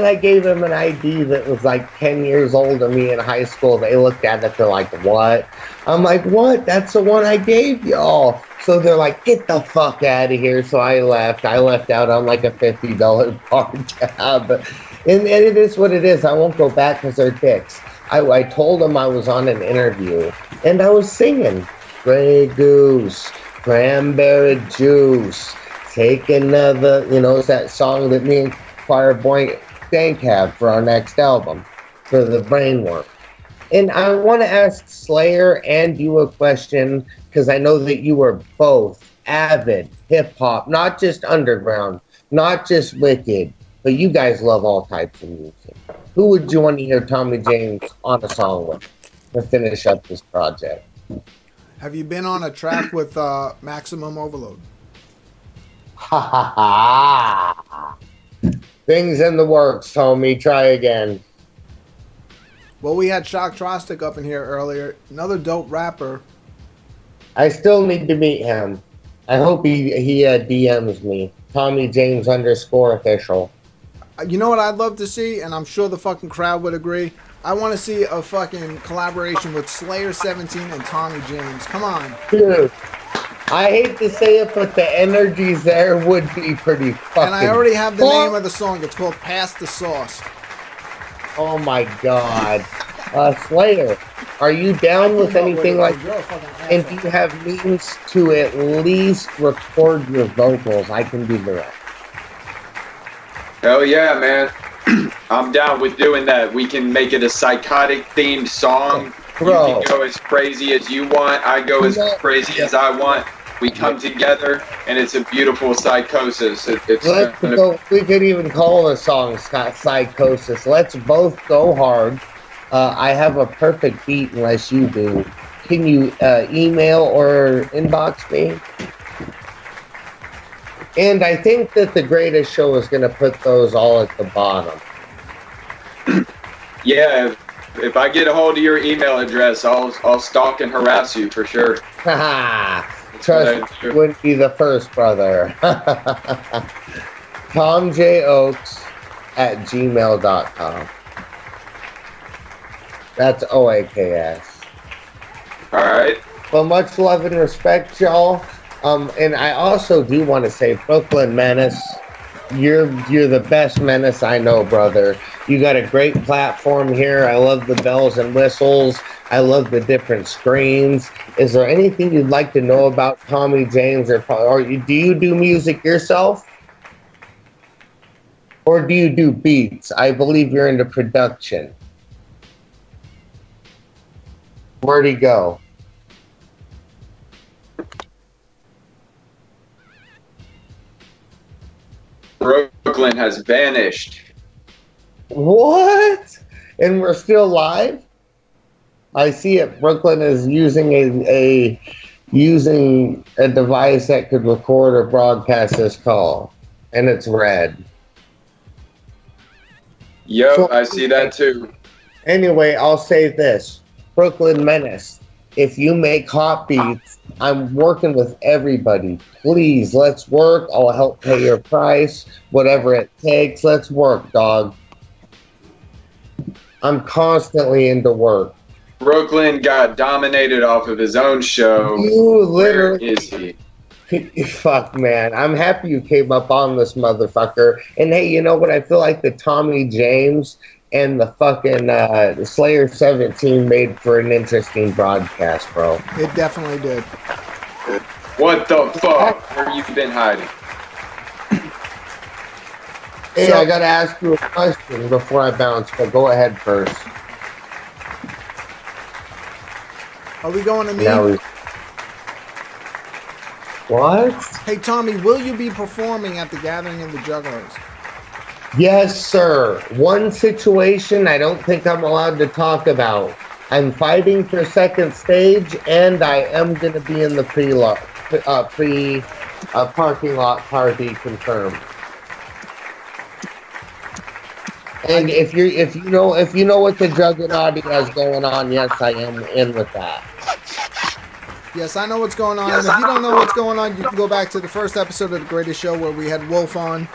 I gave them an ID that was like 10 years old to me in high school. They looked at it, they're like, what? I'm like, what? That's the one I gave y'all. So they're like, get the fuck out of here. So I left. I left out on like a $50 bar tab. And it is what it is. I won't go back because they're dicks. I told them I was on an interview, and I was singing, Grey Goose, Cranberry Juice, Take Another, it's that song that me and Fireboy Dank have for our next album, for the Brainwork. And I want to ask Slayer and you a question, because I know that you are both avid hip-hop, not just underground, not just wicked, but you guys love all types of music. Who would you want to hear Tommy James on a song with to finish up this project? Have you been on a track with Maximum Overload? Ha ha ha. Things in the works, Tommy. Try again. Well, we had Shock Trostic up in here earlier. Another dope rapper. I still need to meet him. I hope he DMs me. Tommy James _official. You know what I'd love to see, and I'm sure the fucking crowd would agree. I want to see a fucking collaboration with Slayer 17 and Tommy James. Come on. Dude, I hate to say it, but the energies there would be pretty fucking. And I already have the name of the song. It's called Pass the Sauce. Oh my god. Slayer, are you down with anything like that? And do you have means to at least record your vocals? I can do the rest. Hell yeah, man. I'm down with doing that. We can make it a psychotic themed song. Bro. You can go as crazy as you want. I go as crazy as I want. We come together, and it's a beautiful psychosis. We could even call the song Psychosis. Let's both go hard. I have a perfect beat unless you do. Can you email or inbox me? And I think that the greatest show is going to put those all at the bottom. Yeah, if I get a hold of your email address, I'll stalk and harass you for sure. Trust me, wouldn't be the first, brother. TomJOaks@gmail.com. That's OAKS. All right. Well, much love and respect, y'all. And I also do want to say, BklynMenace, you're the best menace I know, brother. You got a great platform here. I love the bells and whistles. I love the different screens. Is there anything you'd like to know about Tommy James, or do you do music yourself? Or do you do beats? I believe you're into production. Where'd he go? Brooklyn has vanished. What? And we're still live? I see it. Brooklyn is using a device that could record or broadcast this call, and it's red. Yep, so, I see that too. Anyway, I'll say this. BklynMenace, if you make hot beats, I'm working with everybody. Please, let's work. I'll help pay your price, whatever it takes. Let's work, dog. I'm constantly into work. Brooklyn got dominated off of his own show. You literally. Where is he? Fuck, man. I'm happy you came up on this motherfucker. And hey, you know what? I feel like the Tommy James and the fucking Slayer 17 made for an interesting broadcast, bro. It definitely did. What the fuck? Where you been hiding? Hey, I gotta ask you a question before I bounce, but go ahead first. Are we going to me? What? Hey, Tommy, will you be performing at the Gathering of the Juggalos? Yes, sir. One situation I don't think I'm allowed to talk about. I'm fighting for second stage, and I am going to be in the parking lot party confirmed. And if you know what the Jugganati has going on, yes, I am in with that. Yes, I know what's going on. Yes, and if you don't know what's going on, you can go back to the first episode of The Greatest Show where we had Wolf on.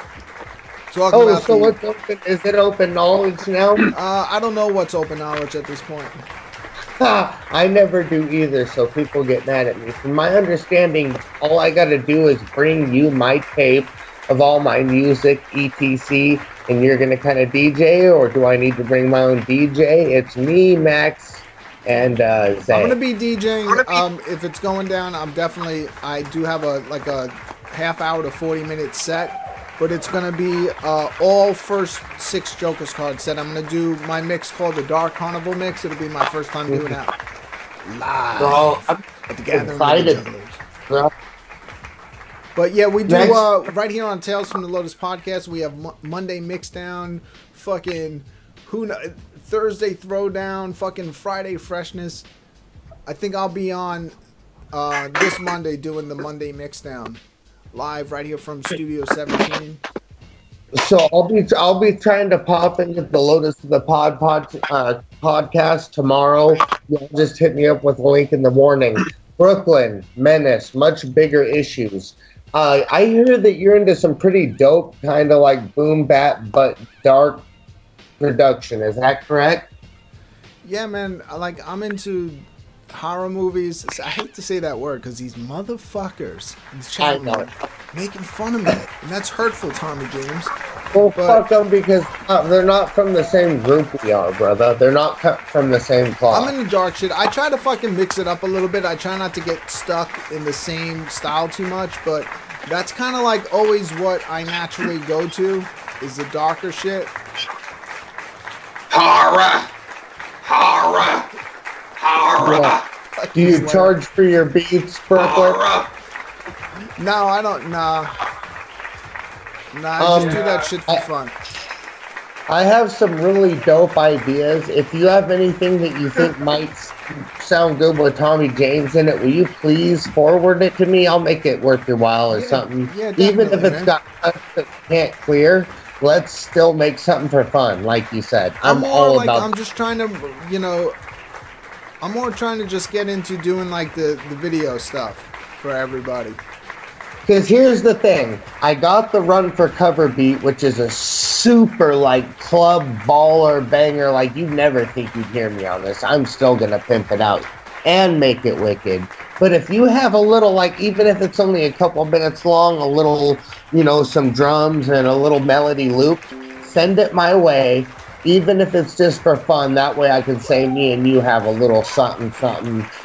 What's open? Is it open knowledge now? I don't know what's open knowledge at this point. I never do either, so people get mad at me. From my understanding, all I got to do is bring you my tape of all my music, etc., and you're going to kind of DJ, or do I need to bring my own DJ? It's me, Max, and Zay. I'm going to be DJing. If it's going down, I do have a half hour to 40-minute set. But it's going to be all first 6 Jokers card set. I'm going to do my mix called the Dark Carnival mix. It'll be my first time doing that. Live at the Gathering of the Juggalos. But yeah, we do right here on Tales from the Lotus podcast. We have Monday Mixdown, fucking Thursday Throwdown, fucking Friday Freshness. I think I'll be on this Monday doing the Monday Mixdown. Live right here from Studio 17. So I'll be trying to pop into the Lotus of the podcast tomorrow. You'll just hit me up with a link in the morning. BklynMenace, much bigger issues. I hear that you're into some pretty dope kind of like boom bap but dark production. Is that correct? Yeah, man. Like, I'm into horror movies. I hate to say that word because these motherfuckers in the chat room making fun of me, and that's hurtful, Tommy James. Well, fuck them, because they're not from the same group we are, brother. They're not cut from the same cloth. I'm into dark shit. I try to fucking mix it up a little bit. I try not to get stuck in the same style too much, but that's kind of like always what I naturally go to, is the darker shit. Horror! Horror! Horror! Do you charge for your beats, Brooklyn? No, I don't. Nah, I just do that shit for fun. I have some really dope ideas. If you have anything that you think might sound good with Tommy James in it, will you please forward it to me? I'll make it worth your while or something. Yeah, even if it's got cuts that can't clear, let's still make something for fun, like you said. I'm all about. I'm just trying to, you know, I'm more trying to just get into doing like the video stuff for everybody. Because here's the thing, I got the Run for Cover beat, which is a super like club baller banger. Like, you'd never think you'd hear me on this. I'm still gonna pimp it out and make it wicked. But if you have a little, like, even if it's only a couple minutes long, a little, you know, some drums and a little melody loop, send it my way. Even if it's just for fun, that way I can say me and you have a little something,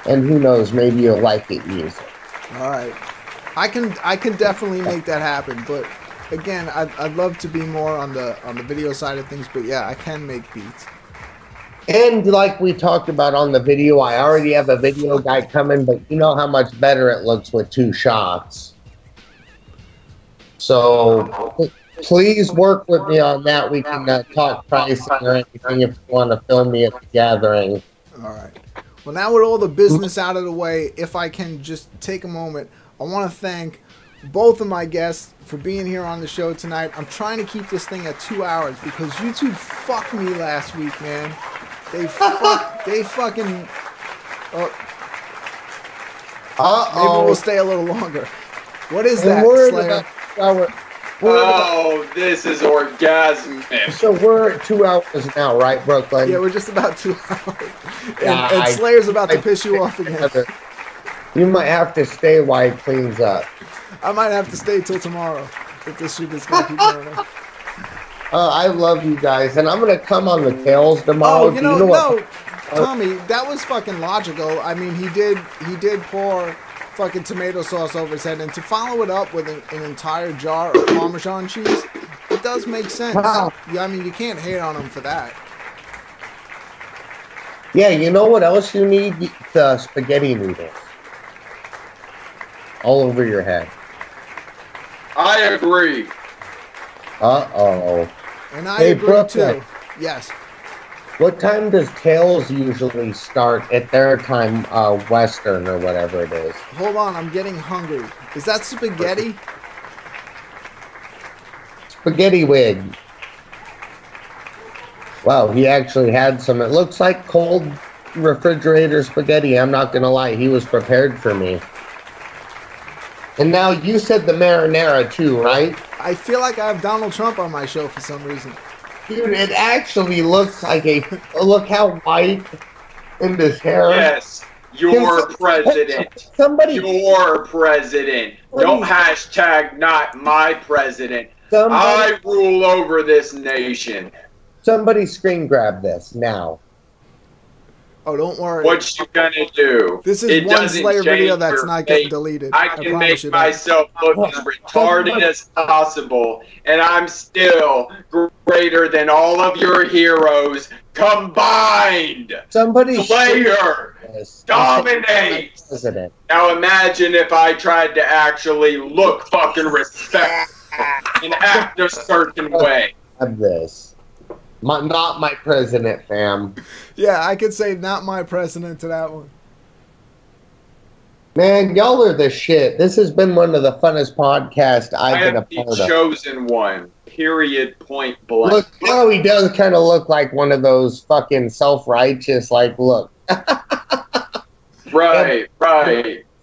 and who knows, maybe you'll like it music. All right. I can definitely make that happen, but again, I'd love to be more on the video side of things. But yeah, I can make beats. And like we talked about on the video, I already have a video guy coming, but you know how much better it looks with 2 shots. So please work with me on that. We can talk pricing or anything if you want to film me at the gathering. All right. Well, now with all the business out of the way, if I can just take a moment, I want to thank both of my guests for being here on the show tonight. I'm trying to keep this thing at 2 hours because YouTube fucked me last week, man. They fucking. Maybe we'll stay a little longer. What is that, Slayer? Oh, this is orgasmic. So we're at 2 hours now, right, Brooklyn? Yeah, we're just about 2 hours. And Slayer's about to piss you off again. You might have to stay while it cleans up. I might have to stay till tomorrow if this shit is gonna keep going on. I love you guys, and I'm gonna come on the Tales tomorrow. Oh, you know what? Tommy, that was fucking logical. I mean, he did pour fucking tomato sauce over his head, and to follow it up with an entire jar of Parmesan cheese, it does make sense. Wow. Yeah, I mean, you can't hate on him for that. Yeah, you know what else you need? The spaghetti noodles. All over your head. I agree. Uh-oh. And I agree too. Yes. What time does Tales usually start at their time, Western or whatever it is? Hold on, I'm getting hungry. Is that spaghetti? Spaghetti wig. Wow, he actually had some. It looks like cold refrigerator spaghetti. I'm not going to lie. He was prepared for me. And now you said the marinara too, right? I feel like I have Donald Trump on my show for some reason. Dude, it actually looks like a... Look how white in this hair. Yes, your president. Somebody... Your president. Don't hashtag not my president. I rule over this nation. Somebody screen grab this now. Oh, don't worry. What you gonna do? This is one Slayer video that's not getting deleted. I can make myself look as retarded as possible, and I'm still greater than all of your heroes combined. Slayer dominates. Now imagine if I tried to actually look fucking respectful and act a certain way. Of this. Not my president, fam. Yeah, I could say not my president to that one. Man, y'all are the shit. This has been one of the funnest podcasts I've been a part of. I have the chosen one. Period. Point blank. Look, how he does kind of look like one of those fucking self-righteous, like, look. Right.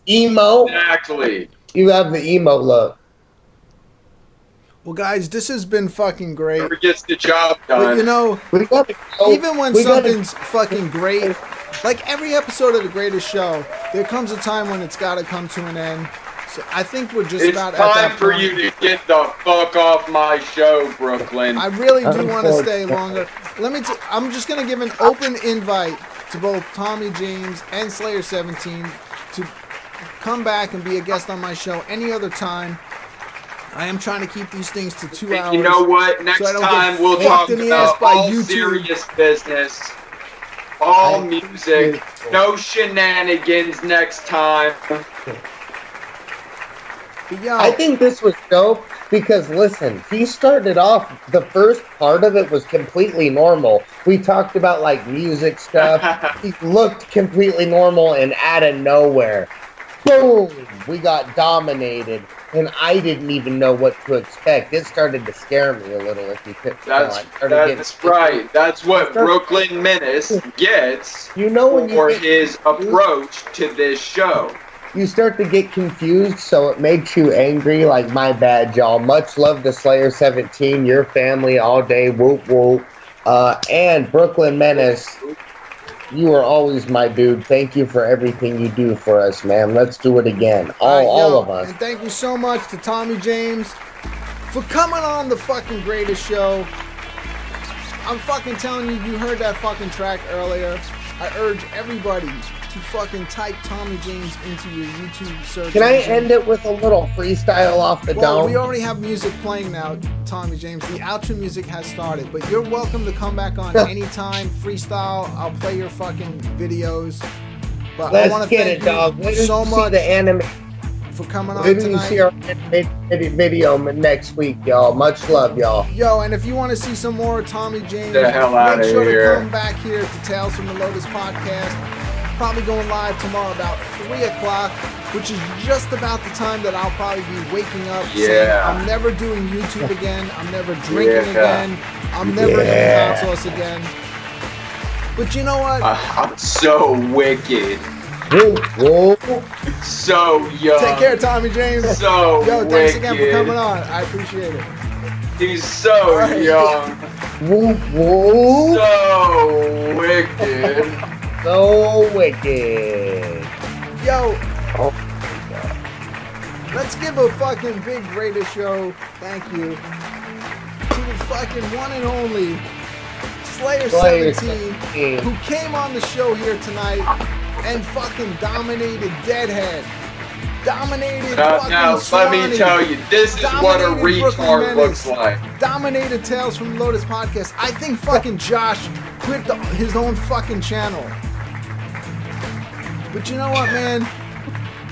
Emo. Exactly. You have the emo look. Well, guys, this has been fucking great. Whoever gets the job done. But you know, even when something's fucking great, like every episode of The Greatest Show, there comes a time when it's got to come to an end. So I think we're just about at that point. It's time for you to get the fuck off my show, Brooklyn. I really do want to stay longer. I'm just gonna give an open invite to both Tommy James and Slayer 17 to come back and be a guest on my show any other time. I am trying to keep these things to 2 hours. You know what? Next time we'll talk about all serious business, all music, no shenanigans next time. I think this was dope because, listen, he started off, the first part of it was completely normal. We talked about, like, music stuff. He looked completely normal, and out of nowhere, boom, we got dominated. And I didn't even know what to expect. It started to scare me a little, if you could tell. That's right. That's what BklynMenace gets for his approach to this show. You start to get confused, so it makes you angry. Like, my bad, y'all. Much love to Slayer 17, your family all day. Whoop, whoop. And BklynMenace, you are always my dude. Thank you for everything you do for us, man. Let's do it again. All of us. And thank you so much to Tommy James for coming on the fucking Greatest Show. I'm fucking telling you, you heard that fucking track earlier. I urge everybody to fucking type Tommy James into your YouTube search. Can I end it with a little freestyle off the dome? We already have music playing now, Tommy James. The outro music has started, but you're welcome to come back on anytime. Freestyle. I'll play your fucking videos. But I want to thank you so much the anime for coming on tonight. tonight. See our video next week, y'all. Much love, y'all. Yo, and if you want to see some more Tommy James, make sure to come back here to Tales from the Lotus podcast. Probably going live tomorrow about 3 o'clock, which is just about the time that I'll probably be waking up saying, I'm never doing YouTube again, I'm never drinking again, I'm never eating hot sauce again. But you know what? I'm so wicked. So young. Take care, Tommy James. So Yo, thanks again for coming on. I appreciate it. He's so young. So wicked. So wicked. Yo. Oh my God. Let's give a fucking big Greatest Show thank you to the fucking one and only Slayer 17 who came on the show here tonight and fucking dominated Dead Head. Dominated fucking let me tell you, this is what a retard looks like. Dominated Tales from Lotus podcast. I think fucking Josh quit his own fucking channel. But you know what, man?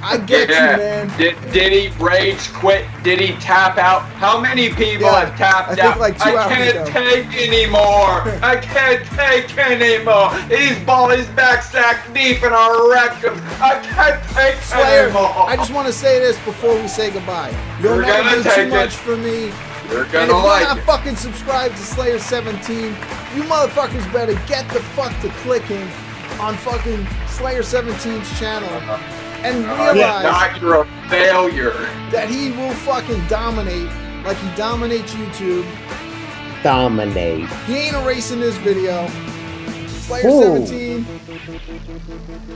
I get you, man. Did he rage quit? Did he tap out? How many people have tapped out? Like 2 hours I can't take anymore. I can't take anymore. He's balling his back sack deep in our rectum. I can't take anymore. I just want to say this before we say goodbye. You'll never do too much for me. You're and if you're not fucking subscribed to Slayer 17, you motherfuckers better get the fuck to clicking on fucking Slayer 17's channel and realize you're a failure. That he will fucking dominate like he dominates YouTube. Dominate. He ain't erasing this video. Slayer 17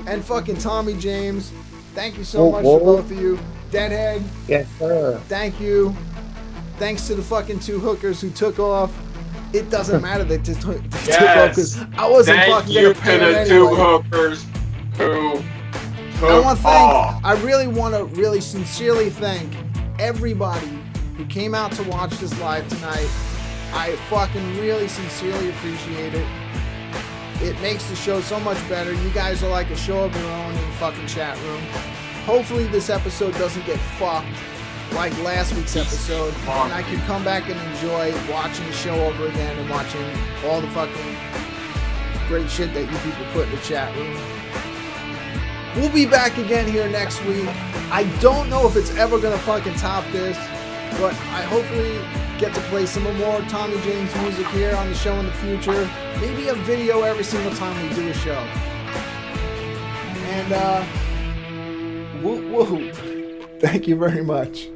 and fucking Tommy James. Thank you so much to both of you. Deadhead. Yes, sir. Thank you. Thanks to the fucking 2 hookers who took off. It doesn't matter that they took off because I wasn't fucking gonna pay them anyway. 2 hookers who took off. I really want to really sincerely thank everybody who came out to watch this live tonight. I fucking really sincerely appreciate it. It makes the show so much better. You guys are like a show of your own in the fucking chat room. Hopefully this episode doesn't get fucked like last week's episode, and I can come back and enjoy watching the show over again and watching all the fucking great shit that you people put in the chat room. We'll be back again here next week. I don't know if it's ever gonna fucking top this, but I hopefully get to play some more Tommy James music here on the show in the future. Maybe a video every single time we do a show. And whoop whoop. Thank you very much.